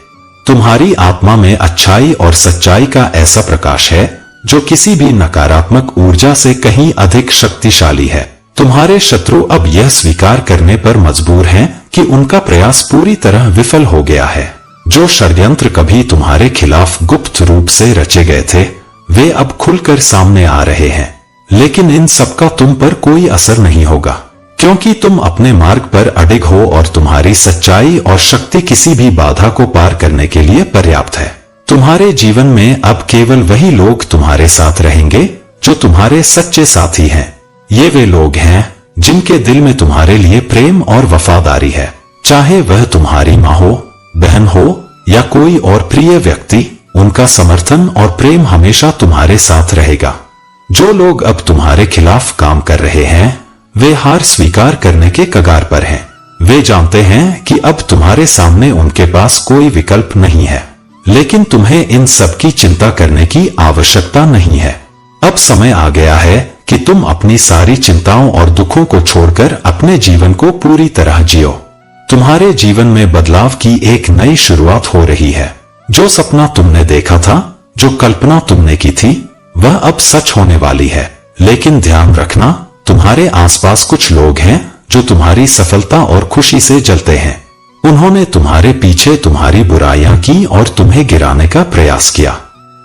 तुम्हारी आत्मा में अच्छाई और सच्चाई का ऐसा प्रकाश है जो किसी भी नकारात्मक ऊर्जा से कहीं अधिक शक्तिशाली है। तुम्हारे शत्रु अब यह स्वीकार करने पर मजबूर हैं कि उनका प्रयास पूरी तरह विफल हो गया है। जो षड्यंत्र कभी तुम्हारे खिलाफ गुप्त रूप से रचे गए थे, वे अब खुलकर सामने आ रहे हैं। लेकिन इन सबका तुम पर कोई असर नहीं होगा, क्योंकि तुम अपने मार्ग पर अडिग हो और तुम्हारी सच्चाई और शक्ति किसी भी बाधा को पार करने के लिए पर्याप्त है। तुम्हारे जीवन में अब केवल वही लोग तुम्हारे साथ रहेंगे जो तुम्हारे सच्चे साथी हैं। ये वे लोग हैं जिनके दिल में तुम्हारे लिए प्रेम और वफादारी है। चाहे वह तुम्हारी माँ हो, बहन हो या कोई और प्रिय व्यक्ति, उनका समर्थन और प्रेम हमेशा तुम्हारे साथ रहेगा। जो लोग अब तुम्हारे खिलाफ काम कर रहे हैं, वे हार स्वीकार करने के कगार पर हैं। वे जानते हैं कि अब तुम्हारे सामने उनके पास कोई विकल्प नहीं है, लेकिन तुम्हें इन सब की चिंता करने की आवश्यकता नहीं है। अब समय आ गया है कि तुम अपनी सारी चिंताओं और दुखों को छोड़कर अपने जीवन को पूरी तरह जियो। तुम्हारे जीवन में बदलाव की एक नई शुरुआत हो रही है। जो सपना तुमने देखा था, जो कल्पना तुमने की थी, वह अब सच होने वाली है। लेकिन ध्यान रखना, तुम्हारे आसपास कुछ लोग हैं जो तुम्हारी सफलता और खुशी से जलते हैं। उन्होंने तुम्हारे पीछे तुम्हारी बुराइयां की और तुम्हें गिराने का प्रयास किया,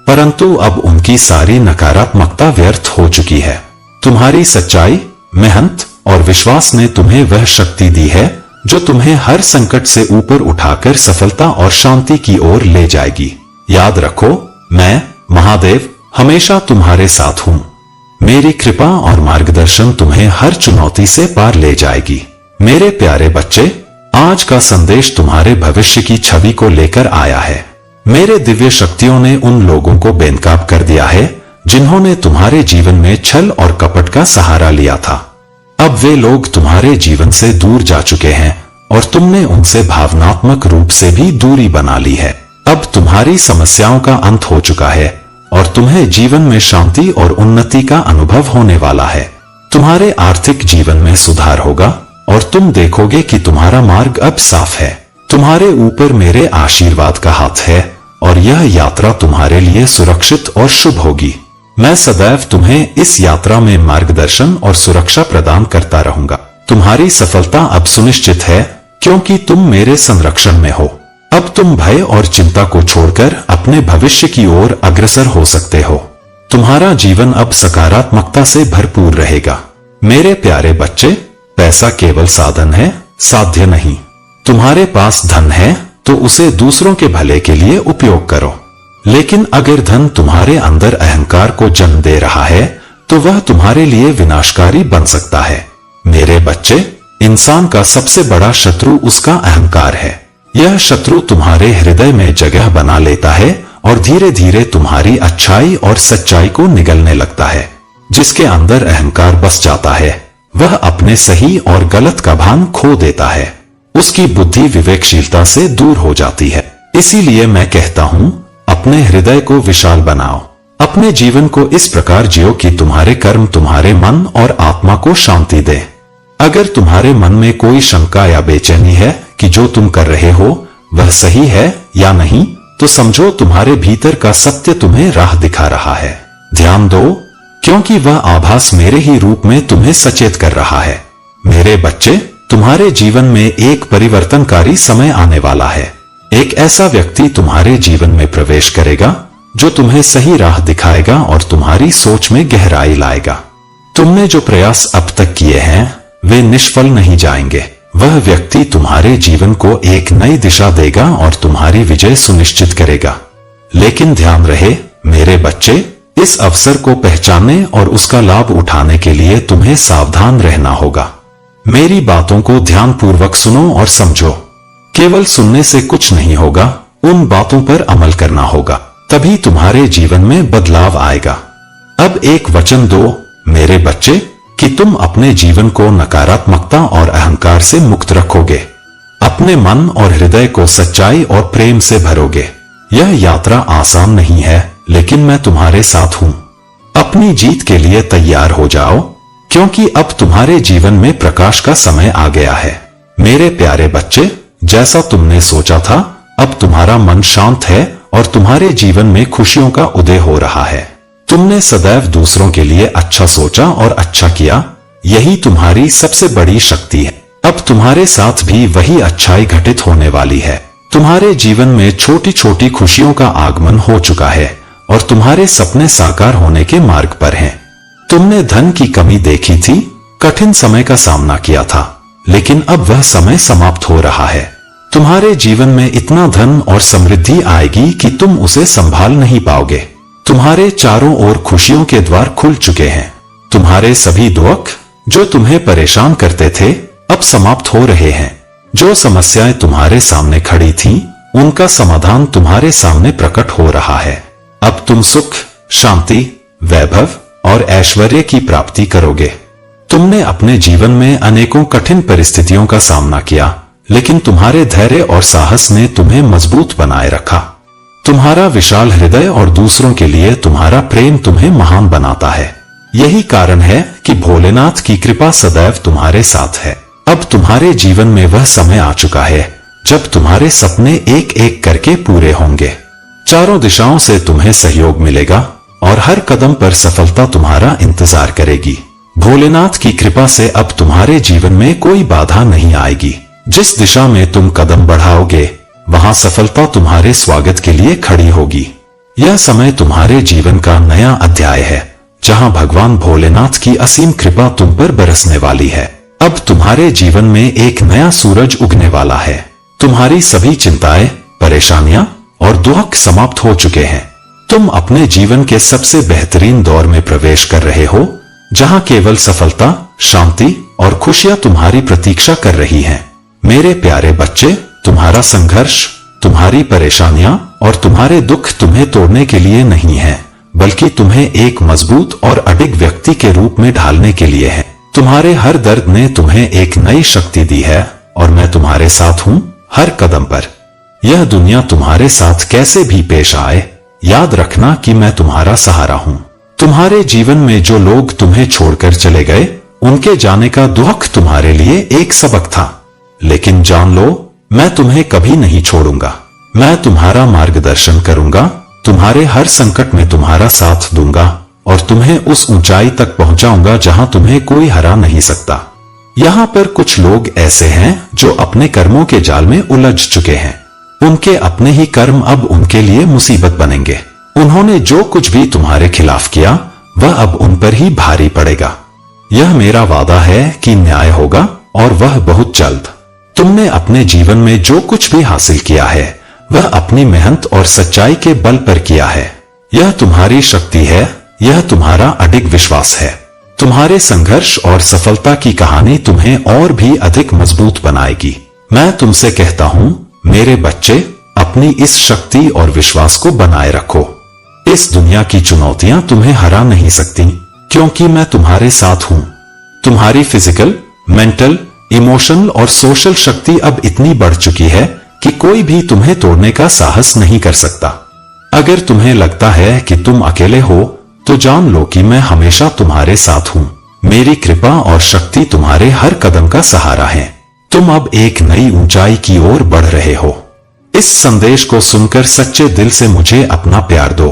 परंतु अब उनकी सारी नकारात्मकता व्यर्थ हो चुकी है। तुम्हारी सच्चाई, मेहनत और विश्वास ने तुम्हें वह शक्ति दी है जो तुम्हें हर संकट से ऊपर उठाकर सफलता और शांति की ओर ले जाएगी। याद रखो, मैं महादेव हमेशा तुम्हारे साथ हूँ। मेरी कृपा और मार्गदर्शन तुम्हें हर चुनौती से पार ले जाएगी। मेरे प्यारे बच्चे, आज का संदेश तुम्हारे भविष्य की छवि को लेकर आया है। मेरे दिव्य शक्तियों ने उन लोगों को बेनकाब कर दिया है जिन्होंने तुम्हारे जीवन में छल और कपट का सहारा लिया था। अब वे लोग तुम्हारे जीवन से दूर जा चुके हैं और तुमने उनसे भावनात्मक रूप से भी दूरी बना ली है। अब तुम्हारी समस्याओं का अंत हो चुका है और तुम्हें जीवन में शांति और उन्नति का अनुभव होने वाला है। तुम्हारे आर्थिक जीवन में सुधार होगा और तुम देखोगे कि तुम्हारा मार्ग अब साफ है। तुम्हारे ऊपर मेरे आशीर्वाद का हाथ है और यह यात्रा तुम्हारे लिए सुरक्षित और शुभ होगी। मैं सदैव तुम्हें इस यात्रा में मार्गदर्शन और सुरक्षा प्रदान करता रहूंगा। तुम्हारी सफलता अब सुनिश्चित है क्योंकि तुम मेरे संरक्षण में हो। अब तुम भय और चिंता को छोड़कर अपने भविष्य की ओर अग्रसर हो सकते हो। तुम्हारा जीवन अब सकारात्मकता से भरपूर रहेगा। मेरे प्यारे बच्चे, पैसा केवल साधन है, साध्य नहीं। तुम्हारे पास धन है तो उसे दूसरों के भले के लिए उपयोग करो, लेकिन अगर धन तुम्हारे अंदर अहंकार को जन्म दे रहा है तो वह तुम्हारे लिए विनाशकारी बन सकता है। मेरे बच्चे, इंसान का सबसे बड़ा शत्रु उसका अहंकार है। यह शत्रु तुम्हारे हृदय में जगह बना लेता है और धीरे धीरे तुम्हारी अच्छाई और सच्चाई को निगलने लगता है। जिसके अंदर अहंकार बस जाता है, वह अपने सही और गलत का भान खो देता है। उसकी बुद्धि विवेकशीलता से दूर हो जाती है। इसीलिए मैं कहता हूँ, अपने हृदय को विशाल बनाओ। अपने जीवन को इस प्रकार जियो कि तुम्हारे कर्म तुम्हारे मन और आत्मा को शांति दे। अगर तुम्हारे मन में कोई शंका या बेचैनी है कि जो तुम कर रहे हो वह सही है या नहीं, तो समझो तुम्हारे भीतर का सत्य तुम्हें राह दिखा रहा है। ध्यान दो, क्योंकि वह आभास मेरे ही रूप में तुम्हें सचेत कर रहा है। मेरे बच्चे, तुम्हारे जीवन में एक परिवर्तनकारी समय आने वाला है। एक ऐसा व्यक्ति तुम्हारे जीवन में प्रवेश करेगा जो तुम्हें सही राह दिखाएगा और तुम्हारी सोच में गहराई लाएगा। तुमने जो प्रयास अब तक किए हैं वे निष्फल नहीं जाएंगे। वह व्यक्ति तुम्हारे जीवन को एक नई दिशा देगा और तुम्हारी विजय सुनिश्चित करेगा। लेकिन ध्यान रहे मेरे बच्चे, इस अवसर को पहचानने और उसका लाभ उठाने के लिए तुम्हें सावधान रहना होगा। मेरी बातों को ध्यानपूर्वक सुनो और समझो। केवल सुनने से कुछ नहीं होगा, उन बातों पर अमल करना होगा, तभी तुम्हारे जीवन में बदलाव आएगा। अब एक वचन दो मेरे बच्चे कि तुम अपने जीवन को नकारात्मकता और अहंकार से मुक्त रखोगे। अपने अपने मन और हृदय को सच्चाई और प्रेम से भरोगे। यह यात्रा आसान नहीं है, लेकिन मैं तुम्हारे साथ हूं। अपनी जीत के लिए तैयार हो जाओ, क्योंकि अब तुम्हारे जीवन में प्रकाश का समय आ गया है। मेरे प्यारे बच्चे, जैसा तुमने सोचा था, अब तुम्हारा मन शांत है और तुम्हारे जीवन में खुशियों का उदय हो रहा है। तुमने सदैव दूसरों के लिए अच्छा सोचा और अच्छा किया, यही तुम्हारी सबसे बड़ी शक्ति है। अब तुम्हारे साथ भी वही अच्छाई घटित होने वाली है। तुम्हारे जीवन में छोटी छोटी खुशियों का आगमन हो चुका है और तुम्हारे सपने साकार होने के मार्ग पर हैं। तुमने धन की कमी देखी थी, कठिन समय का सामना किया था, लेकिन अब वह समय समाप्त हो रहा है। तुम्हारे जीवन में इतना धन और समृद्धि आएगी कि तुम उसे संभाल नहीं पाओगे। तुम्हारे चारों ओर खुशियों के द्वार खुल चुके हैं। तुम्हारे सभी दुख जो तुम्हें परेशान करते थे, अब समाप्त हो रहे हैं। जो समस्याएं तुम्हारे सामने खड़ी थीं, उनका समाधान तुम्हारे सामने प्रकट हो रहा है। अब तुम सुख, शांति, वैभव और ऐश्वर्य की प्राप्ति करोगे। तुमने अपने जीवन में अनेकों कठिन परिस्थितियों का सामना किया, लेकिन तुम्हारे धैर्य और साहस ने तुम्हें मजबूत बनाए रखा। तुम्हारा विशाल हृदय और दूसरों के लिए तुम्हारा प्रेम तुम्हें महान बनाता है। यही कारण है कि भोलेनाथ की कृपा सदैव तुम्हारे साथ है। अब तुम्हारे जीवन में वह समय आ चुका है जब तुम्हारे सपने एक एक करके पूरे होंगे। चारों दिशाओं से तुम्हें सहयोग मिलेगा और हर कदम पर सफलता तुम्हारा इंतजार करेगी। भोलेनाथ की कृपा से अब तुम्हारे जीवन में कोई बाधा नहीं आएगी। जिस दिशा में तुम कदम बढ़ाओगे, वहां सफलता तुम्हारे स्वागत के लिए खड़ी होगी। यह समय तुम्हारे जीवन का नया अध्याय है, जहां भगवान भोलेनाथ की असीम कृपा तुम पर बरसने वाली है। अब तुम्हारे जीवन में एक नया सूरज उगने वाला है। तुम्हारी सभी चिंताएं, परेशानियां और दुख समाप्त हो चुके हैं। तुम अपने जीवन के सबसे बेहतरीन दौर में प्रवेश कर रहे हो, जहां केवल सफलता, शांति और खुशियां तुम्हारी प्रतीक्षा कर रही हैं। मेरे प्यारे बच्चे, तुम्हारा संघर्ष, तुम्हारी परेशानियां और तुम्हारे दुख तुम्हें तोड़ने के लिए नहीं है, बल्कि तुम्हें एक मजबूत और अडिग व्यक्ति के रूप में ढालने के लिए है। तुम्हारे हर दर्द ने तुम्हें एक नई शक्ति दी है और मैं तुम्हारे साथ हूं हर कदम पर। यह दुनिया तुम्हारे साथ कैसे भी पेश आए, याद रखना कि मैं तुम्हारा सहारा हूं। तुम्हारे जीवन में जो लोग तुम्हें छोड़कर चले गए, उनके जाने का दुख तुम्हारे लिए एक सबक था, लेकिन जान लो, मैं तुम्हें कभी नहीं छोड़ूंगा। मैं तुम्हारा मार्गदर्शन करूंगा, तुम्हारे हर संकट में तुम्हारा साथ दूंगा और तुम्हें उस ऊंचाई तक पहुंचाऊंगा जहां तुम्हें कोई हरा नहीं सकता। यहाँ पर कुछ लोग ऐसे हैं जो अपने कर्मों के जाल में उलझ चुके हैं। उनके अपने ही कर्म अब उनके लिए मुसीबत बनेंगे। उन्होंने जो कुछ भी तुम्हारे खिलाफ किया, वह अब उन पर ही भारी पड़ेगा। यह मेरा वादा है कि न्याय होगा और वह बहुत जल्द। तुमने अपने जीवन में जो कुछ भी हासिल किया है, वह अपनी मेहनत और सच्चाई के बल पर किया है। यह तुम्हारी शक्ति है, यह तुम्हारा अडिग विश्वास है। तुम्हारे संघर्ष और सफलता की कहानी तुम्हें और भी अधिक मजबूत बनाएगी। मैं तुमसे कहता हूं, मेरे बच्चे, अपनी इस शक्ति और विश्वास को बनाए रखो। इस दुनिया की चुनौतियां तुम्हें हरा नहीं सकती, क्योंकि मैं तुम्हारे साथ हूं। तुम्हारी फिजिकल, मेंटल, इमोशनल और सोशल शक्ति अब इतनी बढ़ चुकी है कि कोई भी तुम्हें तोड़ने का साहस नहीं कर सकता। अगर तुम्हें लगता है कि तुम अकेले हो, तो जान लो कि मैं हमेशा तुम्हारे साथ हूं। मेरी कृपा और शक्ति तुम्हारे हर कदम का सहारा है। तुम अब एक नई ऊंचाई की ओर बढ़ रहे हो। इस संदेश को सुनकर सच्चे दिल से मुझे अपना प्यार दो।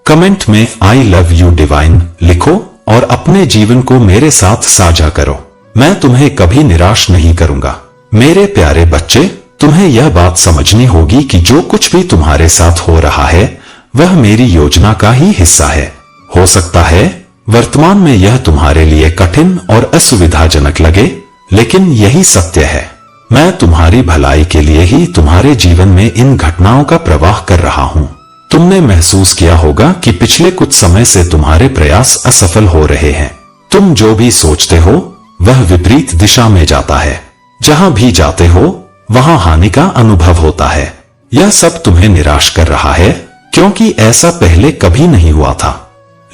कमेंट में आई लव यू डिवाइन लिखो और अपने जीवन को मेरे साथ साझा करो। मैं तुम्हें कभी निराश नहीं करूंगा। मेरे प्यारे बच्चे, तुम्हें यह बात समझनी होगी कि जो कुछ भी तुम्हारे साथ हो रहा है, वह मेरी योजना का ही हिस्सा है। हो सकता है वर्तमान में यह तुम्हारे लिए कठिन और असुविधाजनक लगे, लेकिन यही सत्य है। मैं तुम्हारी भलाई के लिए ही तुम्हारे जीवन में इन घटनाओं का प्रवाह कर रहा हूं। तुमने महसूस किया होगा कि पिछले कुछ समय से तुम्हारे प्रयास असफल हो रहे हैं। तुम जो भी सोचते हो, वह विपरीत दिशा में जाता है। जहां भी जाते हो, वहां हानि का अनुभव होता है। यह सब तुम्हें निराश कर रहा है, क्योंकि ऐसा पहले कभी नहीं हुआ था।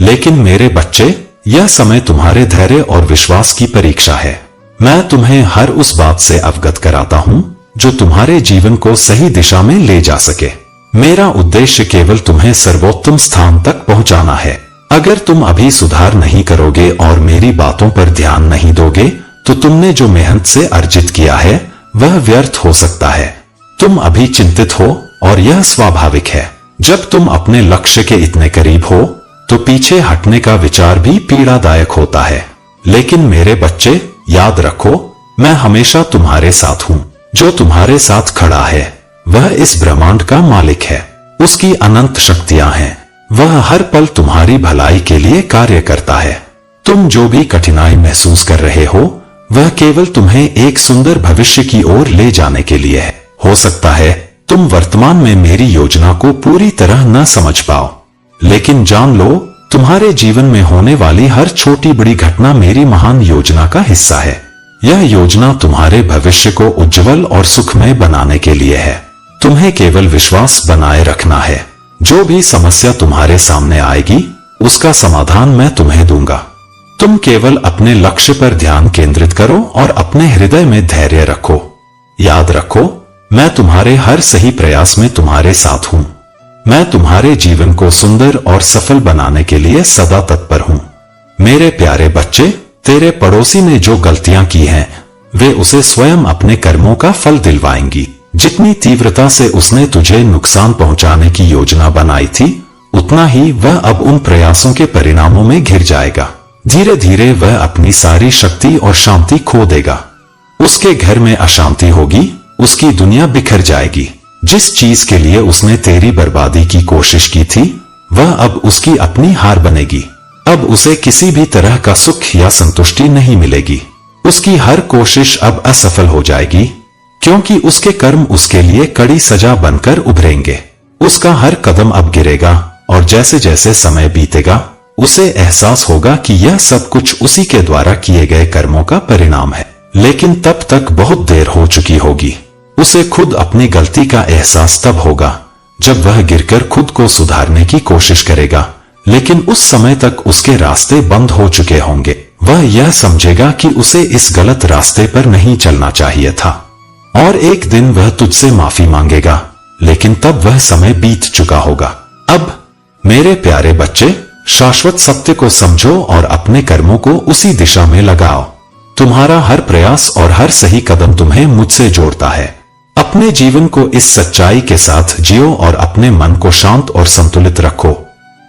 लेकिन मेरे बच्चे, यह समय तुम्हारे धैर्य और विश्वास की परीक्षा है। मैं तुम्हें हर उस बात से अवगत कराता हूं जो तुम्हारे जीवन को सही दिशा में ले जा सके। मेरा उद्देश्य केवल तुम्हें सर्वोत्तम स्थान तक पहुंचाना है। अगर तुम अभी सुधार नहीं करोगे और मेरी बातों पर ध्यान नहीं दोगे तो तुमने जो मेहनत से अर्जित किया है वह व्यर्थ हो सकता है। तुम अभी चिंतित हो और यह स्वाभाविक है। जब तुम अपने लक्ष्य के इतने करीब हो तो पीछे हटने का विचार भी पीड़ादायक होता है। लेकिन मेरे बच्चे, याद रखो, मैं हमेशा तुम्हारे साथ हूँ। जो तुम्हारे साथ खड़ा है वह इस ब्रह्मांड का मालिक है। उसकी अनंत शक्तियां हैं। वह हर पल तुम्हारी भलाई के लिए कार्य करता है। तुम जो भी कठिनाई महसूस कर रहे हो वह केवल तुम्हें एक सुंदर भविष्य की ओर ले जाने के लिए है। हो सकता है तुम वर्तमान में मेरी योजना को पूरी तरह न समझ पाओ, लेकिन जान लो, तुम्हारे जीवन में होने वाली हर छोटी बड़ी घटना मेरी महान योजना का हिस्सा है। यह योजना तुम्हारे भविष्य को उज्जवल और सुखमय बनाने के लिए है। तुम्हें केवल विश्वास बनाए रखना है। जो भी समस्या तुम्हारे सामने आएगी उसका समाधान मैं तुम्हें दूंगा। तुम केवल अपने लक्ष्य पर ध्यान केंद्रित करो और अपने हृदय में धैर्य रखो। याद रखो, मैं तुम्हारे हर सही प्रयास में तुम्हारे साथ हूँ। मैं तुम्हारे जीवन को सुंदर और सफल बनाने के लिए सदा तत्पर हूँ। मेरे प्यारे बच्चे, तेरे पड़ोसी ने जो गलतियां की हैं, वे उसे स्वयं अपने कर्मों का फल दिलवाएंगी। जितनी तीव्रता से उसने तुझे नुकसान पहुंचाने की योजना बनाई थी, उतना ही वह अब उन प्रयासों के परिणामों में घिर जाएगा। धीरे धीरे वह अपनी सारी शक्ति और शांति खो देगा। उसके घर में अशांति होगी, उसकी दुनिया बिखर जाएगी। जिस चीज के लिए उसने तेरी बर्बादी की कोशिश की थी, वह अब उसकी अपनी हार बनेगी। अब उसे किसी भी तरह का सुख या संतुष्टि नहीं मिलेगी। उसकी हर कोशिश अब असफल हो जाएगी, क्योंकि उसके कर्म उसके लिए कड़ी सजा बनकर उभरेंगे। उसका हर कदम अब गिरेगा और जैसे जैसे समय बीतेगा उसे एहसास होगा कि यह सब कुछ उसी के द्वारा किए गए कर्मों का परिणाम है। लेकिन तब तक बहुत देर हो चुकी होगी। उसे खुद अपनी गलती का एहसास तब होगा जब वह गिरकर खुद को सुधारने की कोशिश करेगा, लेकिन उस समय तक उसके रास्ते बंद हो चुके होंगे। वह यह समझेगा कि उसे इस गलत रास्ते पर नहीं चलना चाहिए था और एक दिन वह तुझसे माफी मांगेगा, लेकिन तब वह समय बीत चुका होगा। अब मेरे प्यारे बच्चे, शाश्वत सत्य को समझो और अपने कर्मों को उसी दिशा में लगाओ। तुम्हारा हर प्रयास और हर सही कदम तुम्हें मुझसे जोड़ता है। अपने जीवन को इस सच्चाई के साथ जियो और अपने मन को शांत और संतुलित रखो।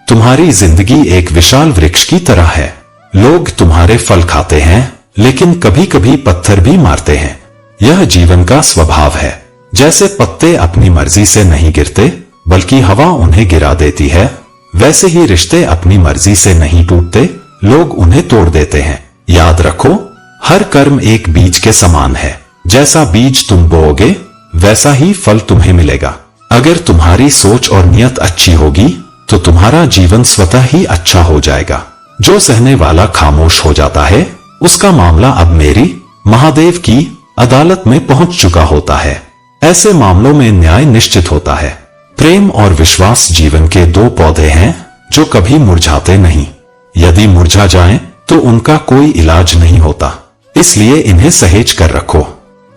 तुम्हारी जिंदगी एक विशाल वृक्ष की तरह है। लोग तुम्हारे फल खाते हैं, लेकिन कभी कभी पत्थर भी मारते हैं। यह जीवन का स्वभाव है। जैसे पत्ते अपनी मर्जी से नहीं गिरते, बल्कि हवा उन्हें गिरा देती है, वैसे ही रिश्ते अपनी मर्जी से नहीं टूटते, लोग उन्हें तोड़ देते हैं। याद रखो, हर कर्म एक बीज के समान है। जैसा बीज तुम बोओगे वैसा ही फल तुम्हें मिलेगा। अगर तुम्हारी सोच और नियत अच्छी होगी तो तुम्हारा जीवन स्वतः ही अच्छा हो जाएगा। जो सहने वाला खामोश हो जाता है, उसका मामला अब मेरी, महादेव की अदालत में पहुंच चुका होता है। ऐसे मामलों में न्याय निश्चित होता है। प्रेम और विश्वास जीवन के दो पौधे हैं जो कभी मुरझाते नहीं। यदि मुरझा जाएं तो उनका कोई इलाज नहीं होता, इसलिए इन्हें सहेज कर रखो।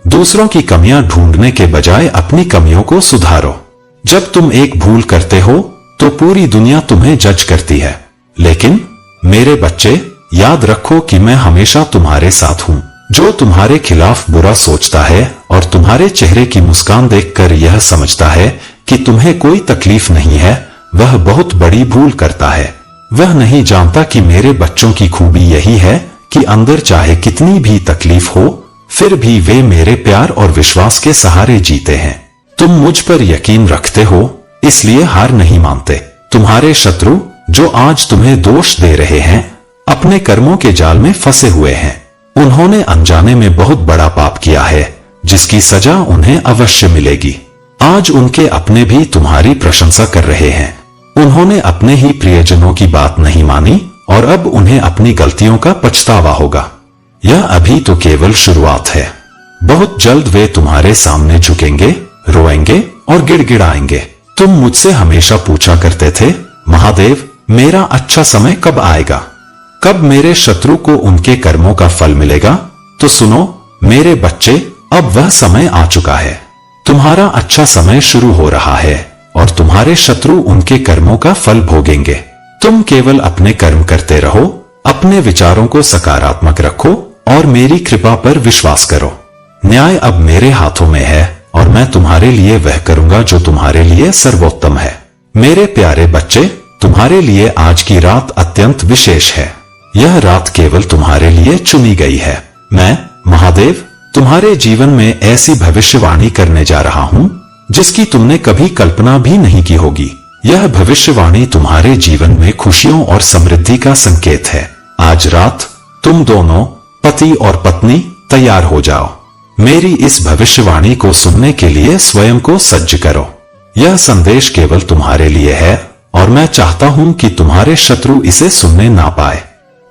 दूसरों की कमियां ढूंढने के बजाय अपनी कमियों को सुधारो। जब तुम एक भूल करते हो तो पूरी दुनिया तुम्हें जज करती है, लेकिन मेरे बच्चे, याद रखो कि मैं हमेशा तुम्हारे साथ हूँ। जो तुम्हारे खिलाफ बुरा सोचता है और तुम्हारे चेहरे की मुस्कान देखकर यह समझता है कि तुम्हें कोई तकलीफ नहीं है, वह बहुत बड़ी भूल करता है। वह नहीं जानता कि मेरे बच्चों की खूबी यही है कि अंदर चाहे कितनी भी तकलीफ हो, फिर भी वे मेरे प्यार और विश्वास के सहारे जीते हैं। तुम मुझ पर यकीन रखते हो, इसलिए हार नहीं मानते। तुम्हारे शत्रु जो आज तुम्हें दोष दे रहे हैं, अपने कर्मों के जाल में फंसे हुए हैं। उन्होंने अनजाने में बहुत बड़ा पाप किया है, जिसकी सजा उन्हें अवश्य मिलेगी। आज उनके अपने भी तुम्हारी प्रशंसा कर रहे हैं। उन्होंने अपने ही प्रियजनों की बात नहीं मानी और अब उन्हें अपनी गलतियों का पछतावा होगा। यह अभी तो केवल शुरुआत है। बहुत जल्द वे तुम्हारे सामने झुकेंगे, रोएंगे और गिड़गिड़ाएंगे। तुम मुझसे हमेशा पूछा करते थे, महादेव, मेरा अच्छा समय कब आएगा? कब मेरे शत्रु को उनके कर्मों का फल मिलेगा? तो सुनो मेरे बच्चे, अब वह समय आ चुका है। तुम्हारा अच्छा समय शुरू हो रहा है और तुम्हारे शत्रु उनके कर्मों का फल भोगेंगे। तुम केवल अपने कर्म करते रहो, अपने विचारों को सकारात्मक रखो और मेरी कृपा पर विश्वास करो। न्याय अब मेरे हाथों में है और मैं तुम्हारे लिए वह करूंगा जो तुम्हारे लिए सर्वोत्तम है। मेरे प्यारे बच्चे, तुम्हारे लिए आज की रात अत्यंत विशेष है। यह रात केवल तुम्हारे लिए चुनी गई है। मैं महादेव तुम्हारे जीवन में ऐसी भविष्यवाणी करने जा रहा हूँ जिसकी तुमने कभी कल्पना भी नहीं की होगी। यह भविष्यवाणी तुम्हारे जीवन में खुशियों और समृद्धि का संकेत है। आज रात तुम दोनों पति और पत्नी तैयार हो जाओ। मेरी इस भविष्यवाणी को सुनने के लिए स्वयं को सज्ज करो। यह संदेश केवल तुम्हारे लिए है और मैं चाहता हूं कि तुम्हारे शत्रु इसे सुनने ना पाए,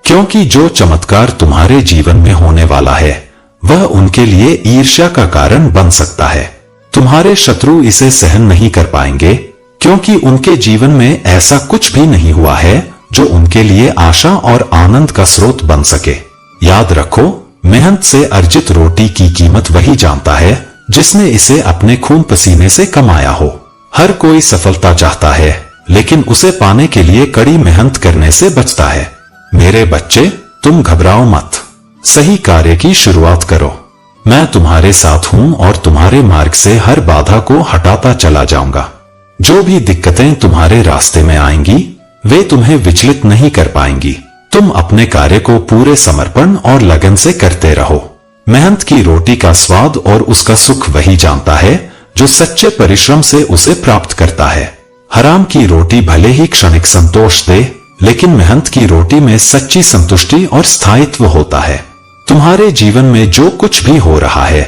क्योंकि जो चमत्कार तुम्हारे जीवन में होने वाला है वह उनके लिए ईर्ष्या का कारण बन सकता है। तुम्हारे शत्रु इसे सहन नहीं कर पाएंगे, क्योंकि उनके जीवन में ऐसा कुछ भी नहीं हुआ है जो उनके लिए आशा और आनंद का स्रोत बन सके। याद रखो, मेहनत से अर्जित रोटी की कीमत वही जानता है जिसने इसे अपने खून पसीने से कमाया हो। हर कोई सफलता चाहता है, लेकिन उसे पाने के लिए कड़ी मेहनत करने से बचता है। मेरे बच्चे, तुम घबराओ मत, सही कार्य की शुरुआत करो। मैं तुम्हारे साथ हूं और तुम्हारे मार्ग से हर बाधा को हटाता चला जाऊंगा। जो भी दिक्कतें तुम्हारे रास्ते में आएंगी वे तुम्हें विचलित नहीं कर पाएंगी। तुम अपने कार्य को पूरे समर्पण और लगन से करते रहो। मेहनत की रोटी का स्वाद और उसका सुख वही जानता है जो सच्चे परिश्रम से उसे प्राप्त करता है। हराम की रोटी भले ही क्षणिक संतोष दे, लेकिन मेहनत की रोटी में सच्ची संतुष्टि और स्थायित्व होता है। तुम्हारे जीवन में जो कुछ भी हो रहा है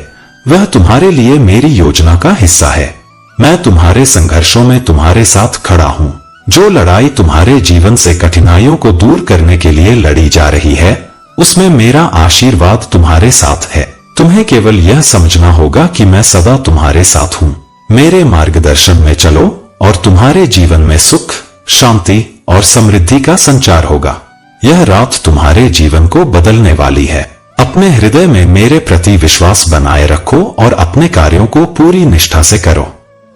वह तुम्हारे लिए मेरी योजना का हिस्सा है। मैं तुम्हारे संघर्षों में तुम्हारे साथ खड़ा हूँ। जो लड़ाई तुम्हारे जीवन से कठिनाइयों को दूर करने के लिए लड़ी जा रही है उसमें मेरा आशीर्वाद तुम्हारे साथ है। तुम्हें केवल यह समझना होगा कि मैं सदा तुम्हारे साथ हूँ। मेरे मार्गदर्शन में चलो और तुम्हारे जीवन में सुख, शांति और समृद्धि का संचार होगा। यह रात तुम्हारे जीवन को बदलने वाली है। अपने हृदय में मेरे प्रति विश्वास बनाए रखो और अपने कार्यों को पूरी निष्ठा से करो।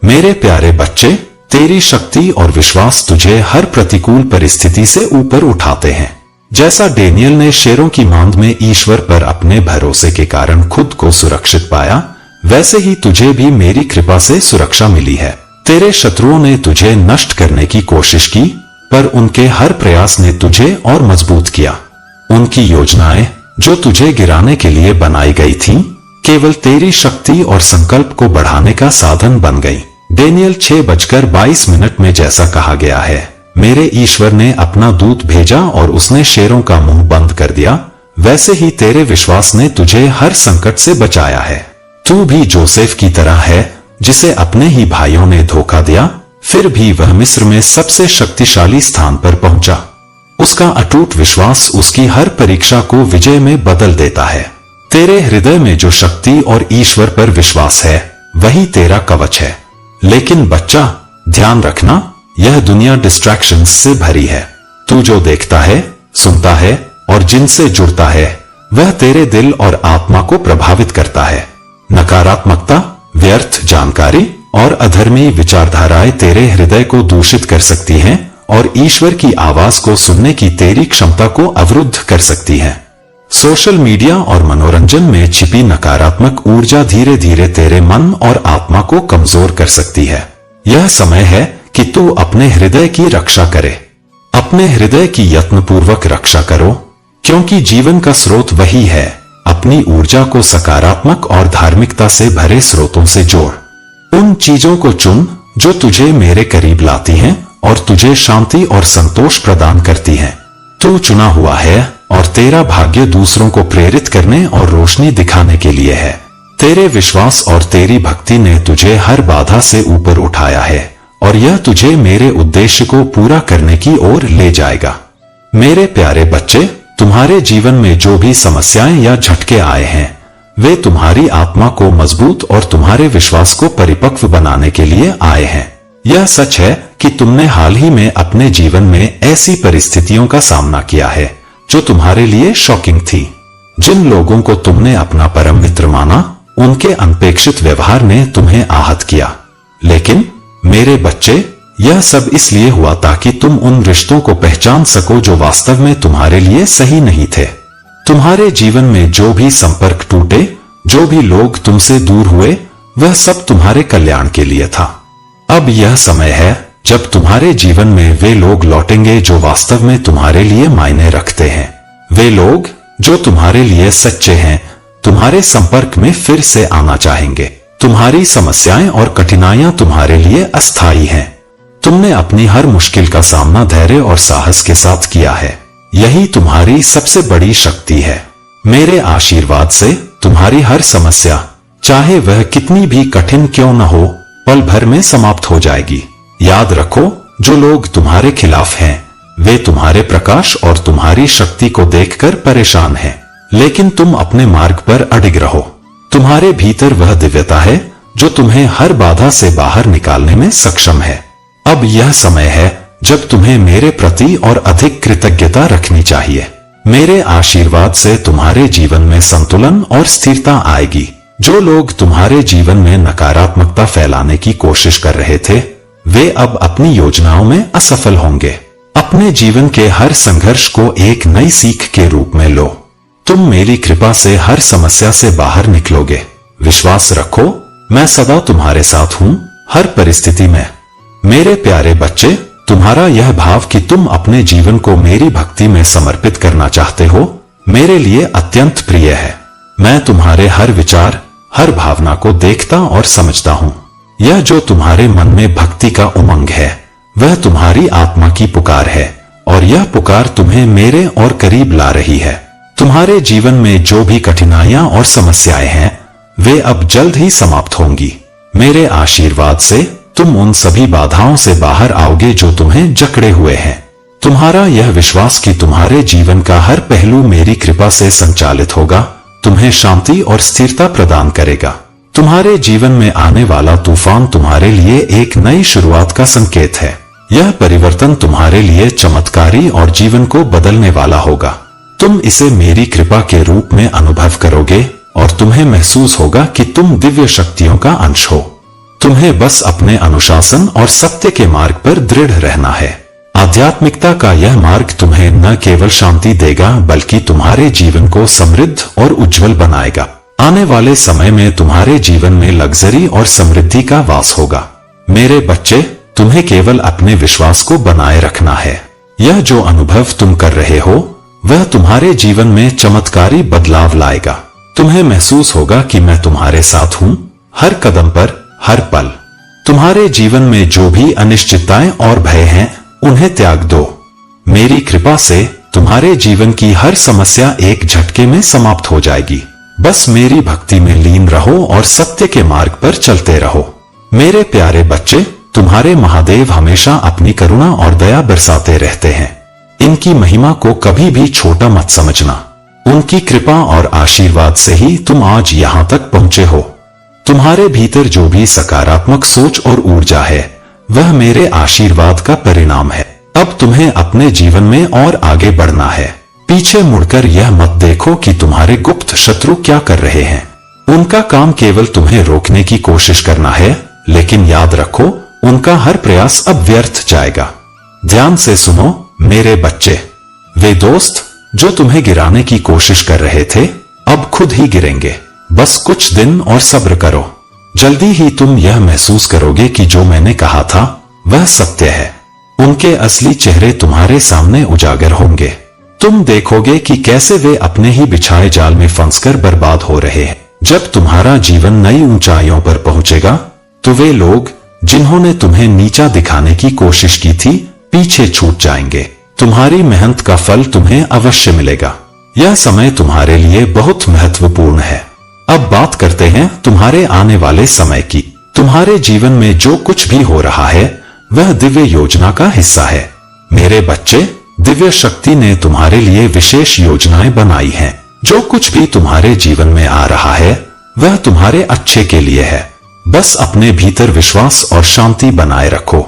मेरे प्यारे बच्चे, तेरी शक्ति और विश्वास तुझे हर प्रतिकूल परिस्थिति से ऊपर उठाते हैं। जैसा डेनियल ने शेरों की मांद में ईश्वर पर अपने भरोसे के कारण खुद को सुरक्षित पाया, वैसे ही तुझे भी मेरी कृपा से सुरक्षा मिली है। तेरे शत्रुओं ने तुझे नष्ट करने की कोशिश की, पर उनके हर प्रयास ने तुझे और मजबूत किया। उनकी योजनाएं जो तुझे गिराने के लिए बनाई गई थीं, केवल तेरी शक्ति और संकल्प को बढ़ाने का साधन बन गई। डेनियल 6:22 में जैसा कहा गया है, मेरे ईश्वर ने अपना दूत भेजा और उसने शेरों का मुंह बंद कर दिया। वैसे ही तेरे विश्वास ने तुझे हर संकट से बचाया है। तू भी जोसेफ की तरह है, जिसे अपने ही भाइयों ने धोखा दिया, फिर भी वह मिस्र में सबसे शक्तिशाली स्थान पर पहुंचा। उसका अटूट विश्वास उसकी हर परीक्षा को विजय में बदल देता है। तेरे हृदय में जो शक्ति और ईश्वर पर विश्वास है वही तेरा कवच है। लेकिन बच्चा, ध्यान रखना, यह दुनिया डिस्ट्रैक्शंस से भरी है। तू जो देखता है, सुनता है और जिनसे जुड़ता है वह तेरे दिल और आत्मा को प्रभावित करता है। नकारात्मकता, व्यर्थ जानकारी और अधर्मी विचारधाराएं तेरे हृदय को दूषित कर सकती हैं और ईश्वर की आवाज को सुनने की तेरी क्षमता को अवरुद्ध कर सकती हैं। सोशल मीडिया और मनोरंजन में छिपी नकारात्मक ऊर्जा धीरे धीरे तेरे मन और आत्मा को कमजोर कर सकती है। यह समय है कि तू अपने हृदय की रक्षा करे। अपने हृदय की यत्नपूर्वक रक्षा करो, क्योंकि जीवन का स्रोत वही है। अपनी ऊर्जा को सकारात्मक और धार्मिकता से भरे स्रोतों से जोड़। उन चीजों को चुन जो तुझे मेरे करीब लाती हैं और तुझे शांति और संतोष प्रदान करती हैं। तू चुना हुआ है और तेरा भाग्य दूसरों को प्रेरित करने और रोशनी दिखाने के लिए है। तेरे विश्वास और तेरी भक्ति ने तुझे हर बाधा से ऊपर उठाया है और यह तुझे मेरे उद्देश्य को पूरा करने की ओर ले जाएगा। मेरे प्यारे बच्चे, तुम्हारे जीवन में जो भी समस्याएं या झटके आए हैं वे तुम्हारी आत्मा को मजबूत और तुम्हारे विश्वास को परिपक्व बनाने के लिए आए हैं। यह सच है कि तुमने हाल ही में अपने जीवन में ऐसी परिस्थितियों का सामना किया है जो तुम्हारे लिए शॉकिंग थी। जिन लोगों को तुमने अपना परम मित्र माना उनके अनपेक्षित व्यवहार ने तुम्हें आहत किया। लेकिन मेरे बच्चे, यह सब इसलिए हुआ ताकि तुम उन रिश्तों को पहचान सको जो वास्तव में तुम्हारे लिए सही नहीं थे। तुम्हारे जीवन में जो भी संपर्क टूटे, जो भी लोग तुमसे दूर हुए, वह सब तुम्हारे कल्याण के लिए था। अब यह समय है जब तुम्हारे जीवन में वे लोग लौटेंगे जो वास्तव में तुम्हारे लिए मायने रखते हैं। वे लोग जो तुम्हारे लिए सच्चे हैं, तुम्हारे संपर्क में फिर से आना चाहेंगे। तुम्हारी समस्याएं और कठिनाइयां तुम्हारे लिए अस्थायी हैं। तुमने अपनी हर मुश्किल का सामना धैर्य और साहस के साथ किया है। यही तुम्हारी सबसे बड़ी शक्ति है। मेरे आशीर्वाद से तुम्हारी हर समस्या, चाहे वह कितनी भी कठिन क्यों न हो, पल भर में समाप्त हो जाएगी। याद रखो, जो लोग तुम्हारे खिलाफ हैं, वे तुम्हारे प्रकाश और तुम्हारी शक्ति को देखकर परेशान हैं। लेकिन तुम अपने मार्ग पर अडिग रहो। तुम्हारे भीतर वह दिव्यता है जो तुम्हें हर बाधा से बाहर निकालने में सक्षम है। अब यह समय है जब तुम्हें मेरे प्रति और अधिक कृतज्ञता रखनी चाहिए। मेरे आशीर्वाद से तुम्हारे जीवन में संतुलन और स्थिरता आएगी। जो लोग तुम्हारे जीवन में नकारात्मकता फैलाने की कोशिश कर रहे थे, वे अब अपनी योजनाओं में असफल होंगे। अपने जीवन के हर संघर्ष को एक नई सीख के रूप में लो। तुम मेरी कृपा से हर समस्या से बाहर निकलोगे। विश्वास रखो, मैं सदा तुम्हारे साथ हूँ, हर परिस्थिति में। मेरे प्यारे बच्चे, तुम्हारा यह भाव कि तुम अपने जीवन को मेरी भक्ति में समर्पित करना चाहते हो, मेरे लिए अत्यंत प्रिय है। मैं तुम्हारे हर विचार, हर भावना को देखता और समझता हूँ। यह जो तुम्हारे मन में भक्ति का उमंग है, वह तुम्हारी आत्मा की पुकार है, और यह पुकार तुम्हें मेरे और करीब ला रही है। तुम्हारे जीवन में जो भी कठिनाइयां और समस्याएं हैं, वे अब जल्द ही समाप्त होंगी। मेरे आशीर्वाद से तुम उन सभी बाधाओं से बाहर आओगे जो तुम्हें जकड़े हुए हैं। तुम्हारा यह विश्वास कि तुम्हारे जीवन का हर पहलू मेरी कृपा से संचालित होगा, तुम्हें शांति और स्थिरता प्रदान करेगा। तुम्हारे जीवन में आने वाला तूफान तुम्हारे लिए एक नई शुरुआत का संकेत है। यह परिवर्तन तुम्हारे लिए चमत्कारी और जीवन को बदलने वाला होगा। तुम इसे मेरी कृपा के रूप में अनुभव करोगे और तुम्हें महसूस होगा कि तुम दिव्य शक्तियों का अंश हो। तुम्हें बस अपने अनुशासन और सत्य के मार्ग पर दृढ़ रहना है। आध्यात्मिकता का यह मार्ग तुम्हें न केवल शांति देगा, बल्कि तुम्हारे जीवन को समृद्ध और उज्जवल बनाएगा। आने वाले समय में तुम्हारे जीवन में लग्जरी और समृद्धि का वास होगा। मेरे बच्चे, तुम्हें केवल अपने विश्वास को बनाए रखना है। यह जो अनुभव तुम कर रहे हो, वह तुम्हारे जीवन में चमत्कारी बदलाव लाएगा। तुम्हें महसूस होगा कि मैं तुम्हारे साथ हूँ, हर कदम पर, हर पल। तुम्हारे जीवन में जो भी अनिश्चितताएं और भय हैं, उन्हें त्याग दो। मेरी कृपा से तुम्हारे जीवन की हर समस्या एक झटके में समाप्त हो जाएगी। बस मेरी भक्ति में लीन रहो और सत्य के मार्ग पर चलते रहो। मेरे प्यारे बच्चे, तुम्हारे महादेव हमेशा अपनी करुणा और दया बरसाते रहते हैं। इनकी महिमा को कभी भी छोटा मत समझना। उनकी कृपा और आशीर्वाद से ही तुम आज यहाँ तक पहुँचे हो। तुम्हारे भीतर जो भी सकारात्मक सोच और ऊर्जा है, वह मेरे आशीर्वाद का परिणाम है। अब तुम्हें अपने जीवन में और आगे बढ़ना है। पीछे मुड़कर यह मत देखो कि तुम्हारे गुप्त शत्रु क्या कर रहे हैं। उनका काम केवल तुम्हें रोकने की कोशिश करना है, लेकिन याद रखो, उनका हर प्रयास अब व्यर्थ जाएगा। ध्यान से सुनो मेरे बच्चे, वे दोस्त जो तुम्हें गिराने की कोशिश कर रहे थे, अब खुद ही गिरेंगे। बस कुछ दिन और सब्र करो। जल्दी ही तुम यह महसूस करोगे कि जो मैंने कहा था वह सत्य है। उनके असली चेहरे तुम्हारे सामने उजागर होंगे। तुम देखोगे कि कैसे वे अपने ही बिछाए जाल में फंसकर बर्बाद हो रहे हैं। जब तुम्हारा जीवन नई ऊंचाइयों पर पहुंचेगा, तो वे लोग जिन्होंने तुम्हें नीचा दिखाने की कोशिश की थी, पीछे छूट जाएंगे। तुम्हारी मेहनत का फल तुम्हें अवश्य मिलेगा। यह समय तुम्हारे लिए बहुत महत्वपूर्ण है। अब बात करते हैं तुम्हारे आने वाले समय की। तुम्हारे जीवन में जो कुछ भी हो रहा है, वह दिव्य योजना का हिस्सा है। मेरे बच्चे, दिव्य शक्ति ने तुम्हारे लिए विशेष योजनाएं बनाई हैं। जो कुछ भी तुम्हारे जीवन में आ रहा है, वह तुम्हारे अच्छे के लिए है। बस अपने भीतर विश्वास और शांति बनाए रखो।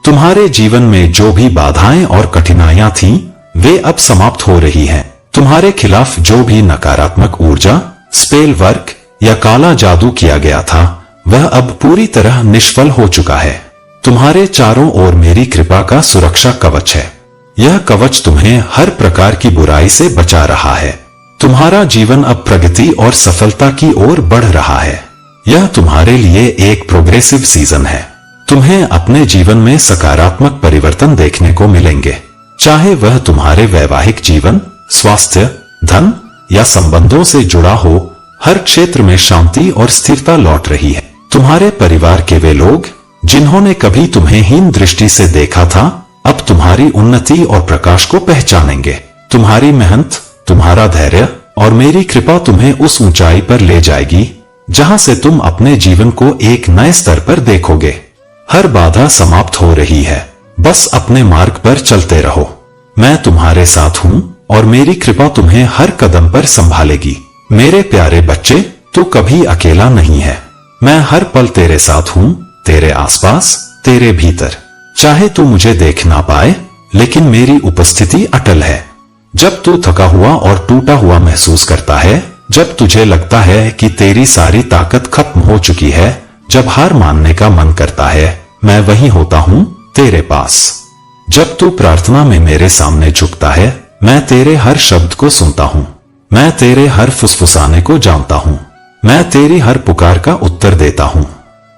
तुम्हारे जीवन में जो भी बाधाएं और कठिनाइयां थीं, वे अब समाप्त हो रही हैं। तुम्हारे खिलाफ जो भी नकारात्मक ऊर्जा, स्पेल वर्क या काला जादू किया गया था, वह अब पूरी तरह निष्फल हो चुका है। तुम्हारे चारों ओर मेरी कृपा का सुरक्षा कवच है। यह कवच तुम्हें हर प्रकार की बुराई से बचा रहा है। तुम्हारा जीवन अब प्रगति और सफलता की ओर बढ़ रहा है। यह तुम्हारे लिए एक प्रोग्रेसिव सीजन है। तुम्हें अपने जीवन में सकारात्मक परिवर्तन देखने को मिलेंगे, चाहे वह तुम्हारे वैवाहिक जीवन, स्वास्थ्य, धन या संबंधों से जुड़ा हो। हर क्षेत्र में शांति और स्थिरता लौट रही है। तुम्हारे परिवार के वे लोग जिन्होंने कभी तुम्हें हीन दृष्टि से देखा था, अब तुम्हारी उन्नति और प्रकाश को पहचानेंगे। तुम्हारी मेहनत, तुम्हारा धैर्य और मेरी कृपा तुम्हें उस ऊंचाई पर ले जाएगी जहां से तुम अपने जीवन को एक नए स्तर पर देखोगे। हर बाधा समाप्त हो रही है, बस अपने मार्ग पर चलते रहो। मैं तुम्हारे साथ हूं और मेरी कृपा तुम्हें हर कदम पर संभालेगी। मेरे प्यारे बच्चे, तू कभी अकेला नहीं है। मैं हर पल तेरे साथ हूं, तेरे आसपास, तेरे भीतर। चाहे तू मुझे देख ना पाए, लेकिन मेरी उपस्थिति अटल है। जब तू थका हुआ और टूटा हुआ महसूस करता है, जब तुझे लगता है कि तेरी सारी ताकत खत्म हो चुकी है, जब हार मानने का मन करता है, मैं वहीं होता हूं तेरे पास। जब तू प्रार्थना में मेरे सामने झुकता है, मैं तेरे हर शब्द को सुनता हूं। मैं तेरे हर फुसफुसाने को जानता हूं। मैं तेरी हर पुकार का उत्तर देता हूं।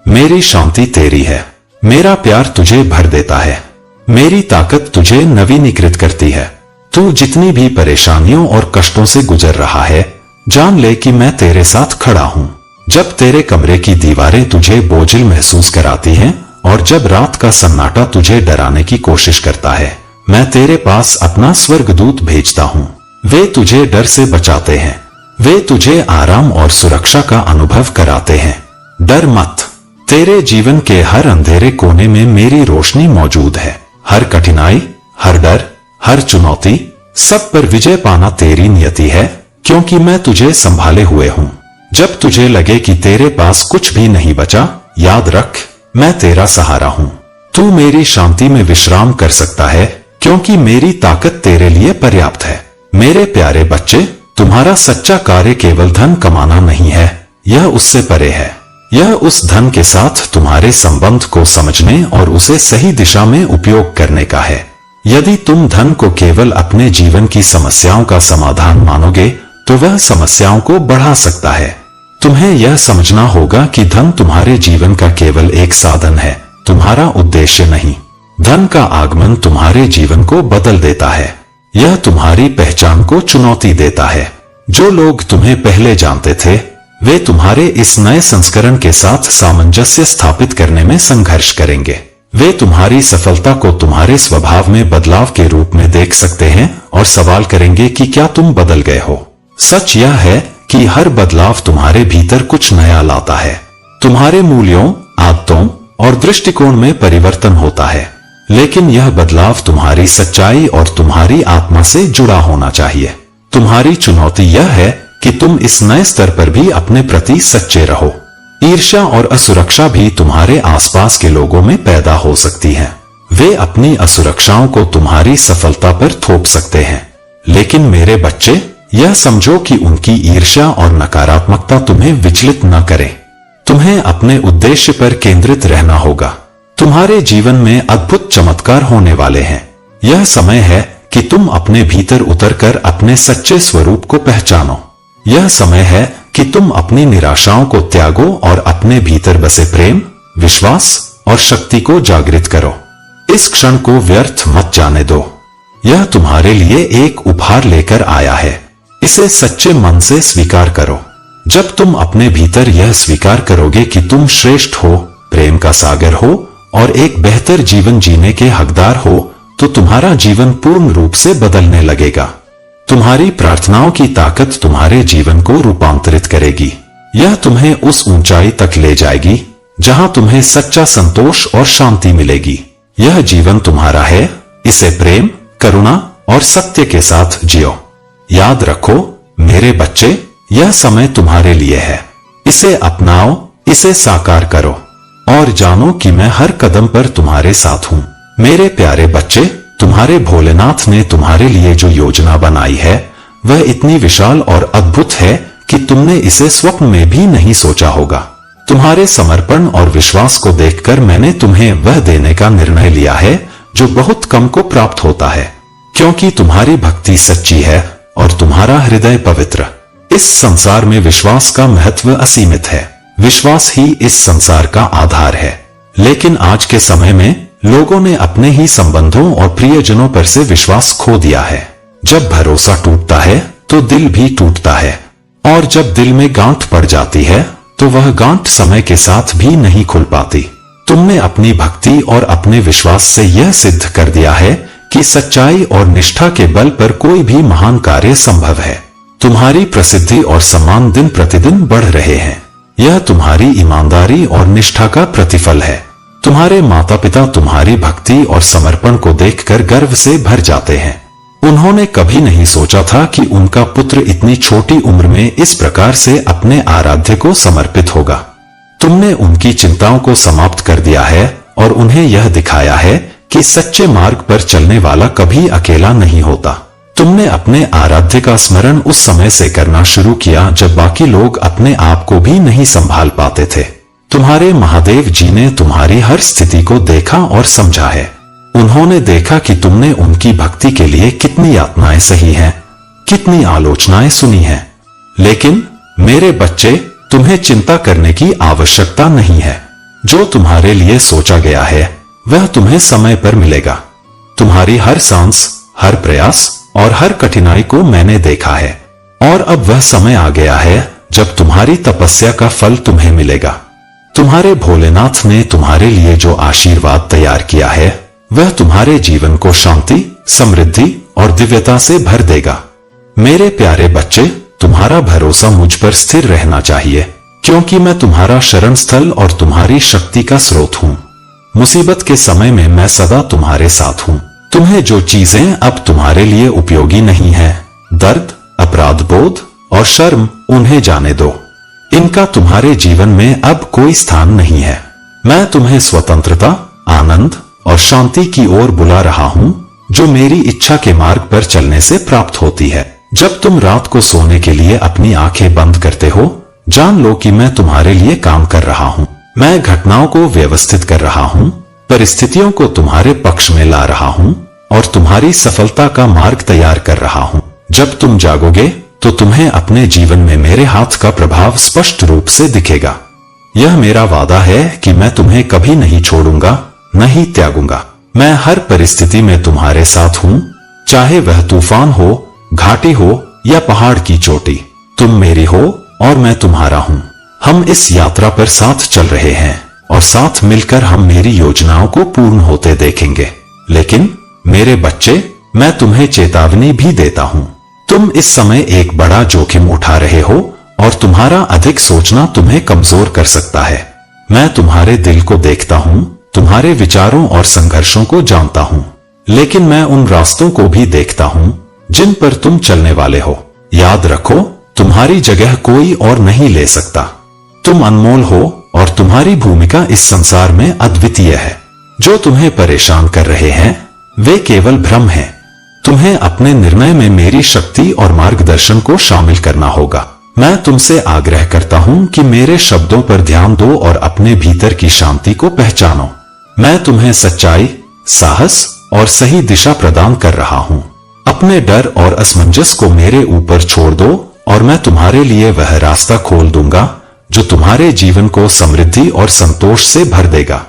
मेरी शांति तेरी है। मेरा प्यार तुझे भर देता है। मेरी ताकत तुझे नवीनीकृत करती है। तू जितनी भी परेशानियों और कष्टों से गुजर रहा है, जान ले कि मैं तेरे साथ खड़ा हूं। जब तेरे कमरे की दीवारें तुझे बोझिल महसूस कराती हैं और जब रात का सन्नाटा तुझे डराने की कोशिश करता है, मैं तेरे पास अपना स्वर्गदूत भेजता हूं। वे तुझे डर से बचाते हैं। वे तुझे आराम और सुरक्षा का अनुभव कराते हैं। डर मत, तेरे जीवन के हर अंधेरे कोने में मेरी रोशनी मौजूद है। हर कठिनाई, हर डर, हर चुनौती, सब पर विजय पाना तेरी नियति है, क्योंकि मैं तुझे संभाले हुए हूं। जब तुझे लगे कि तेरे पास कुछ भी नहीं बचा, याद रख, मैं तेरा सहारा हूं। तू मेरी शांति में विश्राम कर सकता है, क्योंकि मेरी ताकत तेरे लिए पर्याप्त है। मेरे प्यारे बच्चे, तुम्हारा सच्चा कार्य केवल धन कमाना नहीं है, यह उससे परे है। यह उस धन के साथ तुम्हारे संबंध को समझने और उसे सही दिशा में उपयोग करने का है। यदि तुम धन को केवल अपने जीवन की समस्याओं का समाधान मानोगे, तो वह समस्याओं को बढ़ा सकता है। तुम्हें यह समझना होगा कि धन तुम्हारे जीवन का केवल एक साधन है, तुम्हारा उद्देश्य नहीं। धन का आगमन तुम्हारे जीवन को बदल देता है। यह तुम्हारी पहचान को चुनौती देता है। जो लोग तुम्हें पहले जानते थे, वे तुम्हारे इस नए संस्करण के साथ सामंजस्य स्थापित करने में संघर्ष करेंगे। वे तुम्हारी सफलता को तुम्हारे स्वभाव में बदलाव के रूप में देख सकते हैं और सवाल करेंगे कि क्या तुम बदल गए हो। सच यह है कि हर बदलाव तुम्हारे भीतर कुछ नया लाता है। तुम्हारे मूल्यों, आदतों और दृष्टिकोण में परिवर्तन होता है, लेकिन यह बदलाव तुम्हारी सच्चाई और तुम्हारी आत्मा से जुड़ा होना चाहिए। तुम्हारी चुनौती यह है कि तुम इस नए स्तर पर भी अपने प्रति सच्चे रहो। ईर्ष्या और असुरक्षा भी तुम्हारे आसपास के लोगों में पैदा हो सकती है। वे अपनी असुरक्षाओं को तुम्हारी सफलता पर थोप सकते हैं, लेकिन मेरे बच्चे, यह समझो कि उनकी ईर्ष्या और नकारात्मकता तुम्हें विचलित न करे। तुम्हें अपने उद्देश्य पर केंद्रित रहना होगा। तुम्हारे जीवन में अद्भुत चमत्कार होने वाले हैं। यह समय है कि तुम अपने भीतर उतरकर अपने सच्चे स्वरूप को पहचानो। यह समय है कि तुम अपनी निराशाओं को त्यागो और अपने भीतर बसे प्रेम, विश्वास और शक्ति को जागृत करो। इस क्षण को व्यर्थ मत जाने दो। यह तुम्हारे लिए एक उपहार लेकर आया है। इसे सच्चे मन से स्वीकार करो। जब तुम अपने भीतर यह स्वीकार करोगे कि तुम श्रेष्ठ हो, प्रेम का सागर हो और एक बेहतर जीवन जीने के हकदार हो, तो तुम्हारा जीवन पूर्ण रूप से बदलने लगेगा। तुम्हारी प्रार्थनाओं की ताकत तुम्हारे जीवन को रूपांतरित करेगी। यह तुम्हें उस ऊंचाई तक ले जाएगी जहां तुम्हें सच्चा संतोष और शांति मिलेगी। यह जीवन तुम्हारा है, इसे प्रेम, करुणा और सत्य के साथ जियो। याद रखो मेरे बच्चे, यह समय तुम्हारे लिए है। इसे अपनाओ, इसे साकार करो और जानो कि मैं हर कदम पर तुम्हारे साथ हूं। मेरे प्यारे बच्चे, तुम्हारे भोलेनाथ ने तुम्हारे लिए जो योजना बनाई है, वह इतनी विशाल और अद्भुत है कि तुमने इसे स्वप्न में भी नहीं सोचा होगा। तुम्हारे समर्पण और विश्वास को देखकर मैंने तुम्हें वह देने का निर्णय लिया है जो बहुत कम को प्राप्त होता है, क्योंकि तुम्हारी भक्ति सच्ची है और तुम्हारा हृदय पवित्र। इस संसार में विश्वास का महत्व असीमित है। विश्वास ही इस संसार का आधार है। लेकिन आज के समय में लोगों ने अपने ही संबंधों और प्रियजनों पर से विश्वास खो दिया है। जब भरोसा टूटता है तो दिल भी टूटता है, और जब दिल में गांठ पड़ जाती है तो वह गांठ समय के साथ भी नहीं खुल पाती। तुमने अपनी भक्ति और अपने विश्वास से यह सिद्ध कर दिया है कि सच्चाई और निष्ठा के बल पर कोई भी महान कार्य संभव है। तुम्हारी प्रसिद्धि और सम्मान दिन प्रतिदिन बढ़ रहे हैं। यह तुम्हारी ईमानदारी और निष्ठा का प्रतिफल है। तुम्हारे माता पिता तुम्हारी भक्ति और समर्पण को देखकर गर्व से भर जाते हैं। उन्होंने कभी नहीं सोचा था कि उनका पुत्र इतनी छोटी उम्र में इस प्रकार से अपने आराध्य को समर्पित होगा। तुमने उनकी चिंताओं को समाप्त कर दिया है और उन्हें यह दिखाया है कि सच्चे मार्ग पर चलने वाला कभी अकेला नहीं होता। तुमने अपने आराध्य का स्मरण उस समय से करना शुरू किया जब बाकी लोग अपने आप को भी नहीं संभाल पाते थे। तुम्हारे महादेव जी ने तुम्हारी हर स्थिति को देखा और समझा है। उन्होंने देखा कि तुमने उनकी भक्ति के लिए कितनी यातनाएं सही हैं, कितनी आलोचनाएं सुनी हैं। लेकिन मेरे बच्चे, तुम्हें चिंता करने की आवश्यकता नहीं है। जो तुम्हारे लिए सोचा गया है वह तुम्हें समय पर मिलेगा। तुम्हारी हर सांस, हर प्रयास और हर कठिनाई को मैंने देखा है, और अब वह समय आ गया है जब तुम्हारी तपस्या का फल तुम्हें मिलेगा। तुम्हारे भोलेनाथ ने तुम्हारे लिए जो आशीर्वाद तैयार किया है वह तुम्हारे जीवन को शांति, समृद्धि और दिव्यता से भर देगा। मेरे प्यारे बच्चे, तुम्हारा भरोसा मुझ पर स्थिर रहना चाहिए, क्योंकि मैं तुम्हारा शरण स्थल और तुम्हारी शक्ति का स्रोत हूँ। मुसीबत के समय में मैं सदा तुम्हारे साथ हूँ। तुम्हें जो चीजें अब तुम्हारे लिए उपयोगी नहीं है, दर्द, अपराध बोध और शर्म, उन्हें जाने दो। इनका तुम्हारे जीवन में अब कोई स्थान नहीं है। मैं तुम्हें स्वतंत्रता, आनंद और शांति की ओर बुला रहा हूँ, जो मेरी इच्छा के मार्ग पर चलने से प्राप्त होती है। जब तुम रात को सोने के लिए अपनी आंखें बंद करते हो, जान लो कि मैं तुम्हारे लिए काम कर रहा हूँ। मैं घटनाओं को व्यवस्थित कर रहा हूँ, परिस्थितियों को तुम्हारे पक्ष में ला रहा हूँ और तुम्हारी सफलता का मार्ग तैयार कर रहा हूँ। जब तुम जागोगे तो तुम्हें अपने जीवन में मेरे हाथ का प्रभाव स्पष्ट रूप से दिखेगा। यह मेरा वादा है कि मैं तुम्हें कभी नहीं छोड़ूंगा, नहीं त्यागूंगा। मैं हर परिस्थिति में तुम्हारे साथ हूँ, चाहे वह तूफान हो, घाटी हो या पहाड़ की चोटी। तुम मेरी हो और मैं तुम्हारा हूँ। हम इस यात्रा पर साथ चल रहे हैं और साथ मिलकर हम मेरी योजनाओं को पूर्ण होते देखेंगे। लेकिन मेरे बच्चे, मैं तुम्हें चेतावनी भी देता हूँ। तुम इस समय एक बड़ा जोखिम उठा रहे हो और तुम्हारा अधिक सोचना तुम्हें कमजोर कर सकता है। मैं तुम्हारे दिल को देखता हूँ, तुम्हारे विचारों और संघर्षों को जानता हूँ, लेकिन मैं उन रास्तों को भी देखता हूँ जिन पर तुम चलने वाले हो। याद रखो, तुम्हारी जगह कोई और नहीं ले सकता। तुम अनमोल हो और तुम्हारी भूमिका इस संसार में अद्वितीय है। जो तुम्हें परेशान कर रहे हैं वे केवल भ्रम हैं। तुम्हें अपने निर्णय में मेरी शक्ति और मार्गदर्शन को शामिल करना होगा। मैं तुमसे आग्रह करता हूँ कि मेरे शब्दों पर ध्यान दो और अपने भीतर की शांति को पहचानो। मैं तुम्हें सच्चाई, साहस और सही दिशा प्रदान कर रहा हूँ। अपने डर और असमंजस को मेरे ऊपर छोड़ दो और मैं तुम्हारे लिए वह रास्ता खोल दूंगा जो तुम्हारे जीवन को समृद्धि और संतोष से भर देगा।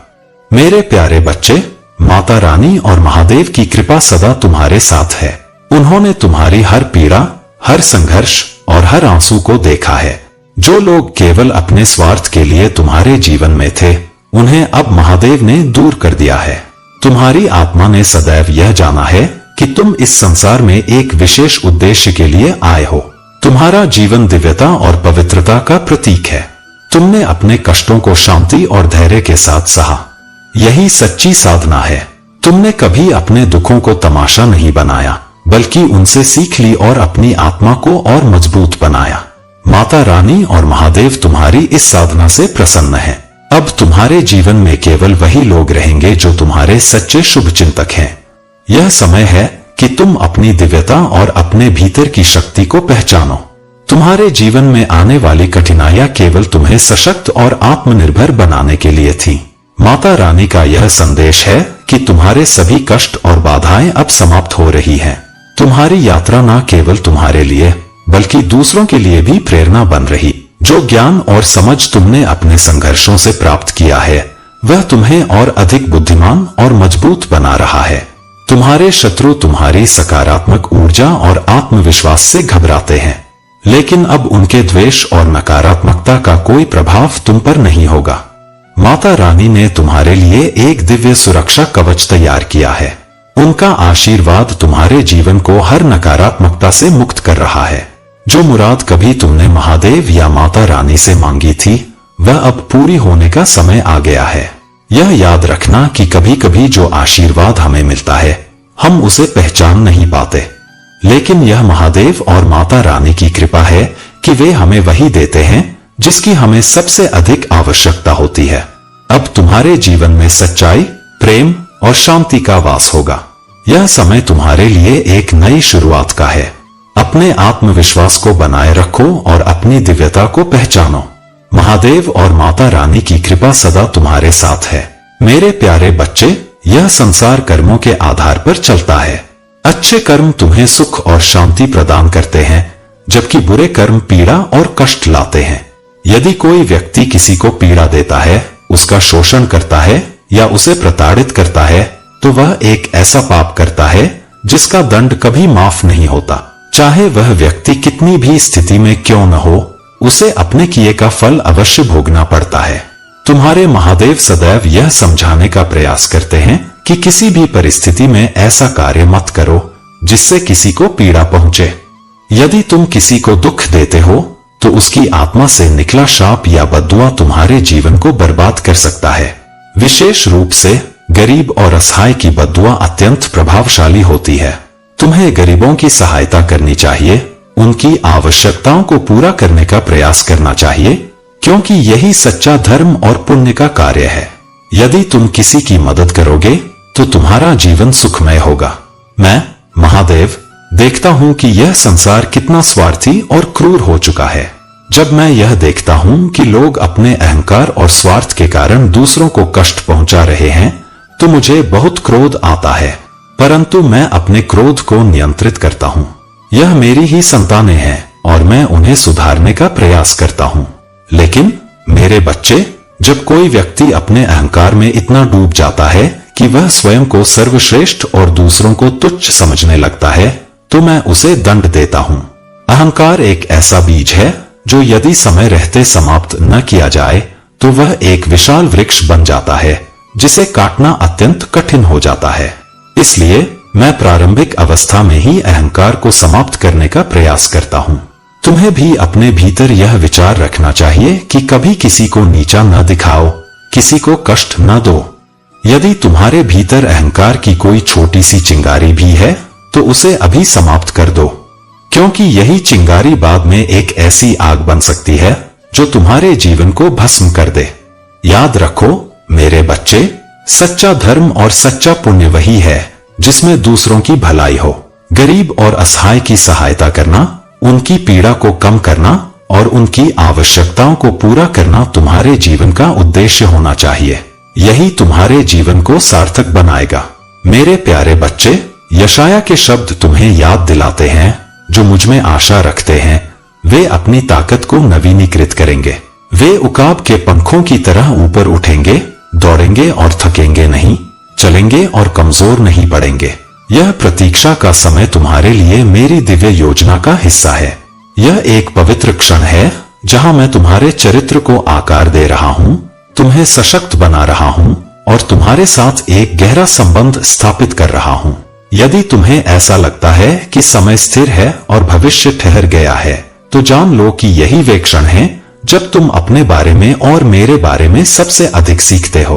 मेरे प्यारे बच्चे, माता रानी और महादेव की कृपा सदा तुम्हारे साथ है। उन्होंने तुम्हारी हर पीड़ा, हर संघर्ष और हर आंसू को देखा है। जो लोग केवल अपने स्वार्थ के लिए तुम्हारे जीवन में थे, उन्हें अब महादेव ने दूर कर दिया है। तुम्हारी आत्मा ने सदैव यह जाना है कि तुम इस संसार में एक विशेष उद्देश्य के लिए आए हो। तुम्हारा जीवन दिव्यता और पवित्रता का प्रतीक है। तुमने अपने कष्टों को शांति और धैर्य के साथ सहा। यही सच्ची साधना है। तुमने कभी अपने दुखों को तमाशा नहीं बनाया, बल्कि उनसे सीख ली और अपनी आत्मा को और मजबूत बनाया। माता रानी और महादेव तुम्हारी इस साधना से प्रसन्न हैं। अब तुम्हारे जीवन में केवल वही लोग रहेंगे जो तुम्हारे सच्चे शुभचिंतक हैं। यह समय है कि तुम अपनी दिव्यता और अपने भीतर की शक्ति को पहचानो। तुम्हारे जीवन में आने वाली कठिनाइयां केवल तुम्हें सशक्त और आत्मनिर्भर बनाने के लिए थी। माता रानी का यह संदेश है कि तुम्हारे सभी कष्ट और बाधाएं अब समाप्त हो रही हैं। तुम्हारी यात्रा न केवल तुम्हारे लिए बल्कि दूसरों के लिए भी प्रेरणा बन रही। जो ज्ञान और समझ तुमने अपने संघर्षों से प्राप्त किया है वह तुम्हें और अधिक बुद्धिमान और मजबूत बना रहा है। तुम्हारे शत्रु तुम्हारी सकारात्मक ऊर्जा और आत्मविश्वास से घबराते हैं, लेकिन अब उनके द्वेष और नकारात्मकता का कोई प्रभाव तुम पर नहीं होगा। माता रानी ने तुम्हारे लिए एक दिव्य सुरक्षा कवच तैयार किया है। उनका आशीर्वाद तुम्हारे जीवन को हर नकारात्मकता से मुक्त कर रहा है। जो मुराद कभी तुमने महादेव या माता रानी से मांगी थी वह अब पूरी होने का समय आ गया है। यह याद रखना कि कभी कभी जो आशीर्वाद हमें मिलता है हम उसे पहचान नहीं पाते, लेकिन यह महादेव और माता रानी की कृपा है कि वे हमें वही देते हैं जिसकी हमें सबसे अधिक आवश्यकता होती है। अब तुम्हारे जीवन में सच्चाई, प्रेम और शांति का वास होगा। यह समय तुम्हारे लिए एक नई शुरुआत का है। अपने आत्मविश्वास को बनाए रखो और अपनी दिव्यता को पहचानो। महादेव और माता रानी की कृपा सदा तुम्हारे साथ है। मेरे प्यारे बच्चे, यह संसार कर्मों के आधार पर चलता है। अच्छे कर्म तुम्हें सुख और शांति प्रदान करते हैं, जबकि बुरे कर्म पीड़ा और कष्ट लाते हैं। यदि कोई व्यक्ति किसी को पीड़ा देता है, उसका शोषण करता है या उसे प्रताड़ित करता है, तो वह एक ऐसा पाप करता है जिसका दंड कभी माफ नहीं होता। चाहे वह व्यक्ति कितनी भी स्थिति में क्यों न हो, उसे अपने किए का फल अवश्य भोगना पड़ता है। तुम्हारे महादेव सदैव यह समझाने का प्रयास करते हैं कि किसी भी परिस्थिति में ऐसा कार्य मत करो जिससे किसी को पीड़ा पहुंचे। यदि तुम किसी को दुख देते हो तो उसकी आत्मा से निकला शाप या बद्दुआ तुम्हारे जीवन को बर्बाद कर सकता है। विशेष रूप से गरीब और असहाय की बद्दुआ अत्यंत प्रभावशाली होती है। तुम्हें गरीबों की सहायता करनी चाहिए, उनकी आवश्यकताओं को पूरा करने का प्रयास करना चाहिए, क्योंकि यही सच्चा धर्म और पुण्य का कार्य है। यदि तुम किसी की मदद करोगे तो तुम्हारा जीवन सुखमय होगा। मैं महादेव देखता हूं कि यह संसार कितना स्वार्थी और क्रूर हो चुका है। जब मैं यह देखता हूं कि लोग अपने अहंकार और स्वार्थ के कारण दूसरों को कष्ट पहुंचा रहे हैं तो मुझे बहुत क्रोध आता है, परंतु मैं अपने क्रोध को नियंत्रित करता हूं। यह मेरी ही संतानें हैं और मैं उन्हें सुधारने का प्रयास करता हूं। लेकिन मेरे बच्चे, जब कोई व्यक्ति अपने अहंकार में इतना डूब जाता है कि वह स्वयं को सर्वश्रेष्ठ और दूसरों को तुच्छ समझने लगता है तो मैं उसे दंड देता हूं। अहंकार एक ऐसा बीज है जो यदि समय रहते समाप्त न किया जाए तो वह एक विशाल वृक्ष बन जाता है जिसे काटना अत्यंत कठिन हो जाता है। इसलिए मैं प्रारंभिक अवस्था में ही अहंकार को समाप्त करने का प्रयास करता हूं। तुम्हें भी अपने भीतर यह विचार रखना चाहिए कि कभी किसी को नीचा न दिखाओ, किसी को कष्ट न दो। यदि तुम्हारे भीतर अहंकार की कोई छोटी सी चिंगारी भी है तो उसे अभी समाप्त कर दो, क्योंकि यही चिंगारी बाद में एक ऐसी आग बन सकती है जो तुम्हारे जीवन को भस्म कर दे। याद रखो मेरे बच्चे, सच्चा धर्म और सच्चा पुण्य वही है जिसमें दूसरों की भलाई हो। गरीब और असहाय की सहायता करना, उनकी पीड़ा को कम करना और उनकी आवश्यकताओं को पूरा करना तुम्हारे जीवन का उद्देश्य होना चाहिए। यही तुम्हारे जीवन को सार्थक बनाएगा। मेरे प्यारे बच्चे, यशाया के शब्द तुम्हें याद दिलाते हैं, जो मुझ में आशा रखते हैं वे अपनी ताकत को नवीनीकृत करेंगे। वे उकाब के पंखों की तरह ऊपर उठेंगे, दौड़ेंगे और थकेंगे नहीं, चलेंगे और कमजोर नहीं पड़ेंगे। यह प्रतीक्षा का समय तुम्हारे लिए मेरी दिव्य योजना का हिस्सा है। यह एक पवित्र क्षण है जहां मैं तुम्हारे चरित्र को आकार दे रहा हूं, तुम्हें सशक्त बना रहा हूं और तुम्हारे साथ एक गहरा संबंध स्थापित कर रहा हूं। यदि तुम्हें ऐसा लगता है कि समय स्थिर है और भविष्य ठहर गया है, तो जान लो कि यही वे क्षण हैं जब तुम अपने बारे में और मेरे बारे में सबसे अधिक सीखते हो।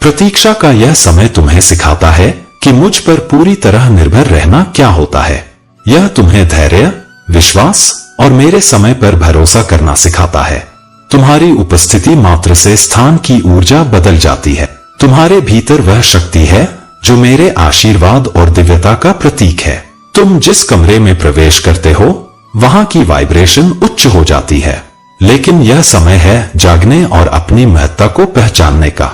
प्रतीक्षा का यह समय तुम्हें सिखाता है कि मुझ पर पूरी तरह निर्भर रहना क्या होता है। यह तुम्हें धैर्य, विश्वास और मेरे समय पर भरोसा करना सिखाता है। तुम्हारी उपस्थिति मात्र से स्थान की ऊर्जा बदल जाती है। तुम्हारे भीतर वह शक्ति है जो मेरे आशीर्वाद और दिव्यता का प्रतीक है। तुम जिस कमरे में प्रवेश करते हो वहां की वाइब्रेशन उच्च हो जाती है। लेकिन यह समय है जागने और अपनी महत्ता को पहचानने का।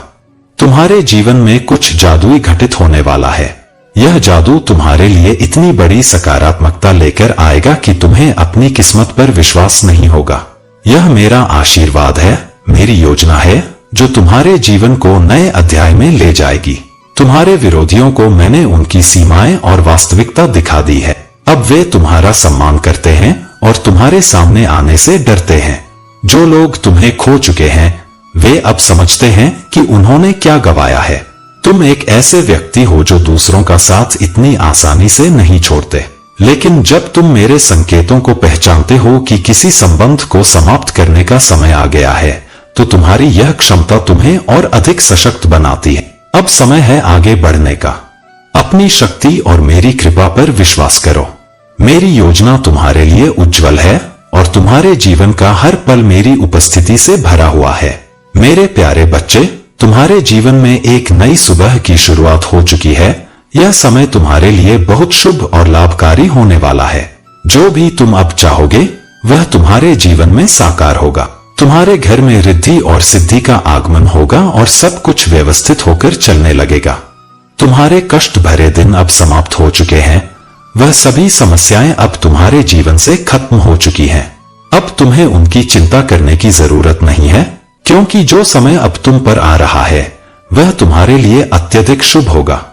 तुम्हारे जीवन में कुछ जादुई घटित होने वाला है। यह जादू तुम्हारे लिए इतनी बड़ी सकारात्मकता लेकर आएगा कि तुम्हें अपनी किस्मत पर विश्वास नहीं होगा। यह मेरा आशीर्वाद है, मेरी योजना है जो तुम्हारे जीवन को नए अध्याय में ले जाएगी। तुम्हारे विरोधियों को मैंने उनकी सीमाएं और वास्तविकता दिखा दी है। अब वे तुम्हारा सम्मान करते हैं और तुम्हारे सामने आने से डरते हैं। जो लोग तुम्हें खो चुके हैं वे अब समझते हैं कि उन्होंने क्या गवाया है। तुम एक ऐसे व्यक्ति हो जो दूसरों का साथ इतनी आसानी से नहीं छोड़ते। लेकिन जब तुम मेरे संकेतों को पहचानते हो कि किसी संबंध को समाप्त करने का समय आ गया है, तो तुम्हारी यह क्षमता तुम्हें और अधिक सशक्त बनाती है। अब समय है आगे बढ़ने का। अपनी शक्ति और मेरी कृपा पर विश्वास करो। मेरी योजना तुम्हारे लिए उज्जवल है और तुम्हारे जीवन का हर पल मेरी उपस्थिति से भरा हुआ है। मेरे प्यारे बच्चे, तुम्हारे जीवन में एक नई सुबह की शुरुआत हो चुकी है। यह समय तुम्हारे लिए बहुत शुभ और लाभकारी होने वाला है। जो भी तुम अब चाहोगे वह तुम्हारे जीवन में साकार होगा। तुम्हारे घर में रिद्धि और सिद्धि का आगमन होगा और सब कुछ व्यवस्थित होकर चलने लगेगा। तुम्हारे कष्ट भरे दिन अब समाप्त हो चुके हैं। वह सभी समस्याएं अब तुम्हारे जीवन से खत्म हो चुकी हैं। अब तुम्हें उनकी चिंता करने की जरूरत नहीं है, क्योंकि जो समय अब तुम पर आ रहा है वह तुम्हारे लिए अत्यधिक शुभ होगा।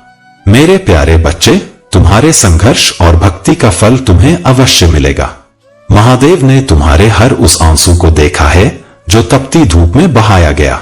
मेरे प्यारे बच्चे, तुम्हारे संघर्ष और भक्ति का फल तुम्हें अवश्य मिलेगा। महादेव ने तुम्हारे हर उस आंसू को देखा है जो तपती धूप में बहाया गया।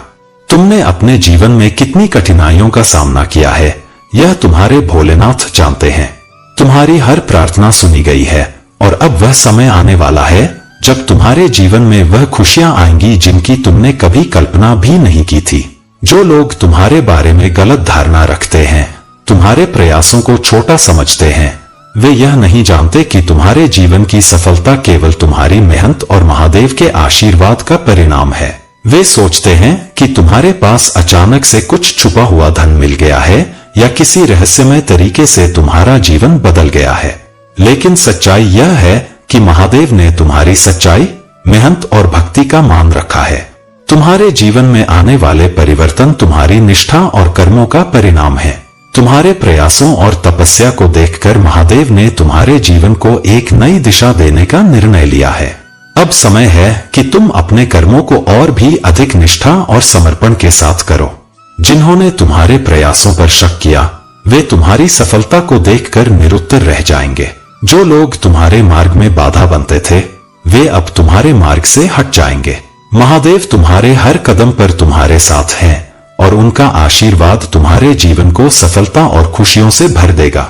तुमने अपने जीवन में कितनी कठिनाइयों का सामना किया है यह तुम्हारे भोलेनाथ जानते हैं। तुम्हारी हर प्रार्थना सुनी गई है और अब वह समय आने वाला है जब तुम्हारे जीवन में वह खुशियां आएंगी जिनकी तुमने कभी कल्पना भी नहीं की थी। जो लोग तुम्हारे बारे में गलत धारणा रखते हैं, तुम्हारे प्रयासों को छोटा समझते हैं, वे यह नहीं जानते कि तुम्हारे जीवन की सफलता केवल तुम्हारी मेहनत और महादेव के आशीर्वाद का परिणाम है। वे सोचते हैं कि तुम्हारे पास अचानक से कुछ छुपा हुआ धन मिल गया है या किसी रहस्यमय तरीके से तुम्हारा जीवन बदल गया है। लेकिन सच्चाई यह है कि महादेव ने तुम्हारी सच्चाई, मेहनत और भक्ति का मान रखा है। तुम्हारे जीवन में आने वाले परिवर्तन तुम्हारी निष्ठा और कर्मों का परिणाम है। तुम्हारे प्रयासों और तपस्या को देखकर महादेव ने तुम्हारे जीवन को एक नई दिशा देने का निर्णय लिया है। अब समय है कि तुम अपने कर्मों को और भी अधिक निष्ठा और समर्पण के साथ करो। जिन्होंने तुम्हारे प्रयासों पर शक किया वे तुम्हारी सफलता को देखकर निरुत्तर रह जाएंगे। जो लोग तुम्हारे मार्ग में बाधा बनते थे वे अब तुम्हारे मार्ग से हट जाएंगे। महादेव तुम्हारे हर कदम पर तुम्हारे साथ हैं और उनका आशीर्वाद तुम्हारे जीवन को सफलता और खुशियों से भर देगा।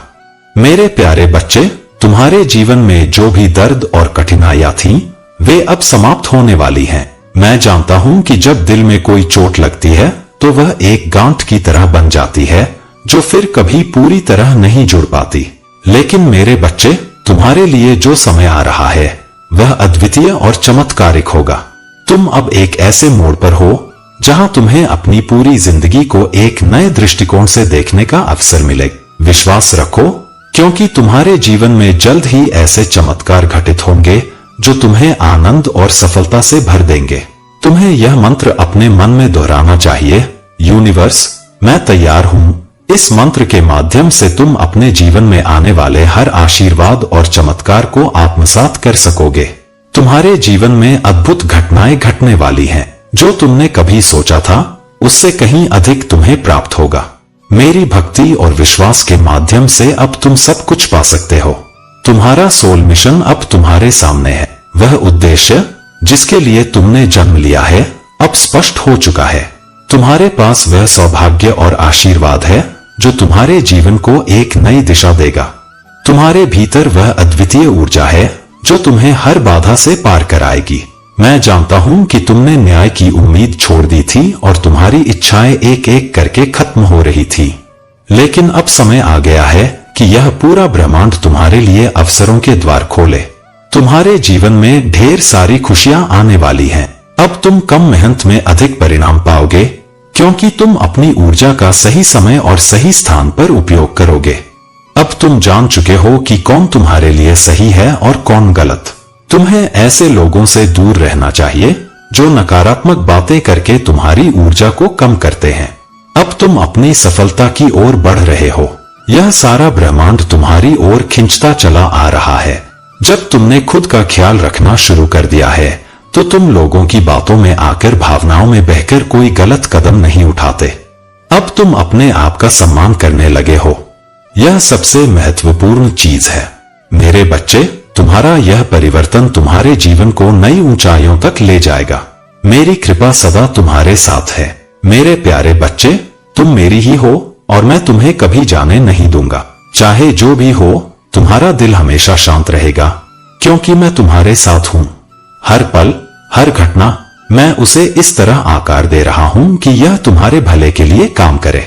मेरे प्यारे बच्चे, तुम्हारे जीवन में जो भी दर्द और कठिनाइयां थीं, वे अब समाप्त होने वाली हैं। मैं जानता हूं कि जब दिल में कोई चोट लगती है तो वह एक गांठ की तरह बन जाती है जो फिर कभी पूरी तरह नहीं जुड़ पाती। लेकिन मेरे बच्चे, तुम्हारे लिए जो समय आ रहा है वह अद्वितीय और चमत्कारिक होगा। तुम अब एक ऐसे मोड़ पर हो जहां तुम्हें अपनी पूरी जिंदगी को एक नए दृष्टिकोण से देखने का अवसर मिलेगा। विश्वास रखो, क्योंकि तुम्हारे जीवन में जल्द ही ऐसे चमत्कार घटित होंगे जो तुम्हें आनंद और सफलता से भर देंगे। तुम्हें यह मंत्र अपने मन में दोहराना चाहिए, यूनिवर्स, मैं तैयार हूं। इस मंत्र के माध्यम से तुम अपने जीवन में आने वाले हर आशीर्वाद और चमत्कार को आत्मसात कर सकोगे। तुम्हारे जीवन में अद्भुत घटनाएं घटने वाली हैं। जो तुमने कभी सोचा था उससे कहीं अधिक तुम्हें प्राप्त होगा। मेरी भक्ति और विश्वास के माध्यम से अब तुम सब कुछ पा सकते हो। तुम्हारा सोल मिशन अब तुम्हारे सामने है। वह उद्देश्य जिसके लिए तुमने जन्म लिया है अब स्पष्ट हो चुका है। तुम्हारे पास वह सौभाग्य और आशीर्वाद है जो तुम्हारे जीवन को एक नई दिशा देगा। तुम्हारे भीतर वह अद्वितीय ऊर्जा है जो तुम्हें हर बाधा से पार कराएगी। मैं जानता हूं कि तुमने न्याय की उम्मीद छोड़ दी थी और तुम्हारी इच्छाएं एक एक करके खत्म हो रही थी। लेकिन अब समय आ गया है कि यह पूरा ब्रह्मांड तुम्हारे लिए अवसरों के द्वार खोले। तुम्हारे जीवन में ढेर सारी खुशियां आने वाली हैं। अब तुम कम मेहनत में अधिक परिणाम पाओगे, क्योंकि तुम अपनी ऊर्जा का सही समय और सही स्थान पर उपयोग करोगे। अब तुम जान चुके हो कि कौन तुम्हारे लिए सही है और कौन गलत। तुम्हें ऐसे लोगों से दूर रहना चाहिए जो नकारात्मक बातें करके तुम्हारी ऊर्जा को कम करते हैं। अब तुम अपनी सफलता की ओर बढ़ रहे हो। यह सारा ब्रह्मांड तुम्हारी ओर खिंचता चला आ रहा है। जब तुमने खुद का ख्याल रखना शुरू कर दिया है तो तुम लोगों की बातों में आकर भावनाओं में बहकर कोई गलत कदम नहीं उठाते। अब तुम अपने आप का सम्मान करने लगे हो। यह सबसे महत्वपूर्ण चीज है। मेरे बच्चे, तुम्हारा यह परिवर्तन तुम्हारे जीवन को नई ऊंचाइयों तक ले जाएगा। मेरी कृपा सदा तुम्हारे साथ है। मेरे प्यारे बच्चे, तुम मेरी ही हो और मैं तुम्हें कभी जाने नहीं दूंगा। चाहे जो भी हो, तुम्हारा दिल हमेशा शांत रहेगा क्योंकि मैं तुम्हारे साथ हूं। हर पल, हर घटना मैं उसे इस तरह आकार दे रहा हूं कि यह तुम्हारे भले के लिए काम करे।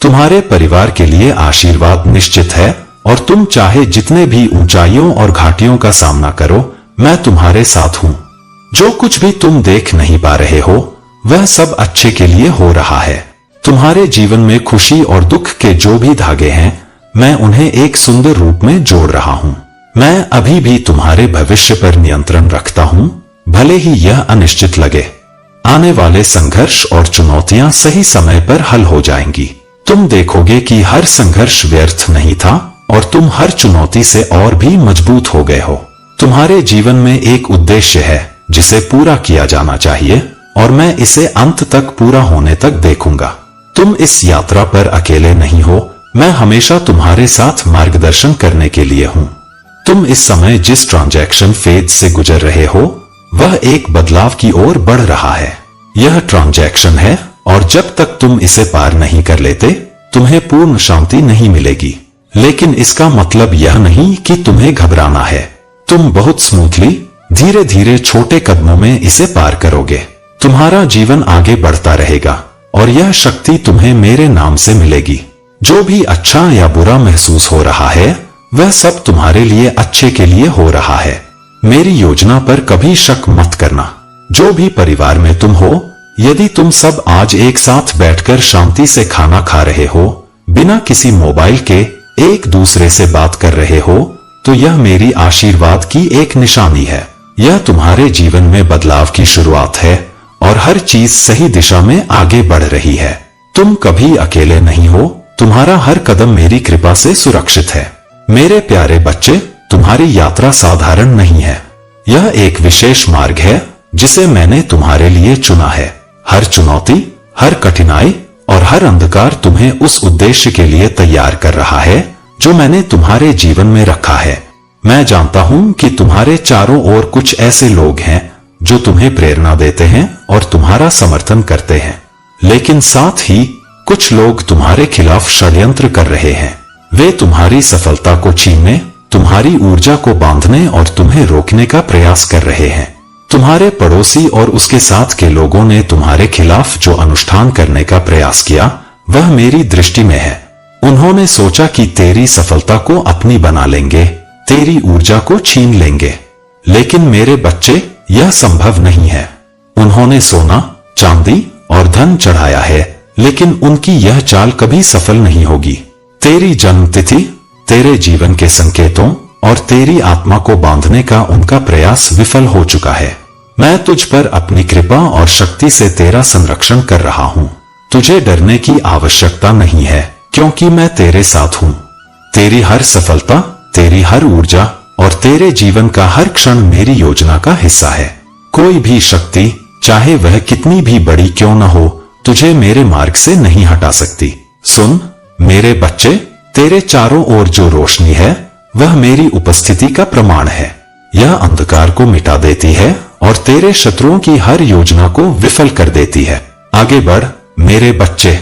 तुम्हारे परिवार के लिए आशीर्वाद निश्चित है और तुम चाहे जितने भी ऊंचाइयों और घाटियों का सामना करो, मैं तुम्हारे साथ हूं। जो कुछ भी तुम देख नहीं पा रहे हो वह सब अच्छे के लिए हो रहा है। तुम्हारे जीवन में खुशी और दुख के जो भी धागे हैं, मैं उन्हें एक सुंदर रूप में जोड़ रहा हूं। मैं अभी भी तुम्हारे भविष्य पर नियंत्रण रखता हूं, भले ही यह अनिश्चित लगे। आने वाले संघर्ष और चुनौतियां सही समय पर हल हो जाएंगी। तुम देखोगे कि हर संघर्ष व्यर्थ नहीं था और तुम हर चुनौती से और भी मजबूत हो गए हो। तुम्हारे जीवन में एक उद्देश्य है जिसे पूरा किया जाना चाहिए और मैं इसे अंत तक पूरा होने तक देखूंगा। तुम इस यात्रा पर अकेले नहीं हो, मैं हमेशा तुम्हारे साथ मार्गदर्शन करने के लिए हूं। तुम इस समय जिस ट्रांजैक्शन फेज से गुजर रहे हो वह एक बदलाव की ओर बढ़ रहा है। यह ट्रांजैक्शन है और जब तक तुम इसे पार नहीं कर लेते तुम्हें पूर्ण शांति नहीं मिलेगी। लेकिन इसका मतलब यह नहीं कि तुम्हें घबराना है। तुम बहुत स्मूथली, धीरे धीरे छोटे कदमों में इसे पार करोगे। तुम्हारा जीवन आगे बढ़ता रहेगा और यह शक्ति तुम्हें मेरे नाम से मिलेगी। जो भी अच्छा या बुरा महसूस हो रहा है वह सब तुम्हारे लिए अच्छे के लिए हो रहा है। मेरी योजना पर कभी शक मत करना। जो भी परिवार में तुम हो, यदि तुम सब आज एक साथ बैठकर शांति से खाना खा रहे हो, बिना किसी मोबाइल के एक दूसरे से बात कर रहे हो, तो यह मेरी आशीर्वाद की एक निशानी है। यह तुम्हारे जीवन में बदलाव की शुरुआत है और हर चीज सही दिशा में आगे बढ़ रही है। तुम कभी अकेले नहीं हो, तुम्हारा हर कदम मेरी कृपा से सुरक्षित है। मेरे प्यारे बच्चे, तुम्हारी यात्रा साधारण नहीं है। यह एक विशेष मार्ग है जिसे मैंने तुम्हारे लिए चुना है। हर चुनौती, हर कठिनाई और हर अंधकार तुम्हें उस उद्देश्य के लिए तैयार कर रहा है जो मैंने तुम्हारे जीवन में रखा है। मैं जानता हूं कि तुम्हारे चारों ओर कुछ ऐसे लोग हैं जो तुम्हें प्रेरणा देते हैं और तुम्हारा समर्थन करते हैं, लेकिन साथ ही कुछ लोग तुम्हारे खिलाफ षड्यंत्र कर रहे हैं। वे तुम्हारी सफलता को छीनने, तुम्हारी ऊर्जा को बांधने और तुम्हें रोकने का प्रयास कर रहे हैं। तुम्हारे पड़ोसी और उसके साथ के लोगों ने तुम्हारे खिलाफ जो अनुष्ठान करने का प्रयास किया वह मेरी दृष्टि में है। उन्होंने सोचा कि तेरी सफलता को अपनी बना लेंगे, तेरी ऊर्जा को छीन लेंगे, लेकिन मेरे बच्चे, यह संभव नहीं है। उन्होंने सोना, चांदी और धन चढ़ाया है, लेकिन उनकी यह चाल कभी सफल नहीं होगी। तेरी जन्म तिथि, तेरे जीवन के संकेतों और तेरी आत्मा को बांधने का उनका प्रयास विफल हो चुका है। मैं तुझ पर अपनी कृपा और शक्ति से तेरा संरक्षण कर रहा हूँ। तुझे डरने की आवश्यकता नहीं है क्योंकि मैं तेरे साथ हूँ। तेरी हर सफलता, तेरी हर ऊर्जा और तेरे जीवन का हर क्षण मेरी योजना का हिस्सा है। कोई भी शक्ति, चाहे वह कितनी भी बड़ी क्यों न हो, तुझे मेरे मार्ग से नहीं हटा सकती। सुन मेरे बच्चे, तेरे चारों ओर जो रोशनी है वह मेरी उपस्थिति का प्रमाण है। यह अंधकार को मिटा देती है और तेरे शत्रुओं की हर योजना को विफल कर देती है। आगे बढ़ मेरे बच्चे,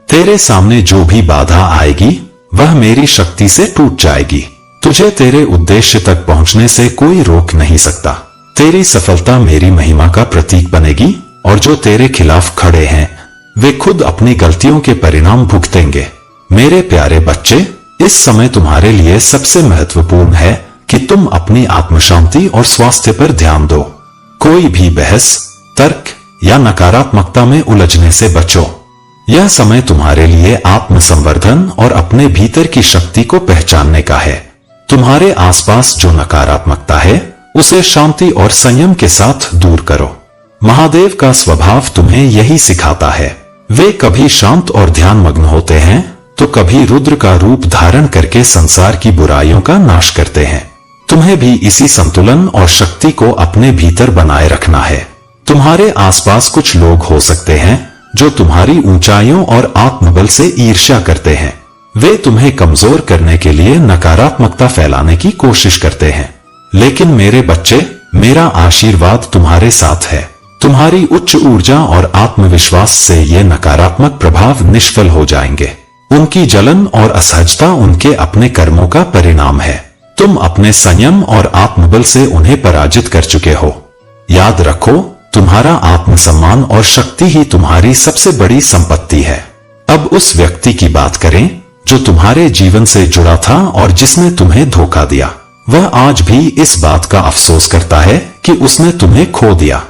तेरे सामने जो भी बाधा आएगी वह मेरी शक्ति से टूट जाएगी। तुझे तेरे उद्देश्य तक पहुंचने से कोई रोक नहीं सकता। तेरी सफलता मेरी महिमा का प्रतीक बनेगी और जो तेरे खिलाफ खड़े हैं वे खुद अपनी गलतियों के परिणाम भुगतेंगे। मेरे प्यारे बच्चे, इस समय तुम्हारे लिए सबसे महत्वपूर्ण है कि तुम अपनी आत्म शांति और स्वास्थ्य पर ध्यान दो। कोई भी बहस, तर्क या नकारात्मकता में उलझने से बचो। यह समय तुम्हारे लिए आत्म संवर्धन और अपने भीतर की शक्ति को पहचानने का है। तुम्हारे आसपास जो नकारात्मकता है उसे शांति और संयम के साथ दूर करो। महादेव का स्वभाव तुम्हें यही सिखाता है। वे कभी शांत और ध्यान मग्न होते हैं तो कभी रुद्र का रूप धारण करके संसार की बुराइयों का नाश करते हैं। तुम्हें भी इसी संतुलन और शक्ति को अपने भीतर बनाए रखना है। तुम्हारे आसपास कुछ लोग हो सकते हैं जो तुम्हारी ऊंचाइयों और आत्मबल से ईर्ष्या करते हैं। वे तुम्हें कमजोर करने के लिए नकारात्मकता फैलाने की कोशिश करते हैं। लेकिन मेरे बच्चे, मेरा आशीर्वाद तुम्हारे साथ है। तुम्हारी उच्च ऊर्जा और आत्मविश्वास से ये नकारात्मक प्रभाव निष्फल हो जाएंगे। उनकी जलन और असहजता उनके अपने कर्मों का परिणाम है। तुम अपने संयम और आत्मबल से उन्हें पराजित कर चुके हो। याद रखो, तुम्हारा आत्मसम्मान और शक्ति ही तुम्हारी सबसे बड़ी संपत्ति है। अब उस व्यक्ति की बात करें जो तुम्हारे जीवन से जुड़ा था और जिसने तुम्हें धोखा दिया। वह आज भी इस बात का अफसोस करता है कि उसने तुम्हें खो दिया।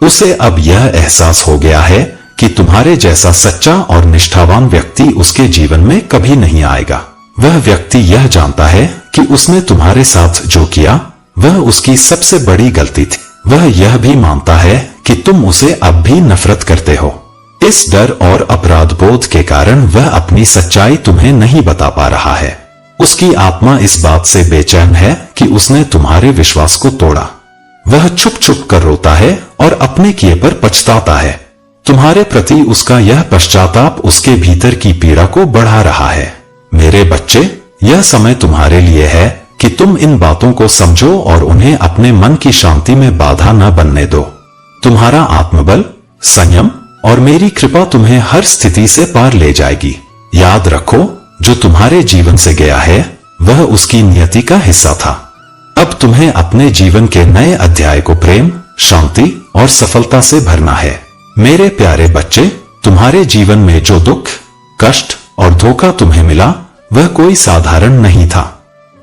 उसे अब यह एहसास हो गया है कि तुम्हारे जैसा सच्चा और निष्ठावान व्यक्ति उसके जीवन में कभी नहीं आएगा। वह व्यक्ति यह जानता है कि उसने तुम्हारे साथ जो किया वह उसकी सबसे बड़ी गलती थी। वह यह भी मानता है कि तुम उसे अब भी नफरत करते हो। इस डर और अपराध बोध के कारण वह अपनी सच्चाई तुम्हें नहीं बता पा रहा है। उसकी आत्मा इस बात से बेचैन है कि उसने तुम्हारे विश्वास को तोड़ा। वह छुप छुप कर रोता है और अपने किए पर पछताता है। तुम्हारे प्रति उसका यह पश्चाताप उसके भीतर की पीड़ा को बढ़ा रहा है। मेरे बच्चे, यह समय तुम्हारे लिए है कि तुम इन बातों को समझो और उन्हें अपने मन की शांति में बाधा न बनने दो। तुम्हारा आत्मबल, संयम और मेरी कृपा तुम्हें हर स्थिति से पार ले जाएगी। याद रखो, जो तुम्हारे जीवन से गया है वह उसकी नियति का हिस्सा था। अब तुम्हें अपने जीवन के नए अध्याय को प्रेम, शांति और सफलता से भरना है। मेरे प्यारे बच्चे, तुम्हारे जीवन में जो दुख, कष्ट और धोखा तुम्हें मिला वह कोई साधारण नहीं था।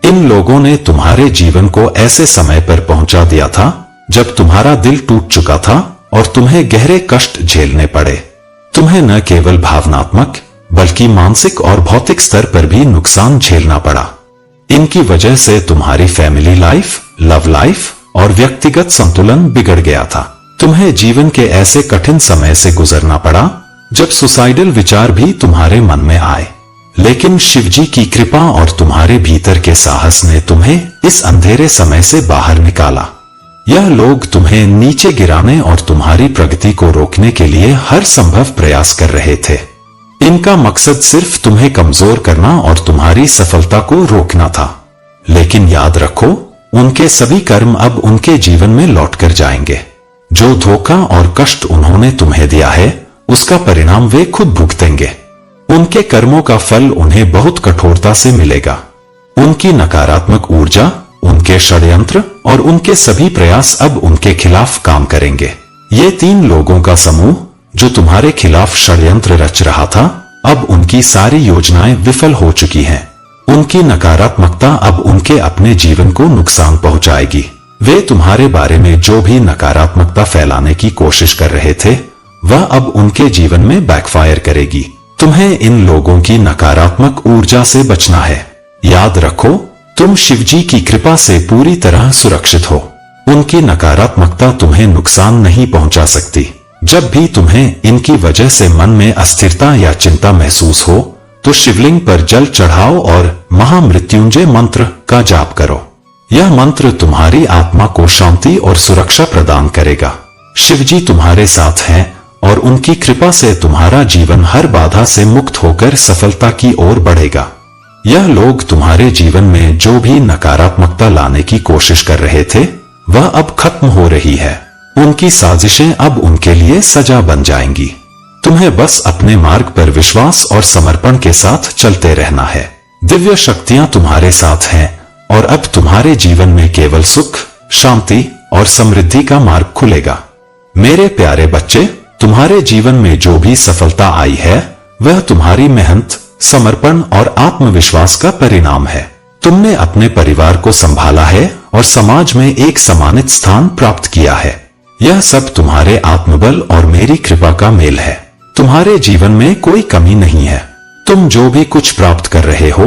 इन लोगों ने तुम्हारे जीवन को ऐसे समय पर पहुंचा दिया था जब तुम्हारा दिल टूट चुका था और तुम्हें गहरे कष्ट झेलने पड़े। तुम्हें न केवल भावनात्मक बल्कि मानसिक और भौतिक स्तर पर भी नुकसान झेलना पड़ा। इनकी वजह से तुम्हारी फैमिली लाइफ, लव लाइफ और व्यक्तिगत संतुलन बिगड़ गया था। तुम्हें जीवन के ऐसे कठिन समय से गुजरना पड़ा जब सुसाइडल विचार भी तुम्हारे मन में आए। लेकिन शिवजी की कृपा और तुम्हारे भीतर के साहस ने तुम्हें इस अंधेरे समय से बाहर निकाला। यह लोग तुम्हें नीचे गिराने और तुम्हारी प्रगति को रोकने के लिए हर संभव प्रयास कर रहे थे। इनका मकसद सिर्फ तुम्हें कमजोर करना और तुम्हारी सफलता को रोकना था। लेकिन याद रखो, उनके सभी कर्म अब उनके जीवन में लौट कर जाएंगे। जो धोखा और कष्ट उन्होंने तुम्हें दिया है उसका परिणाम वे खुद भुगतेंगे। उनके कर्मों का फल उन्हें बहुत कठोरता से मिलेगा। उनकी नकारात्मक ऊर्जा, उनके षड्यंत्र और उनके सभी प्रयास अब उनके खिलाफ काम करेंगे। ये 3 लोगों का समूह जो तुम्हारे खिलाफ षड्यंत्र रच रहा था, अब उनकी सारी योजनाएं विफल हो चुकी हैं। उनकी नकारात्मकता अब उनके अपने जीवन को नुकसान पहुंचाएगी। वे तुम्हारे बारे में जो भी नकारात्मकता फैलाने की कोशिश कर रहे थे वह अब उनके जीवन में बैकफायर करेगी। तुम्हें इन लोगों की नकारात्मक ऊर्जा से बचना है। याद रखो, तुम शिवजी की कृपा से पूरी तरह सुरक्षित हो। उनकी नकारात्मकता तुम्हें नुकसान नहीं पहुंचा सकती। जब भी तुम्हें इनकी वजह से मन में अस्थिरता या चिंता महसूस हो तो शिवलिंग पर जल चढ़ाओ और महामृत्युंजय मंत्र का जाप करो। यह मंत्र तुम्हारी आत्मा को शांति और सुरक्षा प्रदान करेगा। शिवजी तुम्हारे साथ हैं और उनकी कृपा से तुम्हारा जीवन हर बाधा से मुक्त होकर सफलता की ओर बढ़ेगा। यह लोग तुम्हारे जीवन में जो भी नकारात्मकता लाने की कोशिश कर रहे थे वह अब खत्म हो रही है। उनकी साजिशें अब उनके लिए सजा बन जाएंगी। तुम्हें बस अपने मार्ग पर विश्वास और समर्पण के साथ चलते रहना है। दिव्य शक्तियां तुम्हारे साथ हैं और अब तुम्हारे जीवन में केवल सुख, शांति और समृद्धि का मार्ग खुलेगा। मेरे प्यारे बच्चे, तुम्हारे जीवन में जो भी सफलता आई है वह तुम्हारी मेहनत, समर्पण और आत्मविश्वास का परिणाम है। तुमने अपने परिवार को संभाला है और समाज में एक सम्मानित स्थान प्राप्त किया है। यह सब तुम्हारे आत्मबल और मेरी कृपा का मेल है। तुम्हारे जीवन में कोई कमी नहीं है। तुम जो भी कुछ प्राप्त कर रहे हो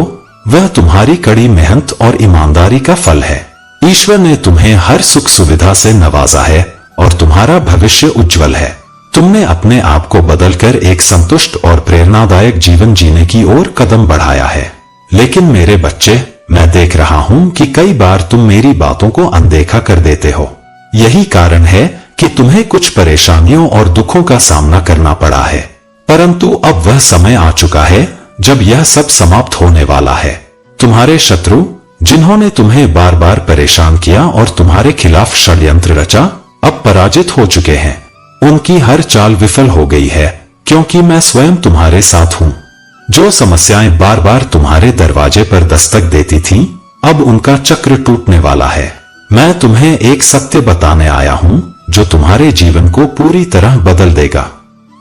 वह तुम्हारी कड़ी मेहनत और ईमानदारी का फल है। ईश्वर ने तुम्हें हर सुख सुविधा से नवाजा है और तुम्हारा भविष्य उज्जवल है। तुमने अपने आप को बदलकर एक संतुष्ट और प्रेरणादायक जीवन जीने की ओर कदम बढ़ाया है। लेकिन मेरे बच्चे, मैं देख रहा हूं कि कई बार तुम मेरी बातों को अनदेखा कर देते हो। यही कारण है कि तुम्हें कुछ परेशानियों और दुखों का सामना करना पड़ा है। परंतु अब वह समय आ चुका है जब यह सब समाप्त होने वाला है। तुम्हारे शत्रु, जिन्होंने तुम्हें बार बार परेशान किया और तुम्हारे खिलाफ षड्यंत्र रचा, अब पराजित हो चुके हैं। उनकी हर चाल विफल हो गई है, क्योंकि मैं स्वयं तुम्हारे साथ हूं। जो समस्याएं बार बार तुम्हारे दरवाजे पर दस्तक देती थीं, अब उनका चक्र टूटने वाला है। मैं तुम्हें एक सत्य बताने आया हूं जो तुम्हारे जीवन को पूरी तरह बदल देगा।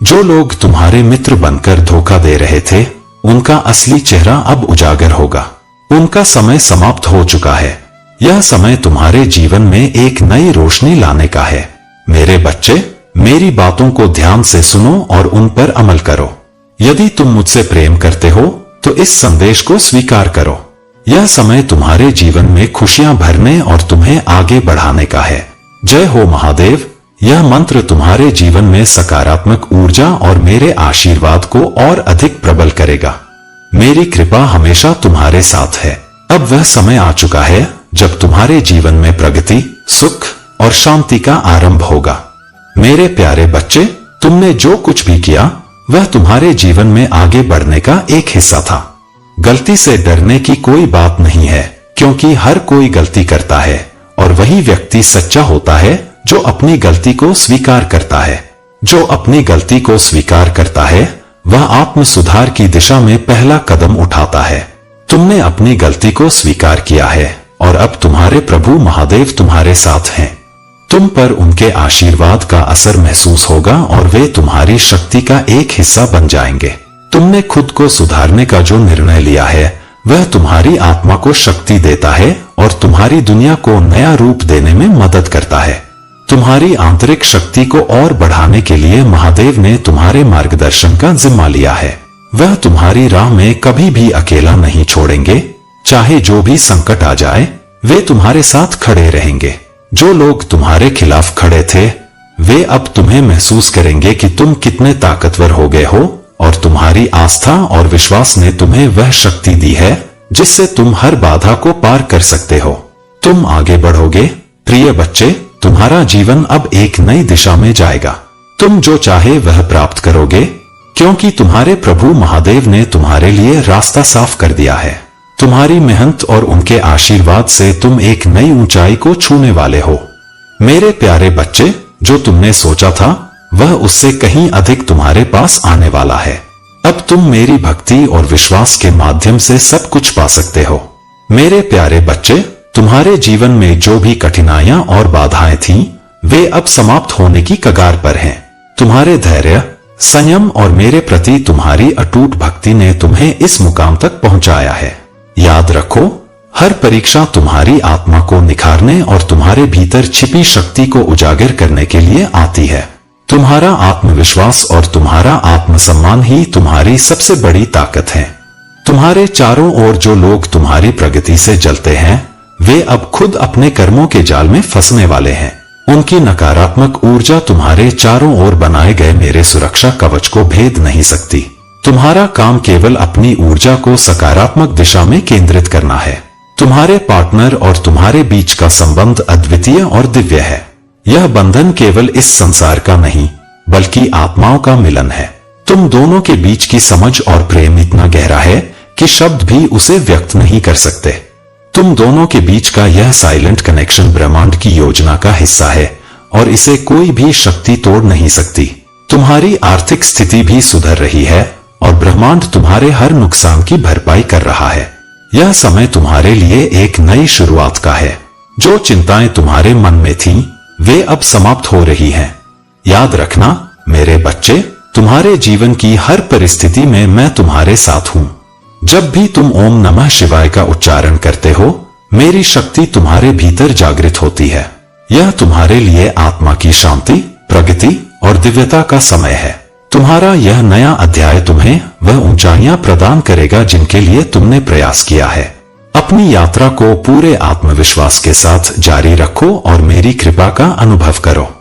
जो लोग तुम्हारे मित्र बनकर धोखा दे रहे थे, उनका असली चेहरा अब उजागर होगा। उनका समय समाप्त हो चुका है। यह समय तुम्हारे जीवन में एक नई रोशनी लाने का है। मेरे बच्चे, मेरी बातों को ध्यान से सुनो और उन पर अमल करो। यदि तुम मुझसे प्रेम करते हो तो इस संदेश को स्वीकार करो। यह समय तुम्हारे जीवन में खुशियां भरने और तुम्हें आगे बढ़ाने का है। जय हो महादेव। यह मंत्र तुम्हारे जीवन में सकारात्मक ऊर्जा और मेरे आशीर्वाद को और अधिक प्रबल करेगा। मेरी कृपा हमेशा तुम्हारे साथ है। अब वह समय आ चुका है जब तुम्हारे जीवन में प्रगति, सुख और शांति का आरंभ होगा। मेरे प्यारे बच्चे, तुमने जो कुछ भी किया वह तुम्हारे जीवन में आगे बढ़ने का एक हिस्सा था। गलती से डरने की कोई बात नहीं है, क्योंकि हर कोई गलती करता है और वही व्यक्ति सच्चा होता है जो अपनी गलती को स्वीकार करता है। जो अपनी गलती को स्वीकार करता है वह आत्म सुधार की दिशा में पहला कदम उठाता है। तुमने अपनी गलती को स्वीकार किया है और अब तुम्हारे प्रभु महादेव तुम्हारे साथ हैं। तुम पर उनके आशीर्वाद का असर महसूस होगा और वे तुम्हारी शक्ति का एक हिस्सा बन जाएंगे। तुमने खुद को सुधारने का जो निर्णय लिया है वह तुम्हारी आत्मा को शक्ति देता है और तुम्हारी दुनिया को नया रूप देने में मदद करता है। तुम्हारी आंतरिक शक्ति को और बढ़ाने के लिए महादेव ने तुम्हारे मार्गदर्शन का जिम्मा लिया है। वह तुम्हारी राह में कभी भी अकेला नहीं छोड़ेंगे। चाहे जो भी संकट आ जाए, वे तुम्हारे साथ खड़े रहेंगे। जो लोग तुम्हारे खिलाफ खड़े थे, वे अब तुम्हें महसूस करेंगे कि तुम कितने ताकतवर हो गए हो और तुम्हारी आस्था और विश्वास ने तुम्हें वह शक्ति दी है जिससे तुम हर बाधा को पार कर सकते हो। तुम आगे बढ़ोगे। प्रिय बच्चे, तुम्हारा जीवन अब एक नई दिशा में जाएगा। तुम जो चाहे वह प्राप्त करोगे, क्योंकि तुम्हारे प्रभु महादेव ने तुम्हारे लिए रास्ता साफ कर दिया है। तुम्हारी मेहनत और उनके आशीर्वाद से तुम एक नई ऊंचाई को छूने वाले हो। मेरे प्यारे बच्चे, जो तुमने सोचा था वह उससे कहीं अधिक तुम्हारे पास आने वाला है। अब तुम मेरी भक्ति और विश्वास के माध्यम से सब कुछ पा सकते हो। मेरे प्यारे बच्चे, तुम्हारे जीवन में जो भी कठिनाइयां और बाधाएं थीं, वे अब समाप्त होने की कगार पर हैं। तुम्हारे धैर्य, संयम और मेरे प्रति तुम्हारी अटूट भक्ति ने तुम्हें इस मुकाम तक पहुंचाया है। याद रखो, हर परीक्षा तुम्हारी आत्मा को निखारने और तुम्हारे भीतर छिपी शक्ति को उजागर करने के लिए आती है। तुम्हारा आत्मविश्वास और तुम्हारा आत्मसम्मान ही तुम्हारी सबसे बड़ी ताकत है। तुम्हारे चारों ओर जो लोग तुम्हारी प्रगति से जलते हैं, वे अब खुद अपने कर्मों के जाल में फंसने वाले हैं। उनकी नकारात्मक ऊर्जा तुम्हारे चारों ओर बनाए गए मेरे सुरक्षा कवच को भेद नहीं सकती। तुम्हारा काम केवल अपनी ऊर्जा को सकारात्मक दिशा में केंद्रित करना है। तुम्हारे पार्टनर और तुम्हारे बीच का संबंध अद्वितीय और दिव्य है। यह बंधन केवल इस संसार का नहीं, बल्कि आत्माओं का मिलन है। तुम दोनों के बीच की समझ और प्रेम इतना गहरा है कि शब्द भी उसे व्यक्त नहीं कर सकते। तुम दोनों के बीच का यह साइलेंट कनेक्शन ब्रह्मांड की योजना का हिस्सा है और इसे कोई भी शक्ति तोड़ नहीं सकती। तुम्हारी आर्थिक स्थिति भी सुधर रही है और ब्रह्मांड तुम्हारे हर नुकसान की भरपाई कर रहा है। यह समय तुम्हारे लिए एक नई शुरुआत का है। जो चिंताएं तुम्हारे मन में थीं, वे अब समाप्त हो रही हैं। याद रखना मेरे बच्चे, तुम्हारे जीवन की हर परिस्थिति में मैं तुम्हारे साथ हूं। जब भी तुम ओम नमः शिवाय का उच्चारण करते हो, मेरी शक्ति तुम्हारे भीतर जागृत होती है। यह तुम्हारे लिए आत्मा की शांति, प्रगति और दिव्यता का समय है। तुम्हारा यह नया अध्याय तुम्हें वह ऊंचाइयां प्रदान करेगा जिनके लिए तुमने प्रयास किया है। अपनी यात्रा को पूरे आत्मविश्वास के साथ जारी रखो और मेरी कृपा का अनुभव करो।